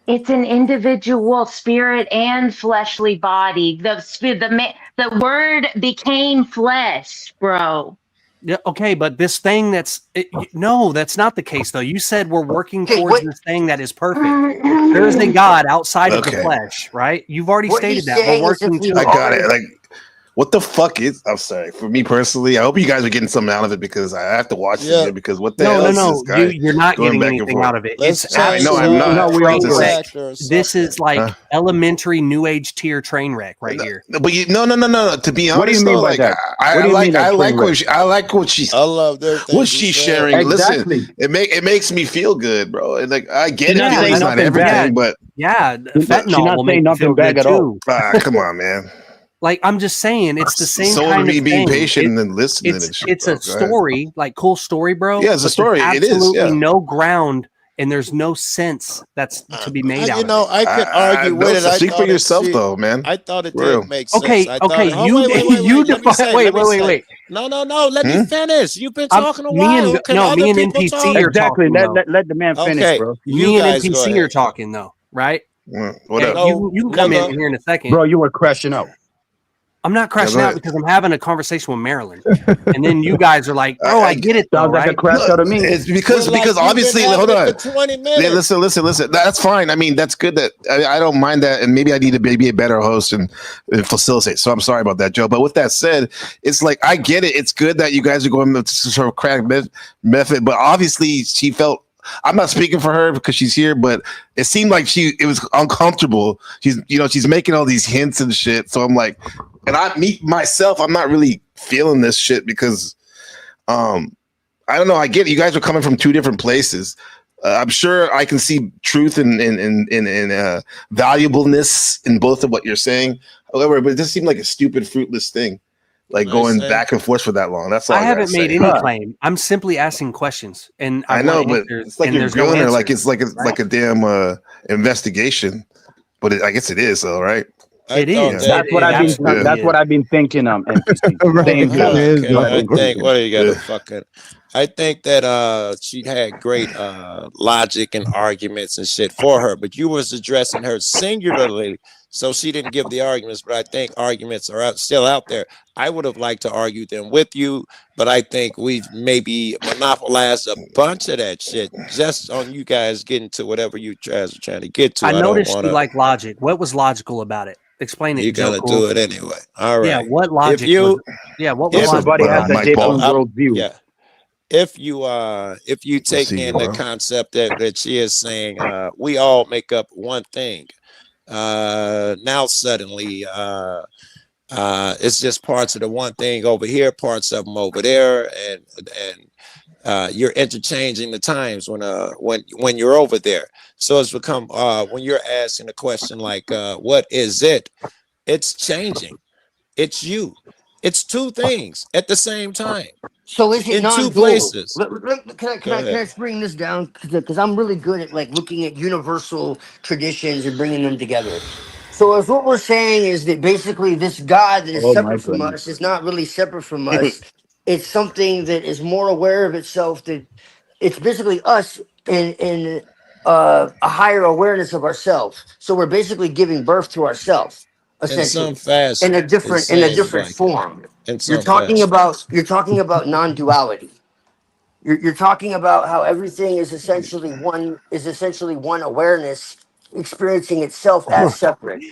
It's an individual spirit and fleshly body. The word became flesh, bro. Yeah, okay, but this thing no, that's not the case though. You said we're working Okay, towards what this thing that is perfect. There is a God outside of the Okay. flesh, right? You've already what stated he's that. We're saying is if working we I to got it. already Like, what the fuck is? I'm sorry. For me personally, I hope you guys are getting something out of it because I have to watch it Yeah. again. Because what the No, hell no, is no. this guy You're not going getting back and anything forth? out of it. Let's It's change No, the I'm not. absolutely I'm train just wreck. factor or This is something. like elementary new age tier train wreck right here. But no. To be What do you honest, mean though, by like that? I What do you mean like that train wreck? what she's I loved everything what she she's said. sharing. Listen, Exactly. it makes me feel good, bro. And like I get She's it. not Yeah, Feeling's saying not nothing bad. everything, but She's fentanyl not will make saying you feel nothing bad good at all. too. come on, man. Like I'm just saying, it's the same So kind me of being thing. patient and listening and shit, It's bro. a Go ahead. story, like cool story, bro. Yeah, it's a but story. there's It is. absolutely Yeah. no ground and there's no sense that's to be made out You of know, it. I could argue with it. I Speak for thought yourself, though, man. I thought it For real. did make sense. I Okay, thought. Oh, you wait. you Let me define. say. Wait. No. Let me finish. You've been I'm talking a me while. and Can no, other me and people NPC talk? are Exactly. talking though. Let the man finish, Okay, bro. you Me and guys go NPC ahead. are talking though, right? What And up? No, you can come in nigga. here in a second. Bro, you were crashing out. I'm not crashing out because I'm having a conversation with Marilyn, and then you guys are like, "Bro, I get it, though, Sounds like a right?" crash out of me. It's because Well, like, you've obviously, been hold having on. it for 20 Yeah, minutes. listen. That's fine. I mean, that's good. That I don't mind that, and maybe I need to be a better host and facilitate. So I'm sorry about that, Joe. But with that said, it's like I get it. It's good that you guys are going to sort of crack method, but obviously she felt. I'm not speaking for her because she's here, but it seemed like it was uncomfortable. She's making all these hints and shit. So I'm like, and myself, I'm not really feeling this shit because, I don't know. I get it. You guys are coming from two different places. I'm sure I can see truth and valuableness in both of what you're saying. However, but it just seemed like a stupid, fruitless thing. Like going back and forth for that long. That's all I haven't made any claim. claim. I'm simply asking questions, and I know, but it's like you're doing it like it's like a damn investigation. But I guess it is, though, right? It is. That's what I've been thinking. NPC. Same here. What do you got to fucking? I think that she had great logic and arguments and shit for her, but you was addressing her singularly, so she didn't give the arguments. But I think arguments are still out there. I would have liked to argue them with you, but I think we've maybe monopolized a bunch of that shit just on you guys getting to whatever you guys are trying to get to. I noticed you like logic. What was logical about it? Explain it. You're gonna do it anyway. All right. Yeah. What logic? What was everybody has a different worldview? Yeah. If you take in the concept that she is saying, we all make up one thing. Now suddenly, it's just parts of the one thing over here, parts of them over there, and you're interchanging the times when you're over there. So it's become when you're asking a question like, "What is it?" It's changing. It's you. It's two things at the same time. So is it in non-dual? 2 places? Can I bring this down? Because I'm really good at like looking at universal traditions and bringing them together. So if what we're saying is that basically this God that is separate from us is not really separate from us, it's something that is more aware of itself. That it's basically us in a higher awareness of ourselves. So we're basically giving birth to ourselves, essentially, in some fashion, in a different form. You're talking about non-duality. You're talking about how everything is essentially one awareness experiencing itself as separate.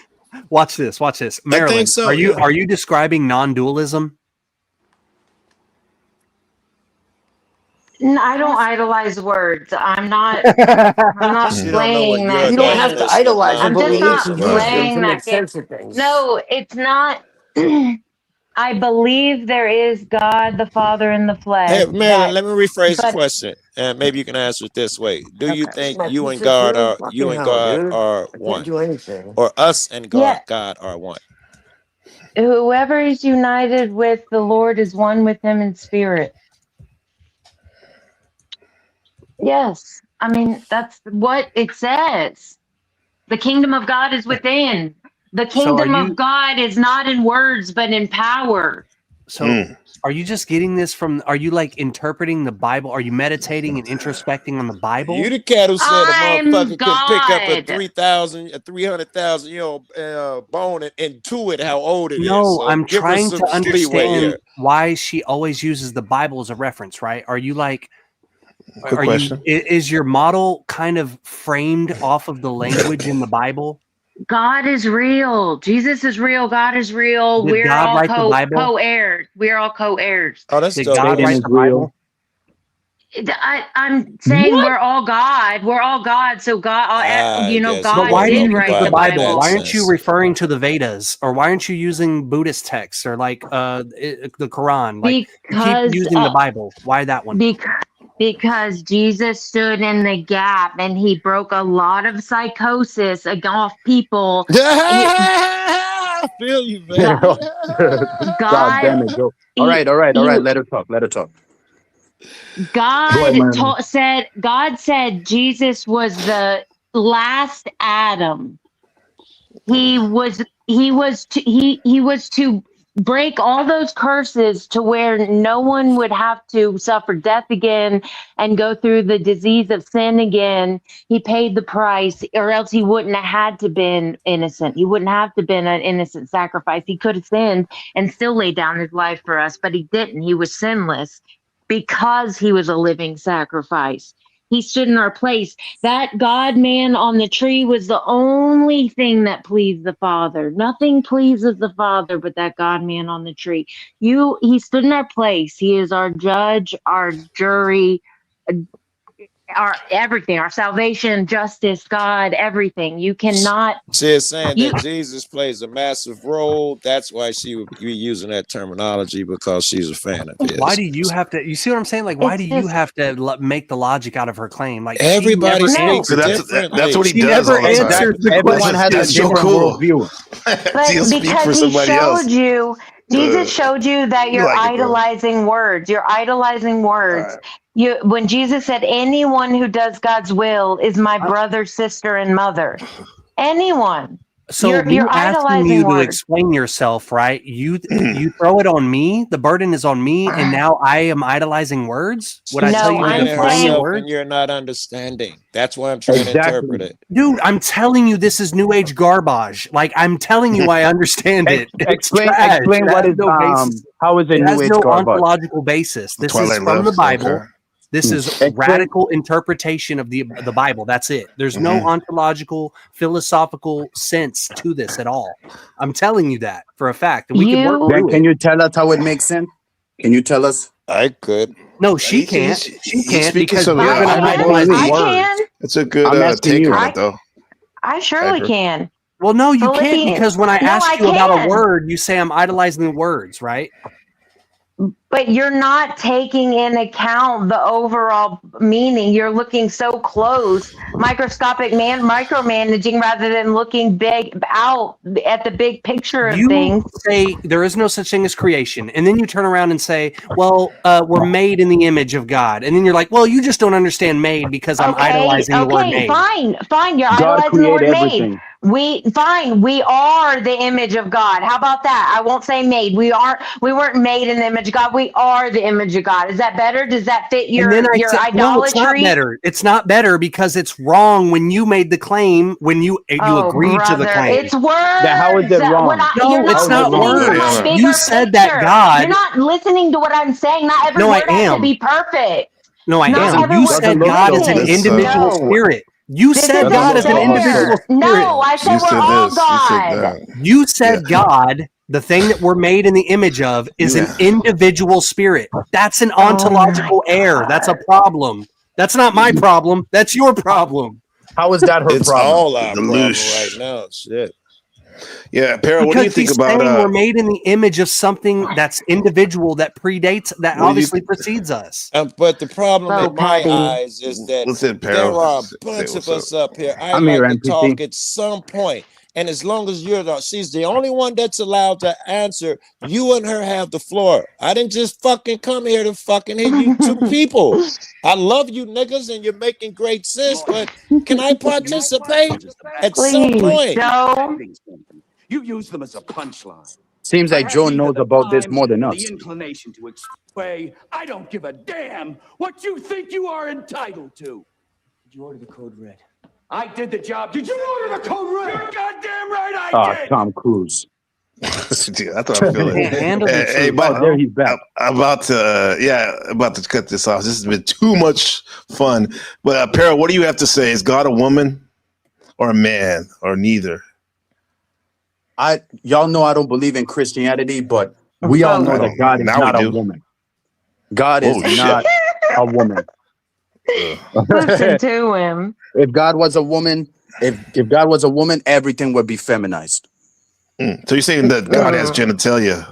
Watch this. Marilyn, so, are you describing non-dualism? I don't idolize words. I'm not playing that. You don't have to idolize them, I'm but just we need not to use them playing to that make game. sense of things. No, it's not. I believe there is God the Father in the flesh. Hey, Marilyn, let me rephrase the question, and maybe you can answer it this way: do you think you and God are one, can't do anything, or us and God are one? Whoever is united with the Lord is one with Him in spirit. Yes, I mean that's what it says. The kingdom of God is within. The kingdom of God is not in words, but in power. So are you just getting this from, are you like interpreting the Bible? Are you meditating and introspecting on the Bible? You the cat who said a motherfucker can pick up a 300,000 year old bone and to it how old it is. No, So I'm give us trying some to leeway understand here. why she always uses the Bible as a reference, right? Are you like, Good question. Is your model kind of framed off of the language in the Bible? God is real. Jesus is real. God is real. Did We're God all write the Bible? co-heirs. We're all co-heirs. Oh, that's Did dope. God write the Bible? I'm saying we're all God. We're all God. So God, God did write the Bible. Why aren't you referring to the Vedas, or why aren't you using Buddhist texts, or like the Quran? Like, Because keep using the Bible. Why that one? Because Jesus stood in the gap and he broke a lot of psychosis off people. I feel you, man. God damn it, Joe. All right. Let her talk. God said Jesus was the last Adam. He was to break all those curses to where no one would have to suffer death again and go through the disease of sin again. He paid the price, or else he wouldn't have had to been innocent. He wouldn't have to been an innocent sacrifice. He could have sinned and still laid down his life for us, but he didn't. He was sinless because he was a living sacrifice. He stood in our place. That God man on the tree was the only thing that pleased the Father. Nothing pleases the Father but that God man on the tree. He stood in our place. He is our judge, our jury, our everything, our salvation, justice, God, everything. You cannot. She's saying that Jesus plays a massive role. That's why she would be using that terminology, because she's a fan of his. Why do you have to? You see what I'm saying? Like, why do you have to make the logic out of her claim? Like, everybody speaks differently. That's what he does all the time. Everyone has a different worldview. But because he showed you, Jesus showed you that you're idolizing words. You're idolizing words. When Jesus said, anyone who does God's will is my brother, sister, and mother. Anyone. So you're asking idolizing you to words. explain yourself, right? You throw it on me. The burden is on me, and now I am idolizing words. What I tell you to define your words, and you're not understanding. That's why I'm trying to interpret it. Dude, I'm telling you, this is new age garbage. Like, I'm telling you, I understand it. Explain what is how is it new age garbage? Ontological basis. This is from the Bible. Okay. This is radical interpretation of the Bible. That's it. There's no ontological, philosophical sense to this at all. I'm telling you that for a fact. And we can work through Can you tell us how it makes sense? Can you tell us? I could. No, she can't. She can't because you're going to idolize the words. It's a good take on it, though. I surely can. Well, no, you can't, because when I ask you about a word, you say I'm idolizing the words, right? But you're not taking in account the overall meaning. You're looking so close, micromanaging rather than looking big out at the big picture of things. You say there is no such thing as creation, and then you turn around and say, well, we're made in the image of God. And then you're like, well, you just don't understand made because I'm idolizing the word made. Fine. You're idolizing the word made. We are the image of God. How about that? I won't say made. We weren't made in the image of God. We are the image of God. Is that better? Does that fit your idolatry? No, it's not better. It's not better because it's wrong when you made the claim, when you agreed to the claim. It's words. How is it wrong? No, it's not words. You said that God. You're not listening to what I'm saying. Not every word has to be perfect. No, I am. You said God is an individual spirit. You said God is an individual spirit. No, I said we're all God. You said God, the thing that we're made in the image of, is an individual spirit. That's an ontological error. That's a problem. That's not my problem. That's your problem. How is that her problem? It's all our problem right now. Shit. Yeah, Peril, what do you think about we're made in the image of something that's individual, that predates, that obviously precedes us. But the problem in my eyes is that there are a bunch of us up here. I like to talk at some point. And as long as she's the only one that's allowed to answer, you and her have the floor. I didn't just fucking come here to fucking hit you two people. I love you niggas and you're making great sense, but can I participate at some point? Joe. You use them as a punchline. Seems like Joe knows about this more than us. The inclination to explain, I don't give a damn what you think you are entitled to. Did you order the code red? I did the job. Did you order the code red? You're goddamn right I did. Tom Cruise. That's what I'm feeling. Hey, there he's back. I'm about to cut this off. This has been too much fun. But Peril, what do you have to say? Is God a woman or a man or neither? Y'all know I don't believe in Christianity, but we all know that God is not a woman. God is not a woman. Listen to him. If God was a woman, if God was a woman, everything would be feminized. So you're saying that God has genitalia?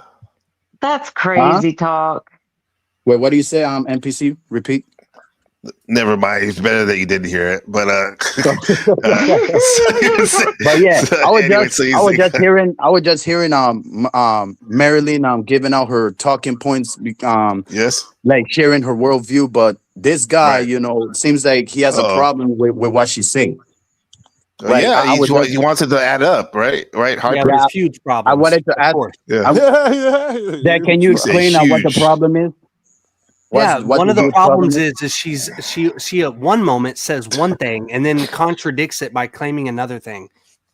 That's crazy talk. Wait, what do you say? NPC, repeat. Never mind. It's better that you didn't hear it. But but yeah, I was just hearing Marilyn giving out her talking points. Yes, like sharing her worldview. But this guy, seems like he has a problem with what she's saying. Right. Yeah, he wants it to add up, right? Right. Yeah, there's huge problems. I wanted to ask. Yeah. Dad, can you explain what the problem is? One of the problems is she at one moment says one thing and then contradicts it by claiming another thing.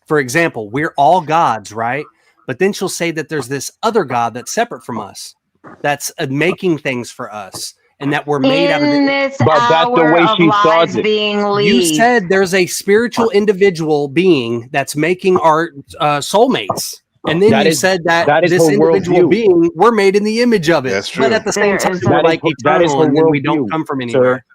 For example, we're all gods, right? But then she'll say that there's this other God that's separate from us, that's making things for us, and that we're made out of this hour of lies being You lead. said there's a spiritual individual being that's making our soulmates. And then you said that is this her individual worldview. being, we're made in the image of it. That's true. But at the same time, That we're is like her- that is eternal, her and then we don't worldview, come from sir. anywhere.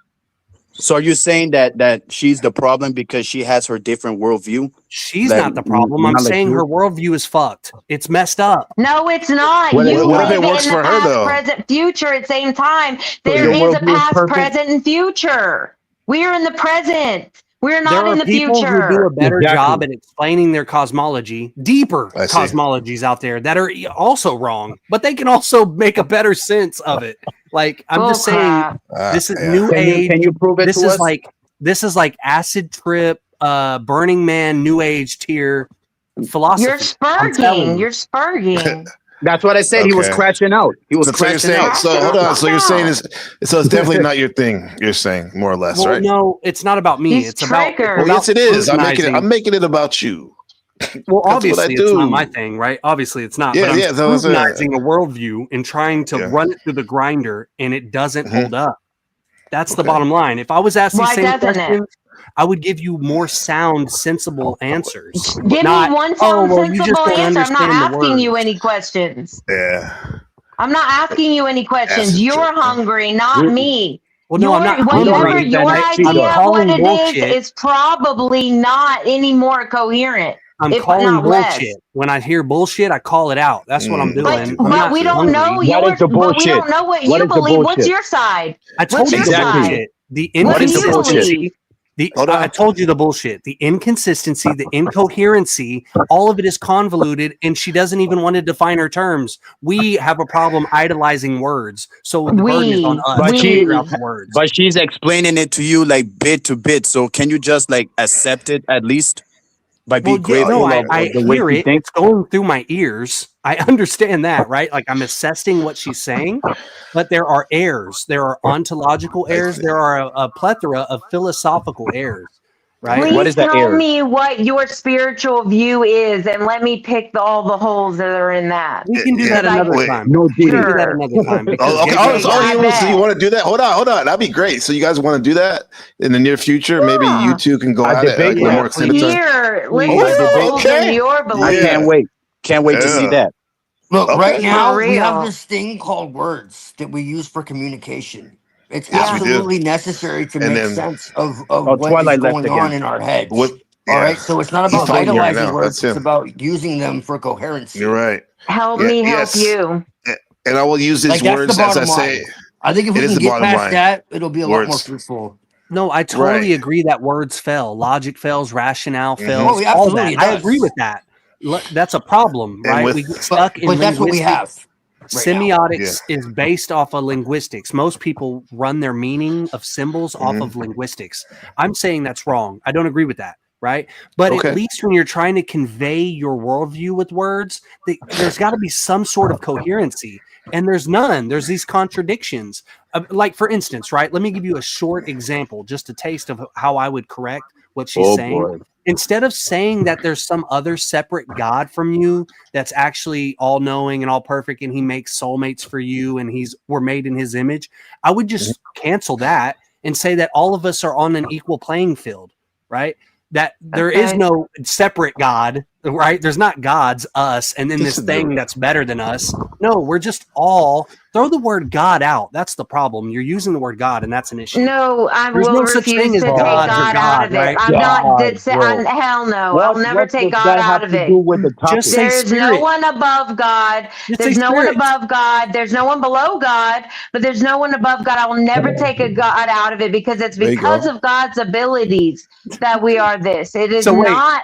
So are you saying that she's the problem because she has her different worldview? She's Like, not the problem. I'm not like saying you? her worldview is fucked. It's messed up. No, it's not. What if- You what if live it works in the for her, past, though? present, future at the same time. There your is a worldview is past, perfect? present, and future. We are in the present. We're There not are in the people future. who do a better Exactly. job at explaining their cosmology, deeper I see. cosmologies out there that are also wrong, but they can also make a better sense of it. Like I'm just saying, Bullcrap. this is yeah. new age. Can you prove it This to is us? this is like acid trip, Burning Man, new age tier philosophy. You're I'm telling spurging. you. You're spurging. That's what I said. He was Okay. crashing out. He was So you're crashing saying, out. so hold on. So you're saying this. So it's definitely not your thing. You're saying more or less, Well, right? no, it's not about me. He's It's about triggered. Well, yes, it is. I'm scrutinizing. making it about you. Well, That's what I obviously, do. it's not my thing, right? Obviously, it's not. Yeah, but I'm yeah, that's what I'm saying. scrutinizing a worldview and trying to Yeah. run it through the grinder, and it doesn't Mhm. hold up. That's the Okay. bottom line. If I was asked these Why same doesn't it? questions, I would give you more sound, sensible answers. Give Not, me one oh, sound well, you just sensible don't answer. I'm not understand the asking you words. any questions. Yeah. I'm not asking you any questions. Acid You're trip, huh? hungry, not me. Well, no, I'm not Whatever hungry. your I'm idea of calling what it bullshit. is probably not any more coherent. I'm if calling not bullshit. less. When I hear bullshit, I call it out. That's what I'm doing. I'm But not we don't hungry. know What yours. is the But we bullshit? don't know what What you is the believe. What's bullshit? your side? I told What's you your the side? bullshit. The What do you inconsistency. believe? I told you the bullshit. The inconsistency, the incoherency, all of it is convoluted, and she doesn't even want to define her terms. We have a problem idolizing words, so the burden is on us to figure out the words. But she's explaining it to you like bit to bit. So can you just like accept it at least by being grateful of I the way hear she it. thinks? It's going through my ears. I understand that, right? Like I'm assessing what she's saying, but there are errors. There are ontological errors. There are a plethora of philosophical errors, right? Please tell me what your spiritual view is, and let me pick all the holes that are in that. We can do that another time. No, we can do that another time. because- Oh, okay. So you want to do that? Hold on. That'd be great. So you guys want to do that in the near future? Maybe you two can go at it like, a more extended time. Here, listen to the holes in your belief. I can't wait. Can't wait to see that. Look, right now we have real. this thing called words that we use for communication. It's Yes, we do. absolutely necessary to And make then- sense of Oh, what Twilight is left going again. on in our heads. What- All yeah. right, so it's not He's about going here right idolizing now. words; That's it's him. about using them for coherency. You're right. Help Yeah, me help yes. you. And I will use these Like, that's the words as I bottom say. line. I think if It we is can the get bottom past line. that, it'll be a lot more Words. fruitful. No, I totally Right. agree that words fail. Logic fails, rationale Mhm. fails, Oh, yeah, all absolutely, that. it I does. agree with that. That's a problem, And right? with- We get stuck in But that's what we linguistics. have. Right now. Semiotics is based off of linguistics. Most people run their meaning of symbols off of linguistics. I'm saying that's wrong. I don't agree with that, right? But Okay. at least when you're trying to convey your worldview with words, there's got to be some sort of coherency. And there's none. There's these contradictions. Like, for instance, right? Let me give you a short example, just a taste of how I would correct what she's saying. Boy. Instead of saying that there's some other separate God from you that's actually all knowing and all perfect and he makes soulmates for you and we're made in his image, I would just cancel that and say that all of us are on an equal playing field, right? That there is Okay. no separate God, right? There's not gods, us, and then this thing that's better than us. No, we're just all throw the word God out. That's the problem. You're using the word God, and that's an issue. No, I There's will no such refuse thing to as take God or God out of it. right? I'm not. God, bro. Hell no. I'll never take does God that out have of to it. do with the topic? Just say There's no spirit. one above God. Just There's say no one spirit. above God. There's no one below God, but there's no one above God. I will never take a God out of it because it's There you because go. of God's abilities that we are this. It is So wait, not.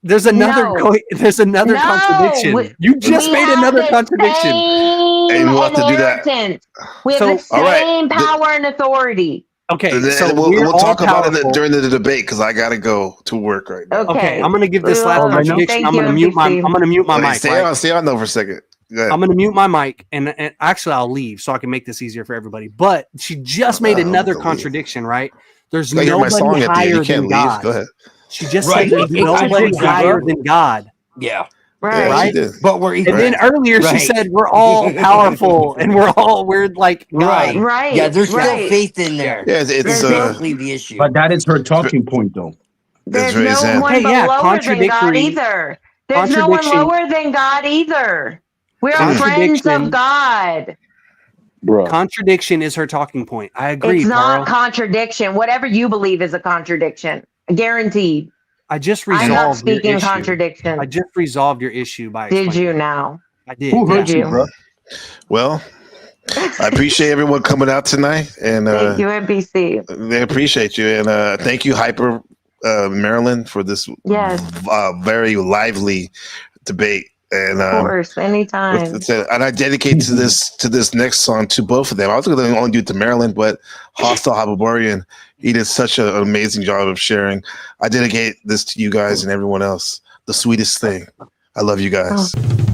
There's another No. there's another No, contradiction. You just we made have another the contradiction. same And we'll have to do that. inheritance. We have So- the All right. same power and authority. Okay, Then so we'll talk about it powerful. during the debate because I gotta go to work right now. Okay, I'm gonna give this last contradiction. Thank I'm you, gonna mute my. NBC. I'm gonna mute my Wait, mic. stay on though for a second. Go ahead. I'm gonna mute my mic, and actually I'll leave so I can make this easier for everybody. But she just made another contradiction, right? There's You gotta hear my nobody song at the end. You higher can't than leave. God. Go ahead. She just Right. said there's It nobody contradicts you, higher bro. than God. Yeah. Yeah, Right. she did. But we're And equal. then earlier she Right. said we're all powerful and we're like God. Right. Yeah, there's still faith in there. Yeah, it's That's basically the issue. But that is her talking point, though. There's very no sad. one Okay, yeah, lower than God contradictory- either. There's no one contradiction- lower than God either. We are friends Contradiction. of God. Bro. Contradiction is her talking point. I agree, It's not Paro. contradiction. Whatever you believe is a contradiction. Guaranteed. I just I'm not resolved your speaking issue. contradiction. I just resolved your issue by Did explaining you it. now? I did. Who hurt Did you, you? bro? Well, I appreciate everyone coming out tonight, and Thank you, NBC. they appreciate you, and thank you, Hyper Maryland, for this Yes, very lively debate. And of course, anytime. and I dedicate to this next song to both of them. I was going to only do it to Maryland, but Hostile Habiborian, he did such an amazing job of sharing. I dedicate this to you guys and everyone else. The sweetest thing. I love you guys. Oh.